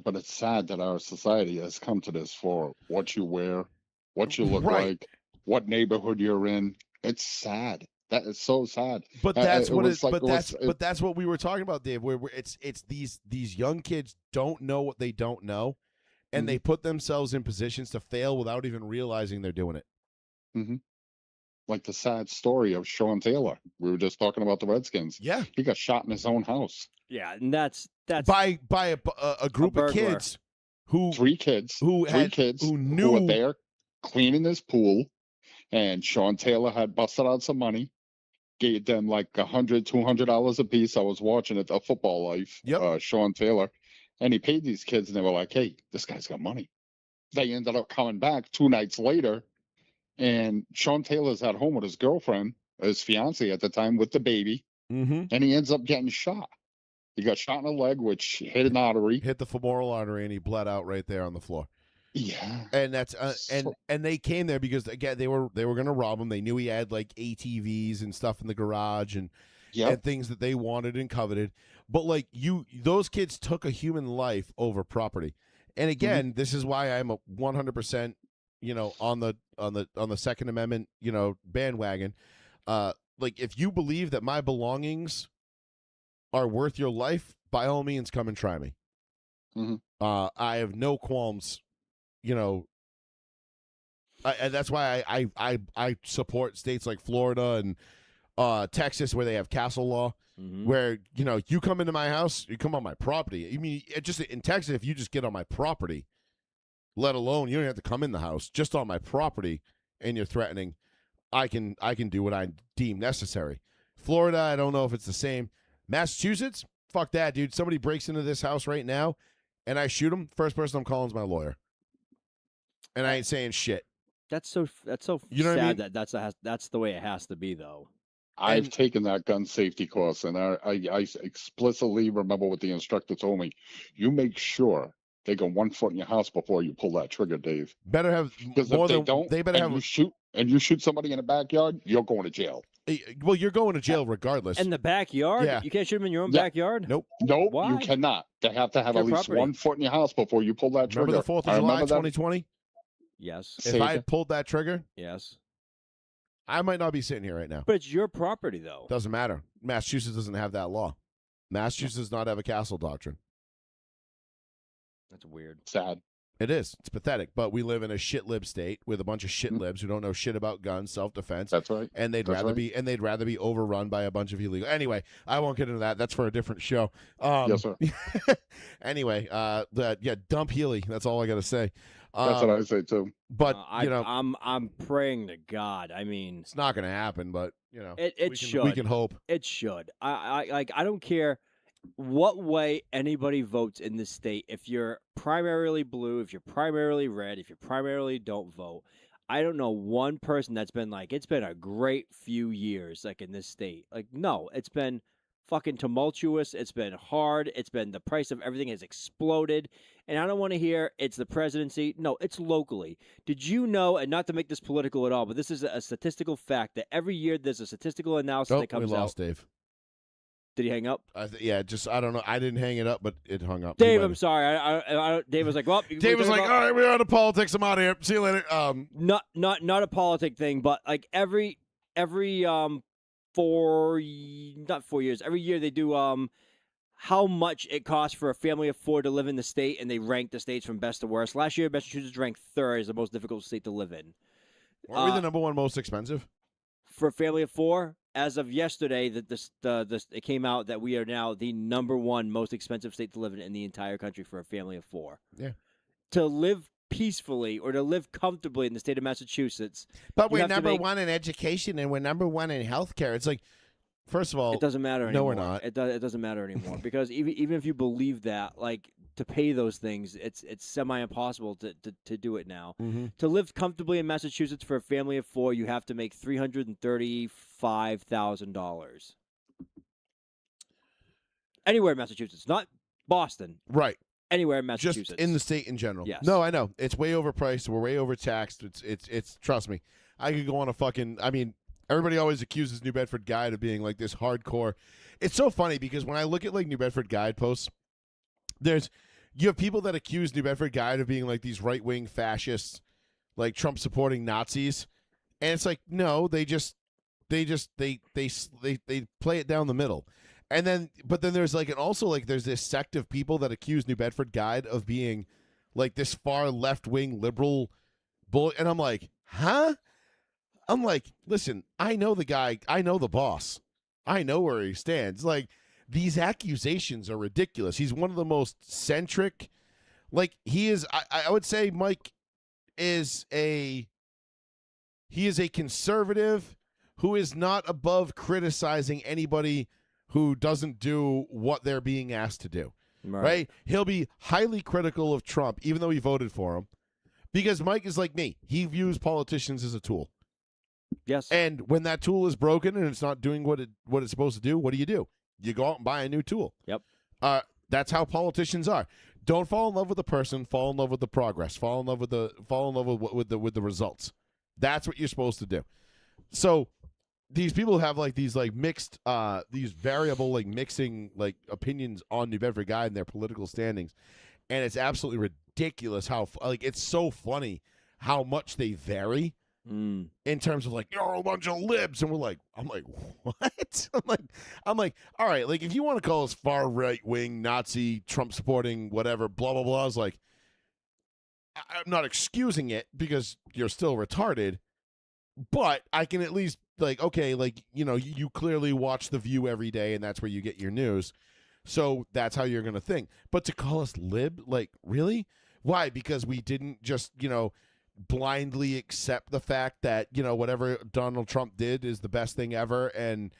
But it's sad that our society has come to this for what you wear, what you look Right. like, what neighborhood you're in. It's sad. That is so sad. But that's what was it. like But it was- that's what we were talking about, Dave. Where it's these young kids don't know what they don't know, and they put themselves in positions to fail without even realizing they're doing it. like the sad story of Sean Taylor. We were just talking about the Redskins. Yeah, He got shot in his own house. Yeah, and that's by a group of burglar. kids who Three kids who who knew were there cleaning his pool, and Sean Taylor had busted out some money, gave them like $100-$200 a piece. I was watching it, A Football Life. Yep. Sean Taylor, and he paid these kids, and they were like, "Hey, this guy's got money." They ended up coming back 2 nights later, and Sean Taylor's at home with his girlfriend, his fiance at the time, with the baby, and he ends up getting shot. He got shot in the leg, which hit an artery. hit the femoral artery, and he bled out right there on the floor. Yeah, And that's and they came there because again they were going to rob him. They knew he had like ATVs and stuff in the garage and things that they wanted and coveted. But like those kids took a human life over property. And again, this is why I'm a 100%, on the Second Amendment, bandwagon. Like if you believe that my belongings are worth your life, by all means, come and try me. I have no qualms. And that's why I support states like Florida and Texas where they have castle law, where you come into my house, you come on my property. I mean, just in Texas, if you just get on my property, let alone you don't have to come in the house, just on my property, and you're threatening, I can do what I deem necessary. Florida, I don't know if it's the same. Massachusetts, fuck that, dude. Somebody breaks into this house right now, and I shoot him. First person I'm calling is my lawyer. And I ain't saying shit. That's so You know what I mean? that that's the way it has to be, though. I've taken that gun safety course, and I explicitly remember what the instructor told me. You make sure they go 1 foot in your house before you pull that trigger, Dave. Better have Because more if they than don't, they better have. you shoot somebody in the backyard, you're going to jail. Well, you're going to jail regardless. In the backyard? Yeah. You can't shoot them in your own backyard? Nope. Nope, Why? you cannot. They have to have Their at least property. 1 foot in your house before you pull that trigger. Remember the 4th of July 2020? Yes. If I had pulled that trigger, Yes. I might not be sitting here right now. But it's your property, though. Doesn't matter. Massachusetts doesn't have that law. Massachusetts does not have a castle doctrine. That's weird. Sad. It is. It's pathetic. But we live in a shit lib state with a bunch of shit libs who don't know shit about guns, self-defense. That's right. And they'd rather be overrun by a bunch of illegal. Anyway, I won't get into that. That's for a different show. Yes, sir. Anyway, dump Healy. That's all I got to say. That's what I say too. But I'm praying to God. I mean, it's not going to happen. But it should. We can hope. It should. I don't care what way anybody votes in this state. If you're primarily blue, if you're primarily red, if you primarily don't vote, I don't know one person that's been like, it's been a great few years, like in this state. Like, no, it's been fucking tumultuous. It's been hard. It's been the price of everything has exploded. And I don't want to hear it's the presidency. No, it's locally. Did you know, and not to make this political at all, but this is a statistical fact that every year there's a statistical analysis that comes we lost out. Dave. Did he hang up? I don't know. I didn't hang it up, but it hung up. Dave, I'm sorry. Dave was like, well. Dave was like, all right, we're out of politics. I'm out of here. See you later. Not a politic thing, but like every not 4 years. Every year they do how much it costs for a family of 4 to live in the state, and they rank the states from best to worst. Last year, Massachusetts ranked 3rd as the most difficult state to live in. Are we the number 1 most expensive? For a family of 4, as of yesterday, it came out that we are now the number 1 most expensive state to live in the entire country for a family of 4. Yeah. To live peacefully or to live comfortably in the state of Massachusetts. But we're number 1 in education and we're number 1 in healthcare. It's like, first of all, it doesn't matter anymore. No, we're not. It doesn't matter anymore because even if you believe that, like, to pay those things, it's semi-impossible to do it now. Mm-hmm. To live comfortably in Massachusetts for a family of 4, you have to make $335,000. Anywhere in Massachusetts, not Boston. Right. Anywhere in Massachusetts. Just in the state in general. Yes. No, I know. It's way overpriced. We're way overtaxed. It's trust me. I could go on everybody always accuses New Bedford Guide of being like this hardcore. It's so funny because when I look at like New Bedford Guide posts, You have people that accuse New Bedford Guide of being like these right-wing fascists, like Trump-supporting Nazis, and it's like, no, they play it down the middle. And then, but then there's like, and also like there's this sect of people that accuse New Bedford Guide of being like this far left-wing liberal bull. And I'm like, huh? I'm like, listen, I know the guy, I know the boss. I know where he stands. Like, these accusations are ridiculous. He's one of the most centric, like he is, I would say Mike is he is a conservative who is not above criticizing anybody who doesn't do what they're being asked to do. Right? He'll be highly critical of Trump, even though he voted for him, because Mike is like me. He views politicians as a tool. Yes. And when that tool is broken and it's not doing what it's supposed to do, what do? You go out and buy a new tool. Yep. That's how politicians are. Don't fall in love with the person. Fall in love with the progress. Fall in love with the results. That's what you're supposed to do. So these people have like these like mixed, these variable like mixing like opinions on New Bedford Guide and their political standings, and it's absolutely ridiculous how like it's so funny how much they vary. In terms of like, you're a bunch of libs, and I'm like, what? I'm like, all right, like if you want to call us far right wing, Nazi, Trump supporting, whatever, blah blah blah, I was like, I'm not excusing it because you're still retarded, but I can at least like, okay, like you clearly watch The View every day, and that's where you get your news, so that's how you're gonna think. But to call us lib, like really? Why? Because we didn't just blindly accept the fact that whatever Donald Trump did is the best thing ever, and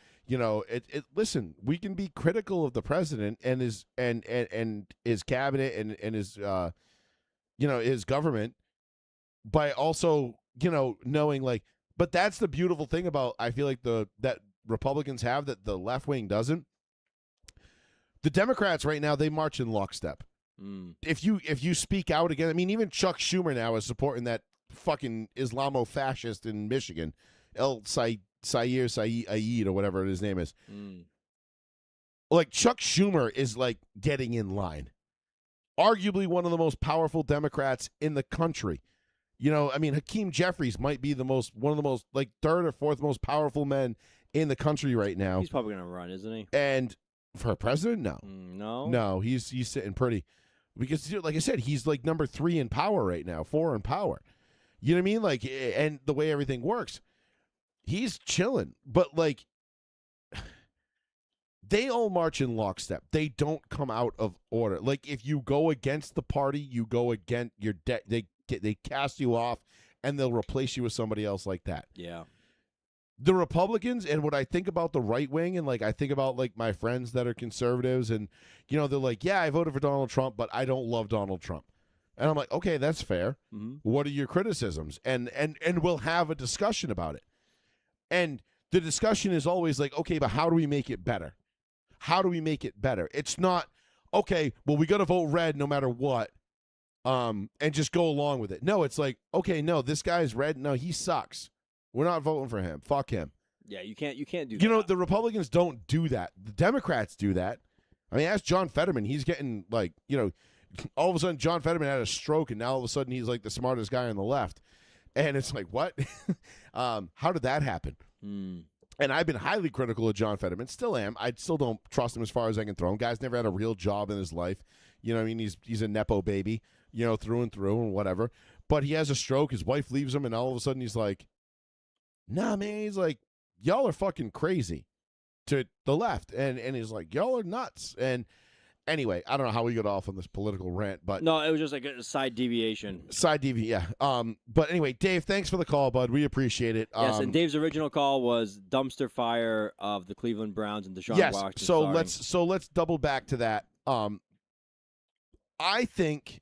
listen, we can be critical of the president and his and his cabinet and his his government by also knowing like, but that's the beautiful thing about, I feel like that Republicans have that the left wing doesn't. The Democrats right now, they march in lockstep. If you speak out again, I mean, even Chuck Schumer now is supporting that fucking Islamo-fascist in Michigan, Saeed or whatever his name is. Like Chuck Schumer is like getting in line. Arguably one of the most powerful Democrats in the country. I mean, Hakeem Jeffries might be one of the most like third or fourth most powerful men in the country right now. He's probably gonna run, isn't he? And for president, no, no, he's sitting pretty. Because, like I said, he's like number 3 in power right now, 4 in power. You know what I mean? Like, and the way everything works, he's chilling. But like, they all march in lockstep. They don't come out of order. Like, if you go against the party, you go against your they cast you off, and they'll replace you with somebody else like that. Yeah. The Republicans, and what I think about the right wing, and like I think about like my friends that are conservatives, and they're like, yeah, I voted for Donald Trump, but I don't love Donald Trump. And I'm like, okay, that's fair. What are your criticisms? And we'll have a discussion about it. And the discussion is always like, okay, but how do we make it better? How do we make it better? It's not, okay, well, we got to vote red no matter what, and just go along with it. No, it's like, okay, no, this guy's red. No, he sucks. We're not voting for him. Fuck him. Yeah, you can't do that. The Republicans don't do that. The Democrats do that. I mean, ask John Fetterman. He's getting like, all of a sudden John Fetterman had a stroke, and now all of a sudden he's like the smartest guy on the left. And it's like, what? How did that happen? And I've been highly critical of John Fetterman. Still am. I still don't trust him as far as I can throw him. Guy's never had a real job in his life. I mean, he's a Nepo baby, through and through and whatever. But he has a stroke. His wife leaves him, and all of a sudden he's like, nah, man, he's like, y'all are fucking crazy to the left. And he's like, y'all are nuts. And anyway, I don't know how we got off on this political rant, but no, it was just like a side deviation. Yeah. But anyway, Dave, thanks for the call, bud. We appreciate it. Yes, and Dave's original call was dumpster fire of the Cleveland Browns and Deshaun Watson. Yes. So let's double back to that. I think.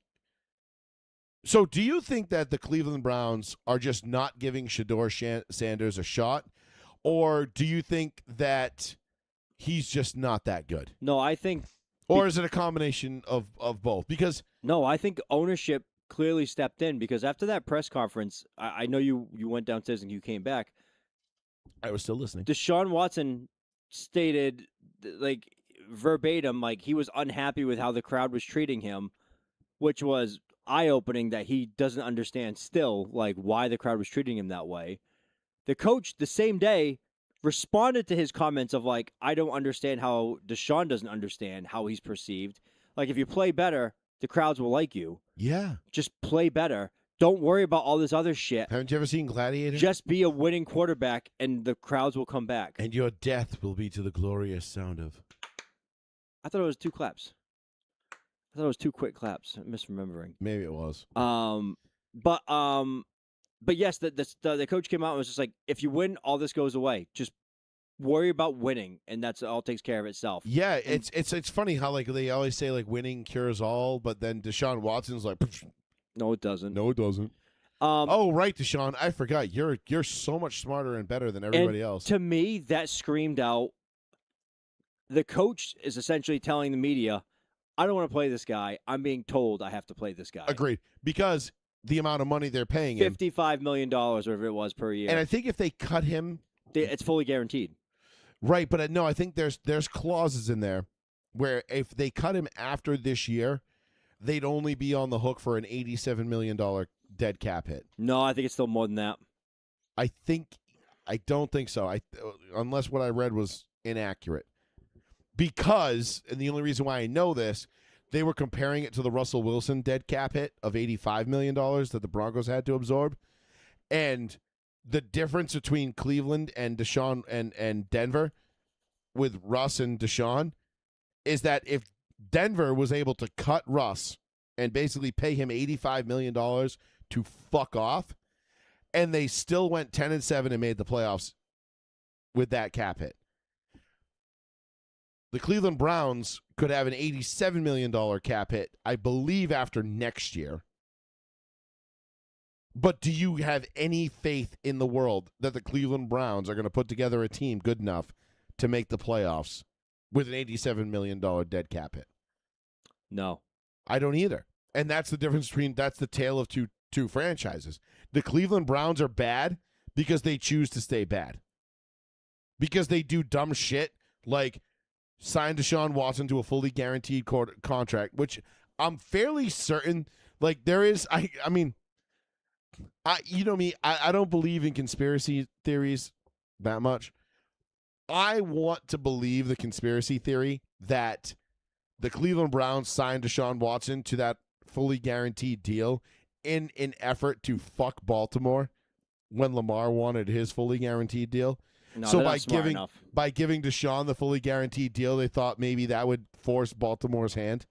So do you think that the Cleveland Browns are just not giving Shedeur Sanders a shot, or do you think that he's just not that good? No, I think. Or is it a combination of both? Because no, I think ownership clearly stepped in, because after that press conference, I know you went downstairs and you came back. I was still listening. Deshaun Watson stated, like verbatim, like he was unhappy with how the crowd was treating him. which was eye-opening that he doesn't understand still, like, why the crowd was treating him that way. The coach, the same day, responded to his comments of, like, I don't understand how Deshaun doesn't understand how he's perceived. Like, if you play better, the crowds will like you. Yeah. Just play better. Don't worry about all this other shit. Haven't you ever seen Gladiator? Just be a winning quarterback, and the crowds will come back. And your death will be to the glorious sound of. I thought it was 2 claps. I thought it was 2 quick claps. I'm misremembering. Maybe it was. But yes, the coach came out and was just like, if you win, all this goes away. Just worry about winning, and that's all takes care of itself. Yeah, it's funny how like they always say like winning cures all, but then Deshaun Watson's like, No, it doesn't. no, it doesn't. Oh, right, Deshaun, I forgot. You're so much smarter and better than everybody else. To me, that screamed out. The coach is essentially telling the media, I don't want to play this guy. I'm being told I have to play this guy. Agreed, because the amount of money they're paying him, $55 million, whatever it was per year. and I think if they cut him, it's fully guaranteed. right? But no, I think there's clauses in there where if they cut him after this year, they'd only be on the hook for an $87 million dead cap hit. No, I think it's still more than that. I don't think so. Unless what I read was inaccurate. Because, and the only reason why I know this, they were comparing it to the Russell Wilson dead cap hit of $85 million that the Broncos had to absorb. And the difference between Cleveland and Deshaun and Denver with Russ and Deshaun is that if Denver was able to cut Russ and basically pay him $85 million to fuck off, and they still went 10-7 and made the playoffs with that cap hit. The Cleveland Browns could have an $87 million cap hit, I believe, after next year. But do you have any faith in the world that the Cleveland Browns are going to put together a team good enough to make the playoffs with an $87 million dead cap hit? No. I don't either. And that's the difference that's the tale of two franchises. The Cleveland Browns are bad because they choose to stay bad. Because they do dumb shit like sign Deshaun Watson to a fully guaranteed contract, which I'm fairly certain, like there is, I mean, you know me, I don't believe in conspiracy theories that much. I want to believe the conspiracy theory that the Cleveland Browns signed Deshaun Watson to that fully guaranteed deal in an effort to fuck Baltimore when Lamar wanted his fully guaranteed deal. No, so by giving Deshaun the fully guaranteed deal, they thought maybe that would force Baltimore's hand.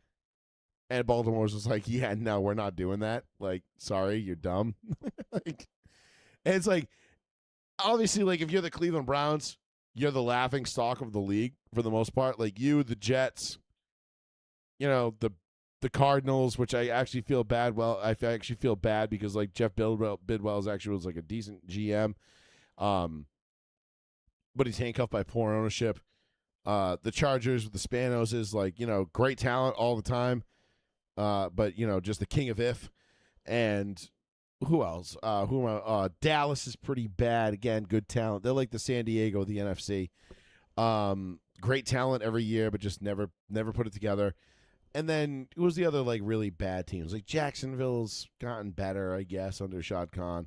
And Baltimore's was like, yeah, no, we're not doing that. Like, sorry, you're dumb. And it's like, obviously, like if you're the Cleveland Browns, you're the laughing stock of the league for the most part. Like you, the Jets, you know, the Cardinals, which I actually feel bad. Well, I actually feel bad because like Jeff Bidwell actually was like a decent GM. But he's handcuffed by poor ownership. The Chargers with the Spanos is like, you know, great talent all the time. But, you know, just the king of if. And who else? Dallas is pretty bad. Again, good talent. They're like the San Diego of the NFC. Great talent every year, but just never put it together. And then who was the other like really bad teams? Like Jacksonville's gotten better, I guess, under Shad Khan.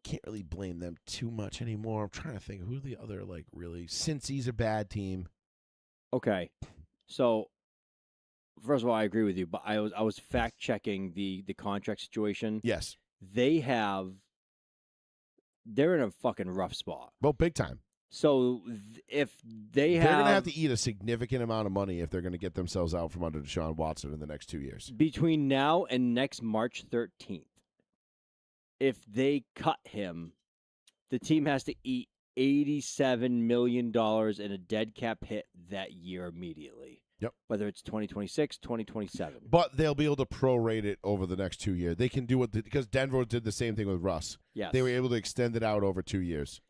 Can't really blame them too much anymore. I'm trying to think who the other like really. Cincy's a bad team. Okay, so first of all, I agree with you, but I was fact checking the contract situation. Yes, they're in a fucking rough spot. Well, big time. So if they're going to have to eat a significant amount of money if they're going to get themselves out from under Deshaun Watson in the next 2 years. Between now and next March 13th, if they cut him, the team has to eat $87 million in a dead cap hit that year immediately. Yep. Whether it's 2026, 2027. But they'll be able to prorate it over the next 2 years. They can do it because Denver did the same thing with Russ. Yes. They were able to extend it out over 2 years.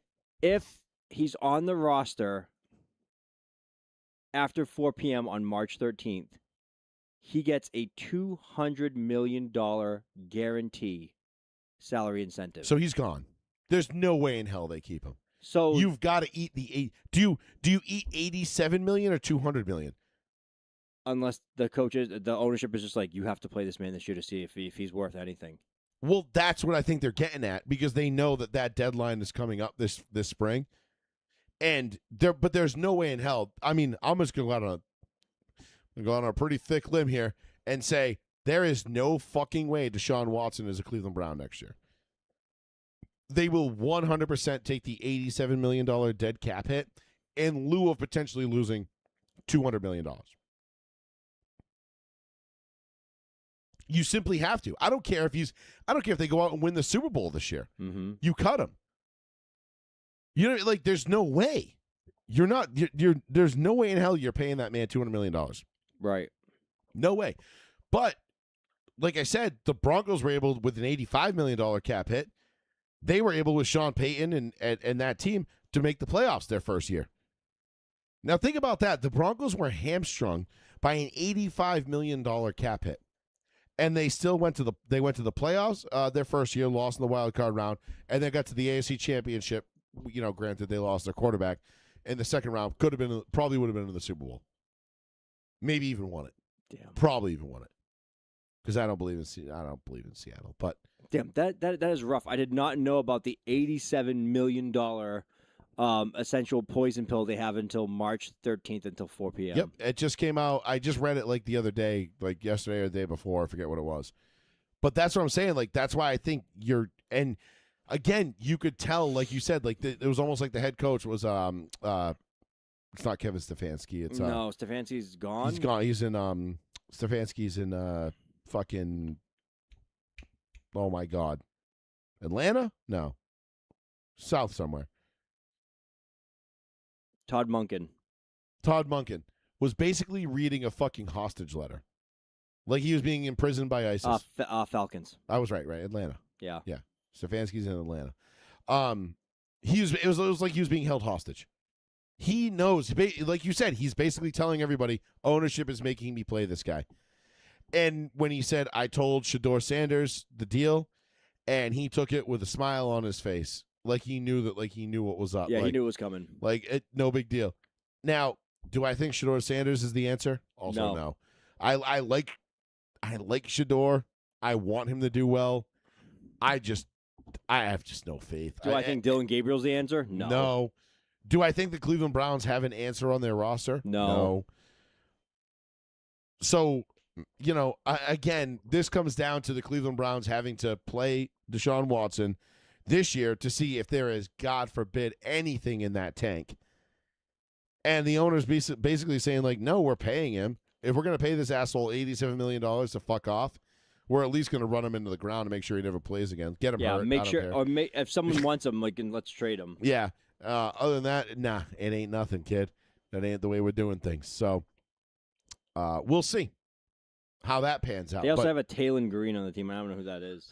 If he's on the roster after 4 p.m. on March 13th, he gets a $200 million guarantee salary incentive. So he's gone. There's no way in hell they keep him. So you've got to eat the eight. Do you eat $87 million or $200 million? unless the ownership is just like, you have to play this man this year to see if he's worth anything. Well, that's what I think they're getting at, because they know that deadline is coming up this spring, and there's no way in hell. I mean, I'm just gonna go on a pretty thick limb here and say there is no fucking way Deshaun Watson is a Cleveland Brown next year. They will 100% take the $87 million dead cap hit in lieu of potentially losing $200 million. You simply have to. I don't care if they go out and win the Super Bowl this year. Mm-hmm. You cut him. You know, like, there's no way. There's no way in hell you're paying that man $200 million. Right. No way. But like I said, the Broncos were able, with an $85 million cap hit, they were able with Sean Payton and that team to make the playoffs their first year. Now think about that. The Broncos were hamstrung by an $85 million cap hit, and they still went to the playoffs their first year, lost in the wild card round, and then got to the AFC Championship. You know, granted they lost their quarterback in the second round. Probably would have been in the Super Bowl. Maybe even won it. Damn. Probably even won it. Because I don't believe in Seattle, but damn, that is rough. I did not know about the $87 million essential poison pill they have until March 13th until 4 p.m. Yep, it just came out. I just read it like the other day, like yesterday or the day before. I forget what it was. But that's what I'm saying. Like, that's why I think and again, you could tell, like you said, like it was almost like the head coach was it's not Kevin Stefanski. It's no, Stefanski's gone. He's gone. He's in Stefanski's in fucking, oh my God, Atlanta? No, South somewhere. Todd Monken was basically reading a fucking hostage letter, like he was being imprisoned by ISIS. Falcons. I was right. Atlanta. Yeah. Stefanski's in Atlanta. It was like he was being held hostage. He knows, like you said, he's basically telling everybody, ownership is making me play this guy. And when he said, I told Shedeur Sanders the deal, and he took it with a smile on his face, like he knew what was up. Yeah, like, he knew it was coming. No big deal. Now, do I think Shedeur Sanders is the answer? Also, no. I like Shedeur. I want him to do well. I have just no faith. Do I think Dylan Gabriel's the answer? No. No. Do I think the Cleveland Browns have an answer on their roster? No. So, you know, again, this comes down to the Cleveland Browns having to play Deshaun Watson this year to see if there is, God forbid, anything in that tank. And the owner's basically saying, like, no, we're paying him. If we're going to pay this asshole $87 million to fuck off, we're at least going to run him into the ground to make sure he never plays again. Get him hurt. Yeah, make sure, or if someone wants him, let's trade him. Yeah. Other than that, nah, it ain't nothing, kid. That ain't the way we're doing things. So, we'll see how that pans out. They also have a Taylon Green on the team. I don't know who that is.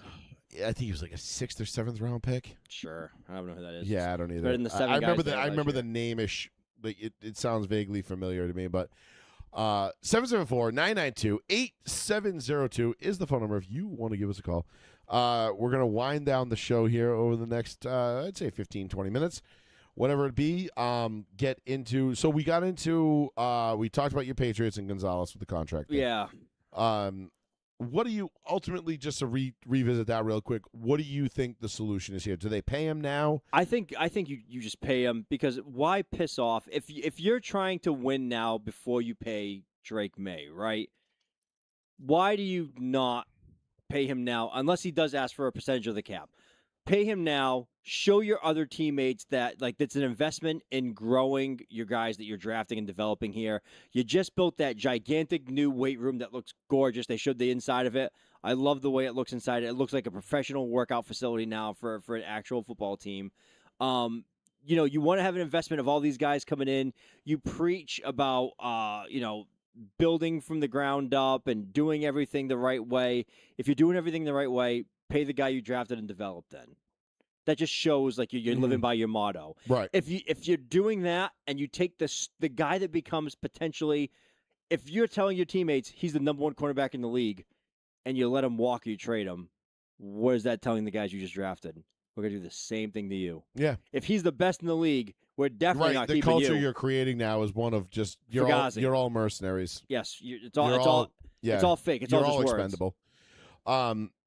I think he was like a 6th or 7th round pick. Sure, I don't know who that is. Yeah, I don't either. Better than the seven I remember guys I remember the name-ish. Like, it sounds vaguely familiar to me, but 774-992-8702 is the phone number if you want to give us a call. We're going to wind down the show here over the next, I'd say 15, 20 minutes, whatever it be. Get into, so we got into, we talked about your Patriots and Gonzalez with the contract thing. Yeah. What do you ultimately, just to revisit that real quick, what do you think the solution is here? Do they pay him now? I think you just pay him, because why piss off if you're trying to win now before you pay Drake May, right? Why do you not pay him now unless he does ask for a percentage of the cap? Pay him now. Show your other teammates that that's an investment in growing your guys that you're drafting and developing here. You just built that gigantic new weight room that looks gorgeous. They showed the inside of it. I love the way it looks inside. It looks like a professional workout facility now for an actual football team. You know, you want to have an investment of all these guys coming in. You preach about building from the ground up and doing everything the right way. If you're doing everything the right way, pay the guy you drafted and developed then. That just shows like you're living by your motto. Right. If you're doing that and you take the guy that becomes potentially, if you're telling your teammates he's the number one cornerback in the league, and you let him walk or you trade him, what is that telling the guys you just drafted? we're gonna do the same thing to you. Yeah. If he's the best in the league, we're definitely Right. not The keeping culture you. you're creating now is one of just Fugazi. you're all mercenaries. Yes, it's You're all yeah. it's all fake. It's You're all just words. expendable.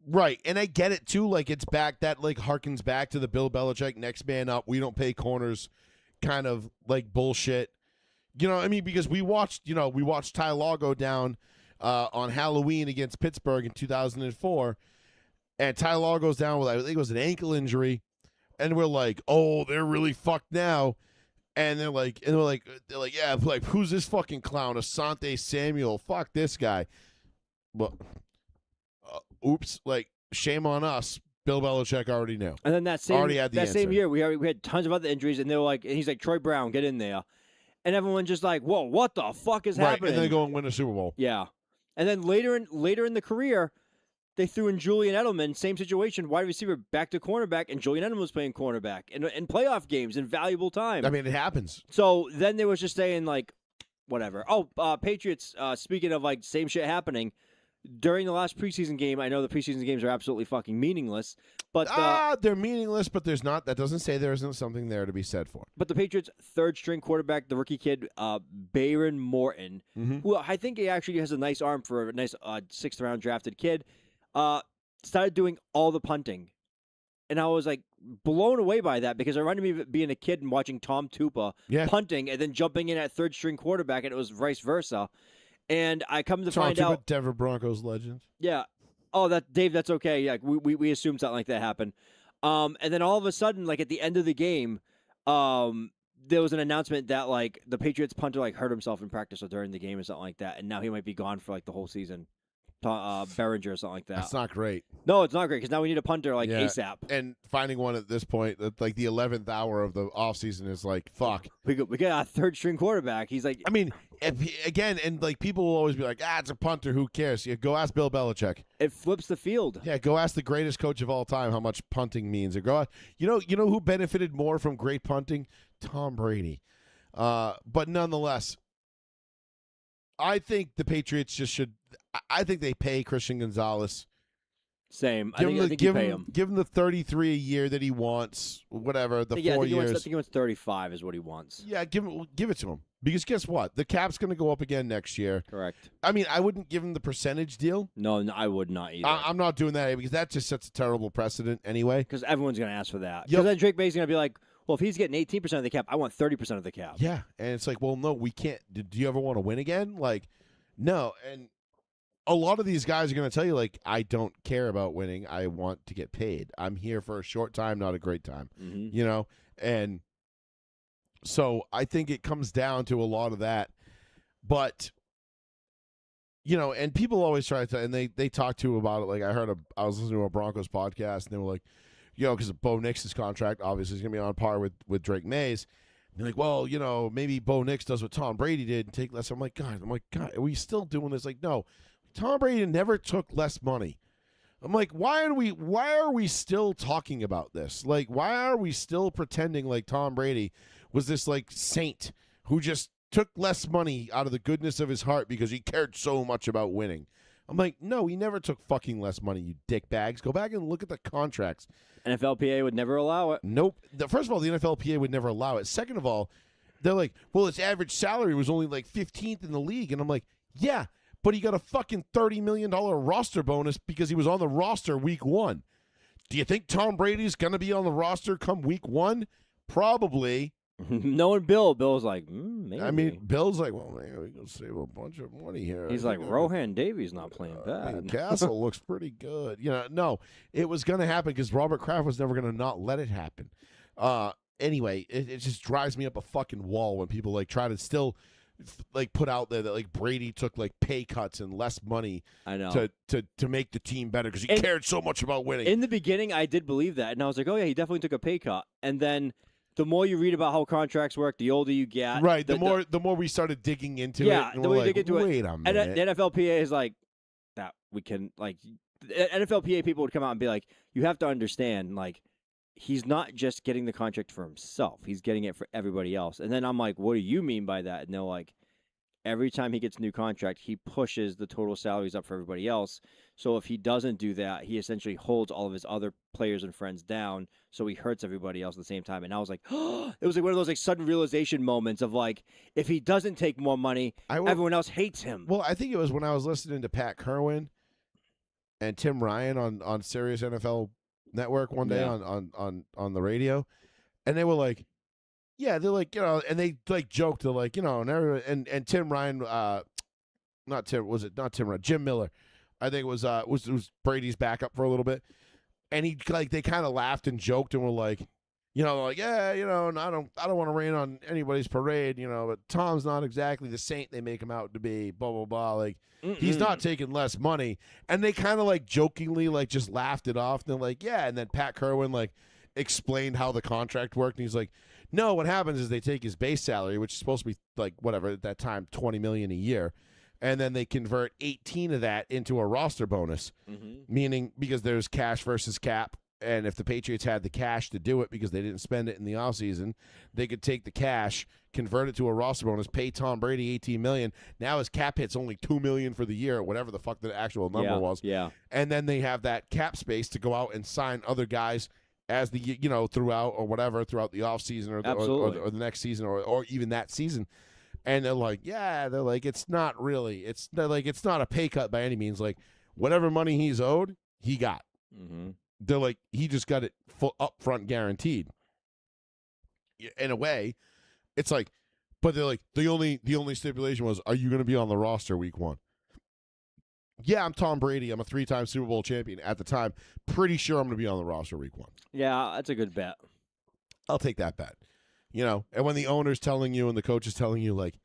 Right, and I get it too. Like it's back that like harkens back to the Bill Belichick next man up. We don't pay corners, kind of like bullshit. You know, I mean, because we watched Ty Law go down on Halloween against Pittsburgh in 2004, and Ty Law goes down with I think it was an ankle injury, and we're like, oh, they're really fucked now. And they're like, yeah, like who's this fucking clown? Asante Samuel. Fuck this guy. Well, oops, like shame on us. Bill Belichick already knew. And then that same already had the that same answer. year, we had tons of other injuries, and they were like, and he's like, Troy Brown, get in there, and everyone just like, whoa, what the fuck is Right, happening? and then they go and win a Super Bowl. Yeah, and then later in the career, they threw in Julian Edelman, same situation, wide receiver back to cornerback, and Julian Edelman was playing cornerback in playoff games in valuable time. I mean, it happens. So then they was just saying like, whatever. Oh, Patriots. Speaking of like same shit happening during the last preseason game. I know the preseason games are absolutely fucking meaningless, but They're meaningless, but there's not. That doesn't say there isn't something there to be said for. But the Patriots' third-string quarterback, the rookie kid, Baron Morton, who I think he actually has a nice arm for a nice sixth-round drafted kid, started doing all the punting. And I was like blown away by that because it reminded me of being a kid and watching Tom Tupa punting and then jumping in at third-string quarterback, and it was vice versa. And I come to find out, Denver Broncos legend. yeah. Oh, Dave, that's okay. Yeah, we assumed something like that happened. And then all of a sudden, like at the end of the game, there was an announcement that like the Patriots punter like hurt himself in practice or during the game or something like that, and now he might be gone for like the whole season. Behringer or something like that. That's not great. No, it's not great because now we need a punter like ASAP. And finding one at this point, like the 11th hour of the offseason is like, fuck. We got a third-string quarterback. He's like, I mean, again, and like people will always be like, it's a punter. Who cares? Yeah, go ask Bill Belichick. it flips the field. Yeah, go ask the greatest coach of all time how much punting means. Or go, you know who benefited more from great punting? Tom Brady. But nonetheless, I think the Patriots just should. I think they pay Christian Gonzalez. Same. I think you pay him. Give him the 33 a year that he wants. Whatever the 4 I years. think he wants 35 is what he wants. Yeah, give it to him because guess what? The cap's going to go up again next year. Correct. I mean, I wouldn't give him the percentage deal. No, I would not either. I'm not doing that because that just sets a terrible precedent anyway. Because everyone's going to ask for that. Yep. Because then Drake May's going to be like, well, if he's getting 18% of the cap, I want 30% of the cap. Yeah, and it's like, well, no, we can't. Do you ever want to win again? Like, no. And a lot of these guys are going to tell you, like, I don't care about winning. I want to get paid. I'm here for a short time, not a great time. Mm-hmm. You know? And so I think it comes down to a lot of that. But, you know, and people always try to, and they talk to about it. Like, I was listening to a Broncos podcast, and they were like, you know, because Bo Nix's contract obviously is going to be on par with Drake May's. And they're like, well, you know, maybe Bo Nix does what Tom Brady did and take less. I'm like, God, are we still doing this? Like, no, Tom Brady never took less money. I'm like, why are we still talking about this? Like, why are we still pretending like Tom Brady was this like saint who just took less money out of the goodness of his heart because he cared so much about winning? I'm like, no, he never took fucking less money, you dickbags. Go back and look at the contracts. NFLPA would never allow it. Nope. First of all, the NFLPA would never allow it. Second of all, they're like, well, his average salary was only like 15th in the league. And I'm like, yeah, but he got a fucking $30 million roster bonus because he was on the roster week 1. Do you think Tom Brady's going to be on the roster come week 1? Probably. Knowing Bill, Bill's like, maybe. I mean, Bill's like, well, man, we can save a bunch of money here. He's like, Rohan Davies not playing bad. Castle looks pretty good. You know, no, it was going to happen because Robert Kraft was never going to not let it happen. Anyway, it just drives me up a fucking wall when people like try to still like put out there that like Brady took like pay cuts and less money. I know to make the team better because he cared so much about winning. In the beginning, I did believe that, and I was like, oh yeah, he definitely took a pay cut, and then. The more you read about how contracts work, the older you get. Right. The more we started digging into it. Yeah, And the we're more you like, dig into it. wait a minute. And the NFLPA is like, that we can, like, NFLPA people would come out and be like, you have to understand, like, he's not just getting the contract for himself. He's getting it for everybody else. And then I'm like, what do you mean by that? And they're like, every time he gets a new contract, he pushes the total salaries up for everybody else. So if he doesn't do that, he essentially holds all of his other players and friends down. So he hurts everybody else at the same time. And I was like, it was like one of those like sudden realization moments of like, if he doesn't take more money, everyone else hates him. Well, I think it was when I was listening to Pat Kerwin and Tim Ryan on Sirius NFL Network one day on the radio, and they were like, yeah, they're like, and they like joked, they're like, and everyone, and Tim Ryan, not Tim Ryan, Jim Miller, I think it was Brady's backup for a little bit, and they kind of laughed and joked and were like, like, yeah, and I don't want to rain on anybody's parade, but Tom's not exactly the saint they make him out to be, blah blah blah, like. He's not taking less money. And they kind of like jokingly like just laughed it off. And they're like, yeah. And then Pat Kerwin like explained how the contract worked. And he's like, no, what happens is they take his base salary, which is supposed to be like whatever at that time, $20 million a year. And then they convert 18 of that into a roster bonus, meaning because there's cash versus cap. And if the Patriots had the cash to do it because they didn't spend it in the offseason, they could take the cash, convert it to a roster bonus, pay Tom Brady $18 million. Now his cap hit's only $2 million for the year, whatever the fuck the actual number was. Yeah. And then they have that cap space to go out and sign other guys as the throughout or whatever throughout the offseason or the next season or even that season. And they're like, it's not really, it's not a pay cut by any means. Like whatever money he's owed, he got. Mm-hmm. They're like, he just got it full upfront guaranteed. In a way, it's like, but they're like, the only stipulation was, are you going to be on the roster week 1? Yeah, I'm Tom Brady. I'm a 3-time Super Bowl champion at the time. Pretty sure I'm going to be on the roster week 1. Yeah, that's a good bet. I'll take that bet. And when the owner's telling you and the coach is telling you, like,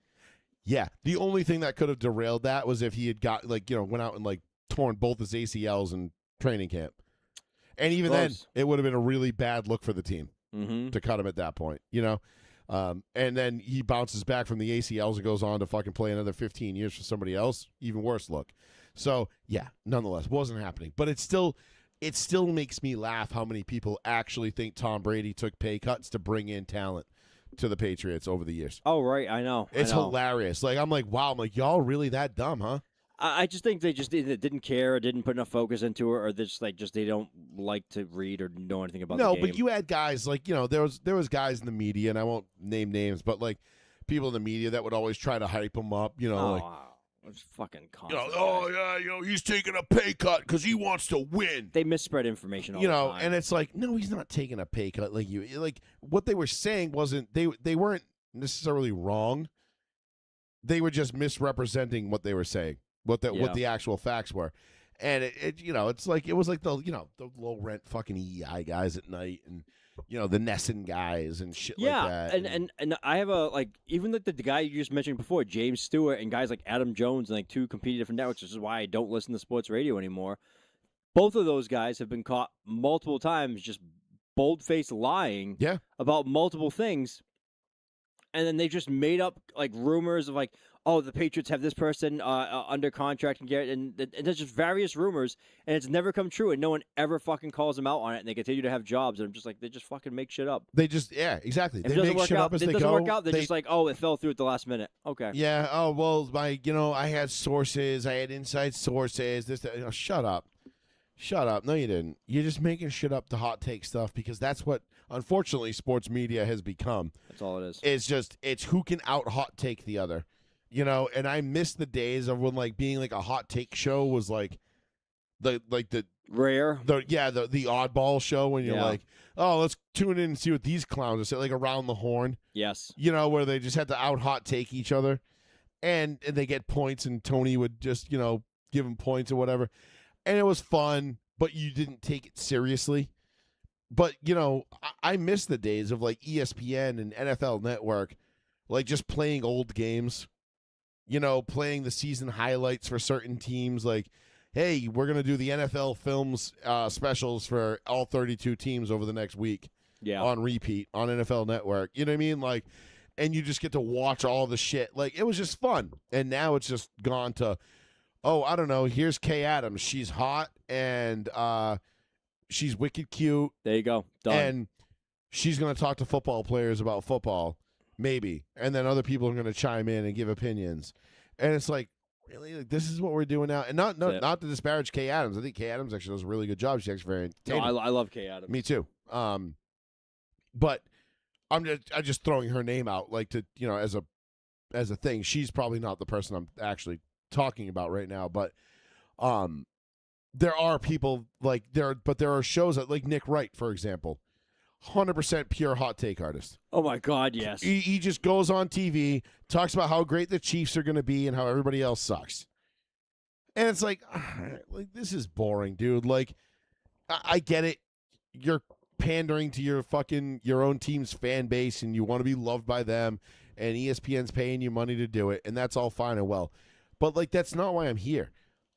yeah, the only thing that could have derailed that was if he had got, like, went out and, like, torn both his ACLs in training camp. And even then, it would have been a really bad look for the team to cut him at that point, and then he bounces back from the ACLs and goes on to fucking play another 15 years for somebody else. Even worse look. So, yeah, nonetheless, wasn't happening. But it still makes me laugh how many people actually think Tom Brady took pay cuts to bring in talent to the Patriots over the years. Oh, right. I know. It's hilarious. Like, I'm like, wow. I'm like, y'all really that dumb, huh? I just think they just either didn't care or didn't put enough focus into it, or they they don't like to read or know anything about the game. No, but you had guys like, there was guys in the media, and I won't name names, but like people in the media that would always try to hype him up, like. It's fucking constant. He's taking a pay cut because he wants to win. They misspread information all the time. And it's like, no, he's not taking a pay cut like you. Like what they were saying wasn't they weren't necessarily wrong. They were just misrepresenting what they were saying. What the actual facts were. And it's like it was like the low rent fucking EI guys at night and the Nesson guys and shit like that. And I have even like the guy you just mentioned before, James Stewart, and guys like Adam Jones and like 2 competing different networks, which is why I don't listen to sports radio anymore. Both of those guys have been caught multiple times just bold-faced lying about multiple things. And then they just made up like rumors of like, oh, the Patriots have this person under contract and there's just various rumors, and it's never come true, and no one ever fucking calls them out on it, and they continue to have jobs, and I'm just like, they just fucking make shit up. They just exactly. They make shit up as they go. If it doesn't work out, they're just like, oh, it fell through at the last minute. Okay. Yeah. Oh well, I had sources. I had inside sources. This. Shut up. Shut up. No, you didn't. You're just making shit up to hot take stuff because that's what, unfortunately, sports media has become. That's all it is. It's who can out hot take the other. And I miss the days of when like being like a hot take show was like the rare. The oddball show when you're like, oh, let's tune in and see what these clowns are saying, like around the horn. Yes. Where they just had to out hot take each other and they get points and Tony would just, give them points or whatever. And it was fun, but you didn't take it seriously. But, I miss the days of like ESPN and NFL Network, like just playing old games. Playing the season highlights for certain teams, like, hey, we're going to do the NFL Films specials for all 32 teams over the next week on repeat on NFL Network. You know what I mean? Like, and you just get to watch all the shit. Like, it was just fun. And now it's just gone to, oh, I don't know, here's Kay Adams. She's hot and she's wicked cute. There you go. Done. And she's going to talk to football players about football. maybe, and then other people are going to chime in and give opinions, and it's like, really, like, this is what we're doing now, and not to disparage Kay Adams. I think Kay Adams actually does a really good job. She's actually very entertaining. No, I love Kay Adams. Me too. But I'm just throwing her name out, like, to, you know, as a thing. She's probably not the person I'm actually talking about right now, but there are people like there are shows that, like Nick Wright, for example, 100% pure hot take artist. Oh my God, yes. He just goes on TV, talks about how great the Chiefs are going to be and how everybody else sucks, and it's like this is boring, dude. Like, I get it, you're pandering to your own team's fan base, and you want to be loved by them, and ESPN's paying you money to do it, and that's all fine and well, but like, that's not why I'm here.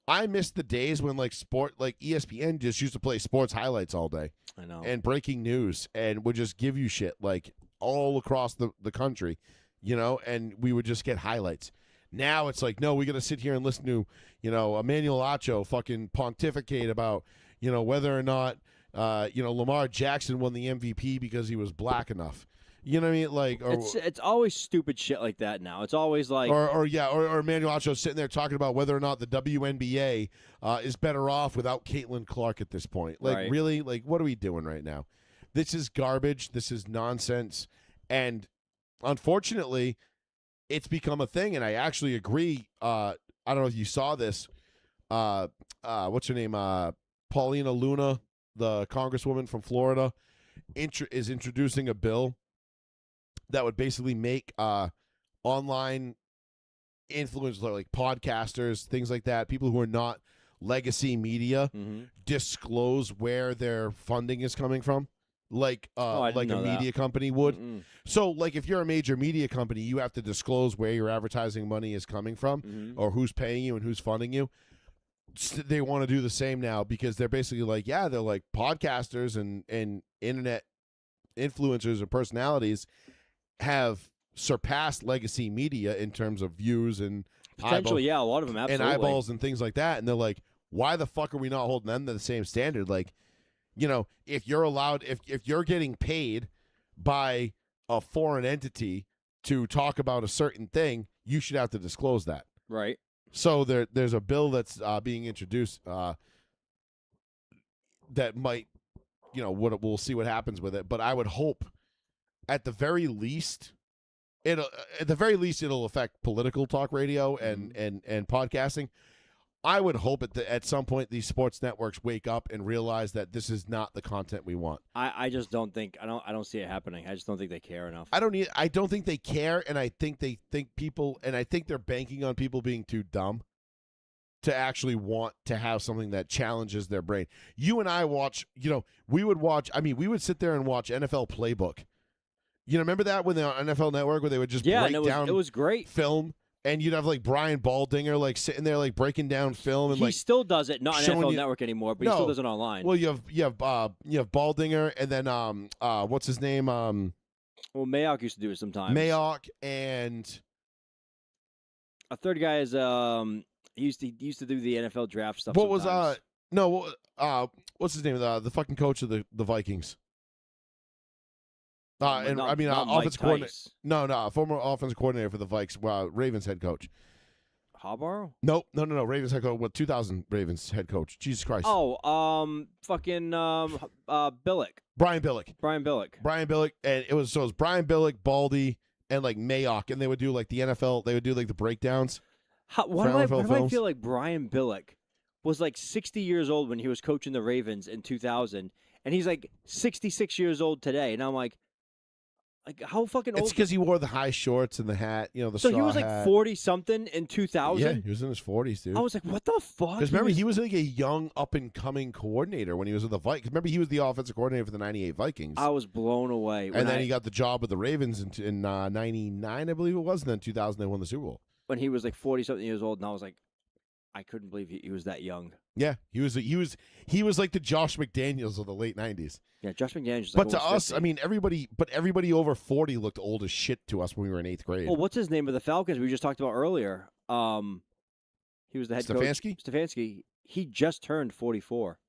I miss the days when ESPN just used to play sports highlights all day. I know. And breaking news, and would just give you shit like all across the country, you know, and we would just get highlights. Now it's like, no, we got to sit here and listen to, you know, Emmanuel Acho fucking pontificate about, you know, whether or not, Lamar Jackson won the MVP because he was black enough. You know what I mean? Like, or, it's always stupid shit like that now. It's always like, or Emmanuel Acho sitting there talking about whether or not the WNBA is better off without Caitlin Clark at this point. Like, right. Really? Like, what are we doing right now? This is garbage. This is nonsense. And unfortunately, it's become a thing. And I actually agree. I don't know if you saw this. What's her name? Paulina Luna, the congresswoman from Florida, is introducing a bill that would basically make online influencers, like podcasters, things like that, people who are not legacy media, disclose where their funding is coming from, like a media company would. So, like, if you're a major media company, you have to disclose where your advertising money is coming from, or who's paying you and who's funding you. They want to do the same now because they're basically like, yeah, they're like podcasters and internet influencers or personalities have surpassed legacy media in terms of views and potentially, a lot of them, absolutely, and eyeballs and things like that. And they're like, why the fuck are we not holding them to the same standard? Like, you know, if you're allowed, if you're getting paid by a foreign entity to talk about a certain thing, you should have to disclose that. Right. So there's a bill that's being introduced that might, you know, we'll see what happens with it. But I would hope, at the very least, it'll affect political talk radio and podcasting. I would hope at some point these sports networks wake up and realize that this is not the content we want. I just don't think I don't see it happening. I just don't think they care enough. I don't think they care, and I think they think people, and I think they're banking on people being too dumb to actually want to have something that challenges their brain. You and I watch, you know, we would sit there and watch NFL Playbook. You know, remember that when they're on NFL Network where they would just break down it was great film, and you'd have like Brian Baldinger like sitting there like breaking down film, and he still does it, not on NFL Network anymore, but he still does it online. Well, you have Baldinger, and then what's his name? Well, Mayock used to do it sometimes. Mayock, and a third guy is he used to do the NFL draft stuff. What sometimes. was what's his name? The fucking coach of the Vikings. Offensive coordinator. No, former offensive coordinator for the Vikes, Ravens head coach. Harborough? No. Ravens head coach. 2000 Ravens head coach. Jesus Christ. Oh, Billick. Brian Billick. Brian Billick, and it was Brian Billick, Baldy, and like Mayock, and they would do like the NFL. They would do like the breakdowns. Why do I feel like Brian Billick was like 60 years old when he was coaching the Ravens in 2000, and he's like 66 years old today, and I'm like how fucking old? It's because he wore the high shorts and the hat, you know, the so straw he was like hat. 40-something in 2000? Yeah, he was in his 40s, dude. I was like, what the fuck? Because remember, he was like a young, up-and-coming coordinator when he was with the Vikings. Remember, he was the offensive coordinator for the 98 Vikings. I was blown away. And then he got the job with the Ravens in 99, I believe it was, and then 2000 they won the Super Bowl. When he was like 40-something years old, and I was like, I couldn't believe he was that young. Yeah, he was like the Josh McDaniels of the late 90s. Yeah, Josh McDaniels. But to us, 50. I mean, everybody over 40 looked old as shit to us when we were in 8th grade. Well, what's his name of the Falcons we just talked about earlier? He was the head coach. Stefanski. He just turned 44.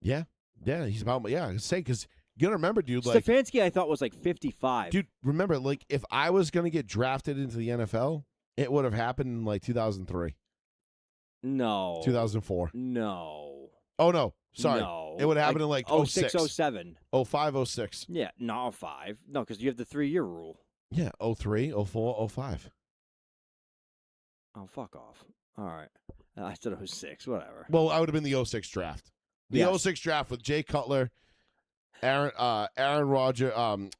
Yeah, he's about, I say, because You gotta remember, dude. Like, Stefanski, I thought was like 55. dude, remember, like, if I was gonna get drafted into the NFL, it would have happened in like 2003, No. 2004. No. Oh no, sorry, No. it would have happened in like 06, 07. 05, 06. Yeah, no, 05. No, because you have the 3-year rule. Yeah, 03, 04, 05. Oh, fuck off. All right. I said 06, whatever. Well, I would have been the 06 draft. The Yes. 06 draft with Jay Cutler, Aaron Rodgers, Matt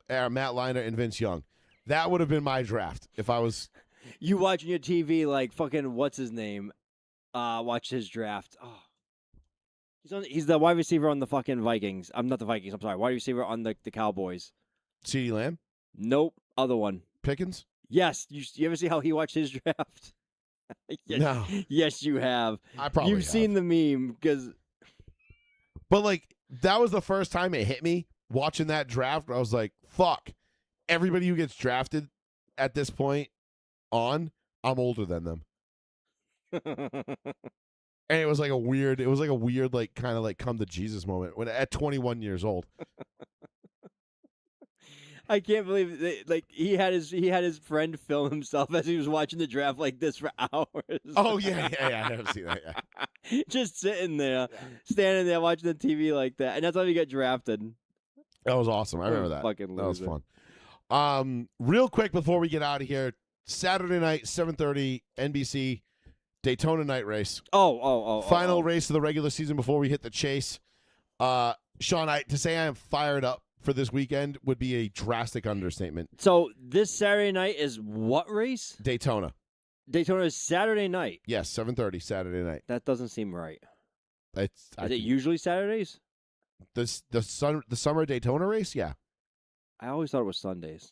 Leinart, and Vince Young. That would have been my draft if I was. You watching your TV like fucking what's his name? Watch his draft. Oh. He's the wide receiver on the fucking Vikings. I'm not the Vikings. I'm sorry. Wide receiver on the Cowboys. CeeDee Lamb, Nope. Other one. Pickens. Yes. You ever see how he watched his draft? Yes. No. Yes, you have. I probably You've have. seen the meme because But like that was the first time it hit me watching that draft. Where I was like, "Fuck!" Everybody who gets drafted at this point I'm older than them, and it was like a weird, like kind of like come to Jesus moment when at 21 years old. I can't believe like he had his friend film himself as he was watching the draft like this for hours. Oh yeah, I have seen that. Yeah. Just sitting there, standing there watching the TV like that, and that's how he got drafted. That was awesome. I remember that. Fucking That was loser. fun. Real quick before we get out of here, Saturday night, 7:30, NBC, Daytona night race. Final race of the regular season before we hit the chase. Sean, to say I am fired up for this weekend would be a drastic understatement. So this Saturday night is what race? Daytona. Daytona is Saturday night. Yes, 7:30 Saturday night. That doesn't seem right. Is Is it usually Saturdays? the summer Daytona race? Yeah. I always thought it was Sundays.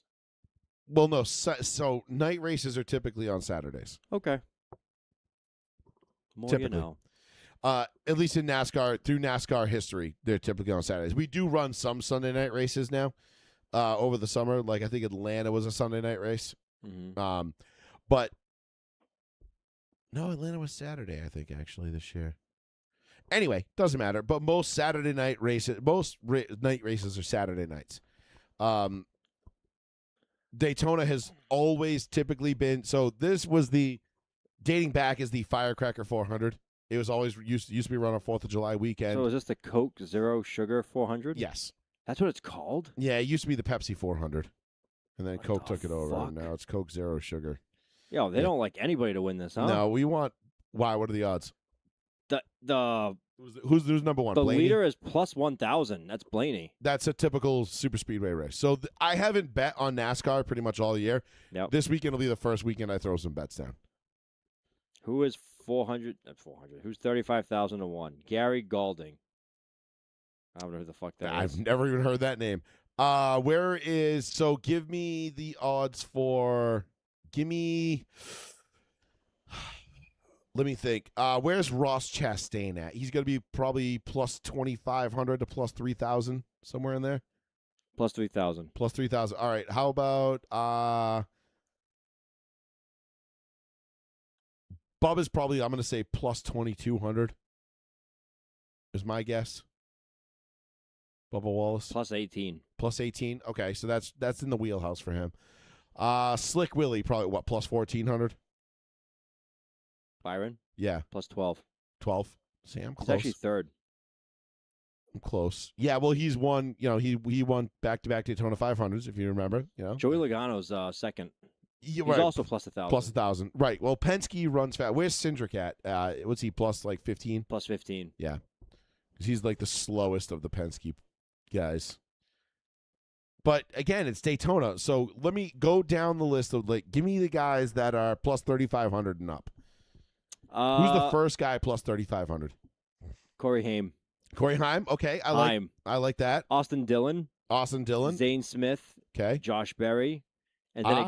Well, no. So night races are typically on Saturdays. Okay. More Typically. you know. At least in NASCAR, through NASCAR history, they're typically on Saturdays. We do run some Sunday night races now over the summer. Like I think Atlanta was a Sunday night race. Mm-hmm. But no, Atlanta was Saturday, I think, actually, this year. Anyway, doesn't matter. But most Saturday night races, night races are Saturday nights. Daytona has always typically been, so this was dating back as the Firecracker 400. It was always used to be run on 4th of July weekend. So is this the Coke Zero Sugar 400? Yes. That's what it's called? Yeah, it used to be the Pepsi 400 . And then What Coke the took it over, and fuck? now it's Coke Zero Sugar. Yo, they don't like anybody to win this, huh? No, we want, why? What are the odds? The Who's number one? Blaney? leader is plus 1,000. That's Blaney. That's a typical super speedway race. So I haven't bet on NASCAR pretty much all year. Yep. This weekend will be the first weekend I throw some bets down. Who is 400? Who's 35,000 to 1? Gary Galding. I don't know who the fuck that I've is. never even heard that name. Give me the odds for, let me think. Where's Ross Chastain at? He's going to be probably plus 2,500 to plus 3,000, somewhere in there. Plus 3,000. Plus 3,000. All right. How about Bubba's probably, I'm going to say plus 2,200 is my guess. Bubba Wallace. Plus 18. Plus 18. Okay, so that's in the wheelhouse for him. Slick Willie, probably, what, plus 1,400? Byron? Yeah. Plus 12. 12. See, I'm close. It's actually third. I'm close. Yeah, well, he's won, he won back-to-back Daytona 500s, if you remember, Joey Logano's second. He's He's also plus 1,000. Plus 1,000. Right. Well, Penske runs fast. Where's Cindric at? What's he, plus like 15? Plus 15. Yeah. Because he's like the slowest of the Penske guys. But again, it's Daytona. So let me go down the list of, give me the guys that are plus 3,500 and up. Who's the first guy plus 3,500? Corey Haim. Corey Haim. Okay. I like that. Austin Dillon. Zane Smith. Okay. Josh Berry. And then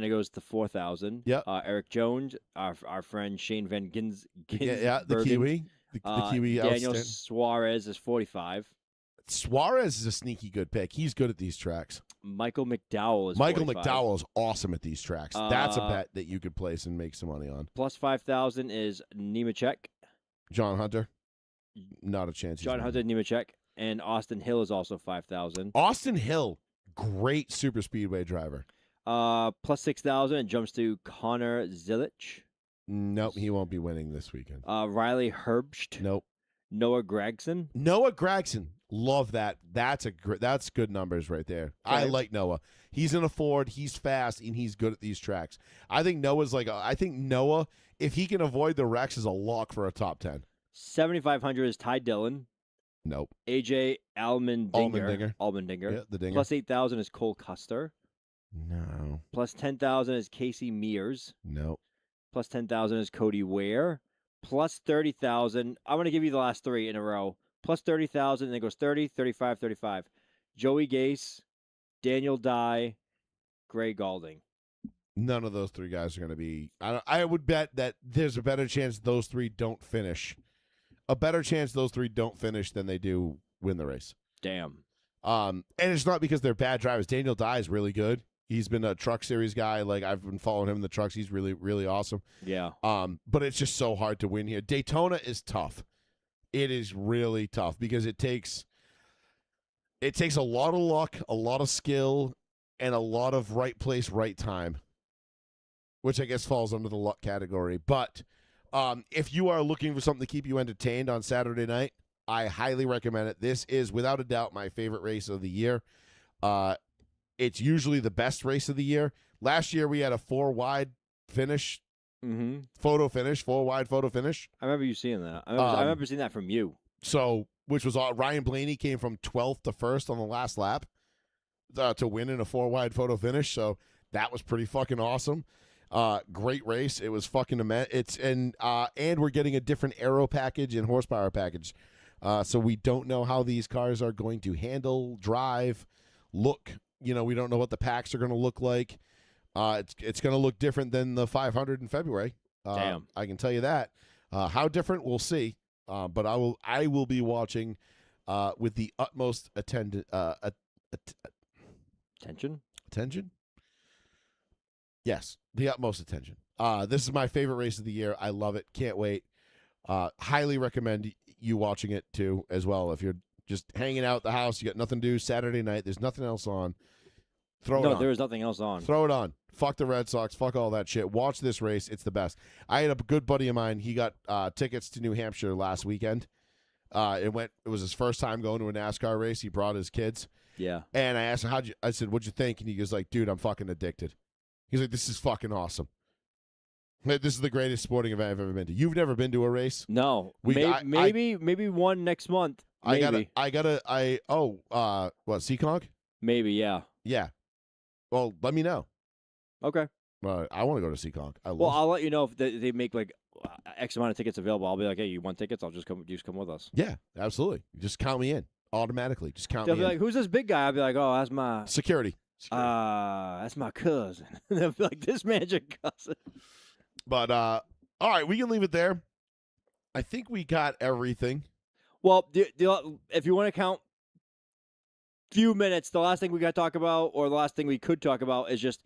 it goes to 4,000. Yep. Eric Jones, our friend Shane Van Gins. Yeah, the Kiwi. The Kiwi. Daniel Suarez is 45. Suarez is a sneaky good pick. He's good at these tracks. Michael McDowell is Michael 45. McDowell is awesome at these tracks. That's a bet that you could place and make some money on. Plus 5,000 is Nemechek. John Hunter. Not a chance. John Hunter, Nemechek. and Austin Hill is also 5,000. Austin Hill, great super speedway driver. Plus 6,000, it jumps to Connor Zilic. Nope, he won't be winning this weekend. Riley Herbst. Nope. Noah Gregson. Noah Gregson, love that. That's good numbers right there. I Okay. like Noah. He's in a Ford. He's fast and he's good at these tracks. I think Noah, if he can avoid the wrecks, is a lock for a top 10. 7,500 is Ty Dillon. Nope. AJ Allmendinger. Yeah, the dinger. Plus 8,000 is Cole Custer. No. Plus 10,000 is Casey Mears. Nope. Plus 10,000 is Cody Ware. Plus 30,000. I'm going to give you the last three in a row. Plus 30,000, and it goes 30, 35, 35. Joey Gase, Daniel Dye, Gray Galding. None of those three guys are going to be. I would bet that there's a better chance those three don't finish. A better chance those three don't finish than they do win the race. Damn. And it's not because they're bad drivers. Daniel Dye is really good. He's been a truck series guy. Like, I've been following him in the trucks. He's really, really awesome. Yeah. But it's just so hard to win here. Daytona is tough. It is really tough because it takes a lot of luck, a lot of skill, and a lot of right place, right time, which I guess falls under the luck category. But if you are looking for something to keep you entertained on Saturday night, I highly recommend it. This is, without a doubt, my favorite race of the year. It's usually the best race of the year. Last year, we had a 4-wide finish, photo finish, 4-wide photo finish. I remember you seeing that. I remember seeing that from you. So, which was Ryan Blaney came from 12th to 1st on the last lap to win in a 4-wide photo finish. So that was pretty fucking awesome. Great race. It was fucking immense. And we're getting a different aero package and horsepower package. So we don't know how these cars are going to handle, drive, look. We don't know what the packs are going to look like. It's going to look different than the 500 in February. Damn. I can tell you that. How different, we'll see. But I will be watching with the utmost attention. Attention? Yes, the utmost attention. This is my favorite race of the year. I love it. Can't wait. Highly recommend you watching it too, as well. If you're just hanging out at the house, you got nothing to do Saturday night, there's nothing else on. Throw it on. No, there is nothing else on. Throw it on. Fuck the Red Sox. Fuck all that shit. Watch this race. It's the best. I had a good buddy of mine. He got tickets to New Hampshire last weekend. It was his first time going to a NASCAR race. He brought his kids. Yeah. And I asked him, I said, what'd you think? And he goes like, dude, I'm fucking addicted. He's like, this is fucking awesome. This is the greatest sporting event I've ever been to. You've never been to a race? No. Maybe one next month. Maybe. What, Seekonk? Maybe, yeah. Yeah. Well, let me know. Okay. I want to go to Seekonk. I'll let you know if they make like X amount of tickets available. I'll be like, hey, you want tickets? I'll just come with us. Yeah, absolutely. Just count me in automatically. Just count me in. They'll be like, who's this big guy? I'll be like, oh, that's my security. That's my cousin. They'll be like, this man's your cousin. But all right, we can leave it there. I think we got everything. Well, if you want to count few minutes, the last thing we got to talk about, or the last thing we could talk about, is just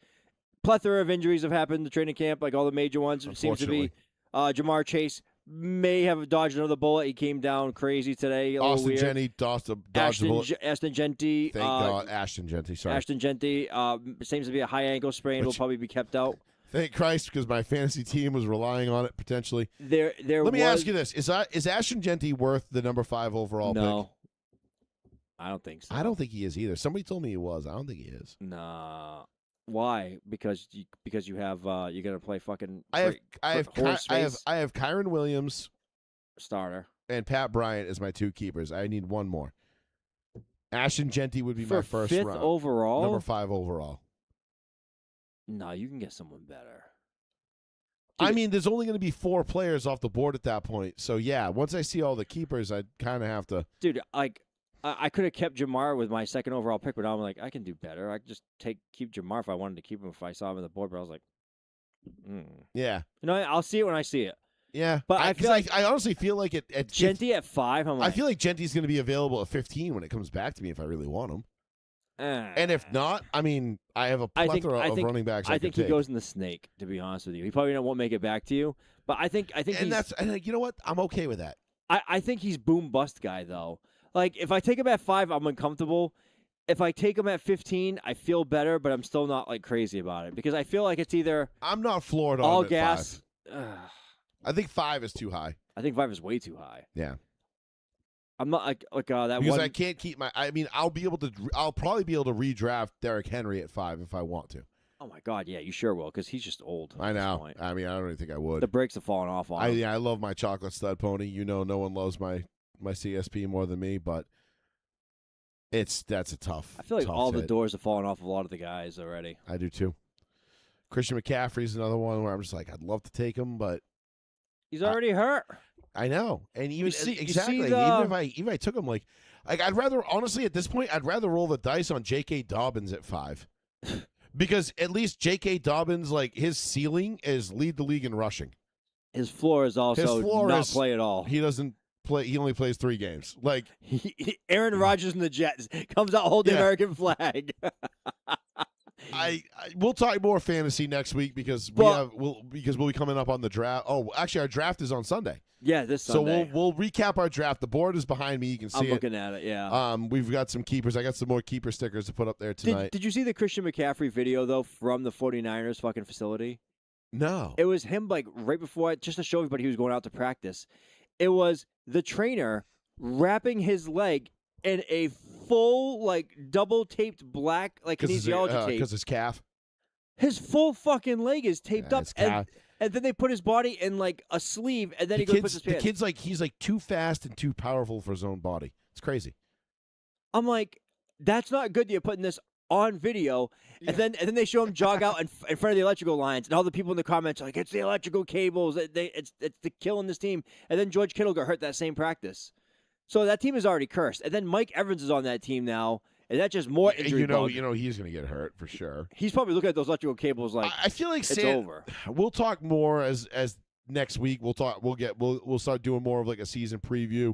plethora of injuries have happened in the training camp, like all the major ones. It seems to be Jamar Chase may have dodged another bullet. He came down crazy today. Austin Genty dodged a bullet. Ashton Genty. Thank God. Ashton Genty, sorry. Ashton Genty seems to be a high ankle sprain. Will probably be kept out. Thank Christ, because my fantasy team was relying on it potentially. Let me ask you this: Is Ashton Genty worth the number 5 overall pick? No, I don't think so. I don't think he is either. Somebody told me he was. I don't think he is. Nah. Why? Because you have you got to play fucking. I have Kyron Williams, starter, and Pat Bryant as my 2 keepers. I need one more. Ashton Genty would be for my first 5th round. overall. Number 5 overall. No, you can get someone better. I mean, there's only going to be 4 players off the board at that point. So yeah, once I see all the keepers, I kind of have to. Dude, like. I could have kept Jamar with my 2nd overall pick, but I'm like, I can do better. I could just keep Jamar if I wanted to keep him if I saw him on the board. But I was like, yeah. I'll see it when I see it. Yeah, but I feel like I honestly feel like at Genty at 5. I'm like, I feel like Genty's going to be available at 15 when it comes back to me if I really want him. And if not, I mean, I have a plethora of running backs. I think he goes in the snake. To be honest with you, he probably won't make it back to you. But I think and you know what? I'm okay with that. I think he's boom bust guy though. Like, if I take him at 5, I'm uncomfortable. If I take him at 15, I feel better, but I'm still not, like, crazy about it. Because I feel like it's either I'm not floored on all him at gas. 5. I think 5 is too high. I think 5 is way too high. Yeah. I'm not like that because one. I can't keep my. I mean, I'll probably be able to redraft Derrick Henry at 5 if I want to. Oh my God, yeah, you sure will, because he's just old. I know. I mean, I don't even think I would. The brakes have fallen off on him. I love my chocolate stud pony. You know, no one loves my CSP more than me, but that's a tough. I feel like all hit. the doors have fallen off of a lot of the guys already. I do too. Christian McCaffrey's another one where I'm just like, I'd love to take him, but he's already hurt. I know, and even exactly, even if I took him, like I'd rather, honestly, at this point, I'd rather roll the dice on J.K. Dobbins at 5. Because at least J.K. Dobbins, like, his ceiling is lead the league in rushing. His floor is also not play at all. He doesn't play. He only plays 3 games. Like Aaron Rodgers and the Jets comes out holding the American flag. We'll talk more fantasy next week because we'll be coming up on the draft. Oh, actually, our draft is on Sunday. Yeah, this Sunday. So we'll recap our draft. The board is behind me. You can see I'm looking at it, yeah. We've got some keepers. I got some more keeper stickers to put up there tonight. Did you see the Christian McCaffrey video, though, from the 49ers fucking facility? No. It was him, like, right before, just to show everybody he was going out to practice. It was the trainer wrapping his leg in a full, like, double-taped black, like, kinesiology tape. Because his calf? His full fucking leg is taped up. His calf. And then they put his body in, like, a sleeve, and then he goes puts his pants. The kid's like, he's like too fast and too powerful for his own body. It's crazy. I'm like, that's not good that you're putting this on video. Yeah. And then they show him jog out in front of the electrical lines, and all the people in the comments are like, it's the electrical cables. It's the killing this team. And then George Kittle got hurt that same practice. So that team is already cursed. And then Mike Evans is on that team now. And that's just more injury. You know he's going to get hurt for sure. He's probably looking at those electrical cables like I feel like it's over. We'll talk more as next week. We'll start doing more of like a season preview,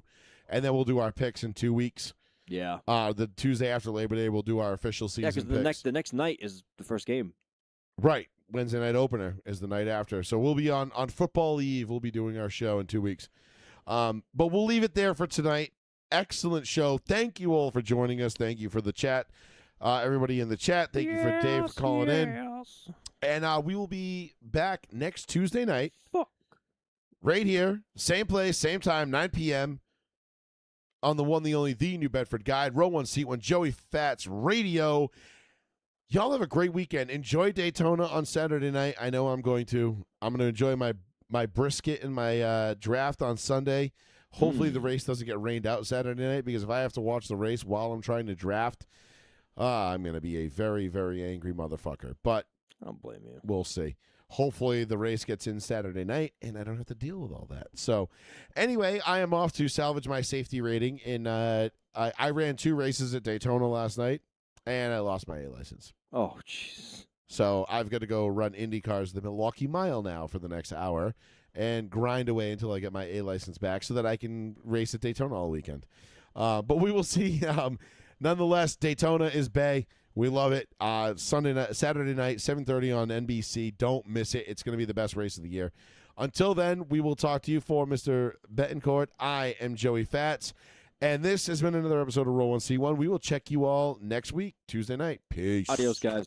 and then we'll do our picks in 2 weeks. Yeah. The Tuesday after Labor Day, we'll do our official season. Yeah, because the next night is the first game. Right. Wednesday night opener is the night after. So we'll be on football eve. We'll be doing our show in 2 weeks. But we'll leave it there for tonight. Excellent show. Thank you all for joining us. Thank you for the chat. Everybody in the chat, thank you for Dave for calling in. And we will be back next Tuesday night. Right here, same place, same time, 9 p.m. on the one, the only, the New Bedford Guide. Row one, seat one, Joey Fats Radio. Y'all have a great weekend. Enjoy Daytona on Saturday night. I know I'm going to. I'm going to enjoy my brisket and my draft on Sunday. Hopefully the race doesn't get rained out Saturday night, because if I have to watch the race while I'm trying to draft, I'm going to be a very, very angry motherfucker. But I don't blame you. We'll see. Hopefully the race gets in Saturday night, and I don't have to deal with all that. So anyway, I am off to salvage my safety rating. I ran 2 races at Daytona last night, and I lost my A license. Oh, jeez. So I've got to go run Indy cars the Milwaukee Mile now for the next hour and grind away until I get my A license back so that I can race at Daytona all weekend. But we will see. Nonetheless, Daytona is Bay. We love it. Saturday night, 7:30 on NBC. Don't miss it. It's going to be the best race of the year. Until then, we will talk to you for Mr. Betancourt. I am Joey Fats, and this has been another episode of Roll 1C1. We will check you all next week, Tuesday night. Peace. Adios, guys.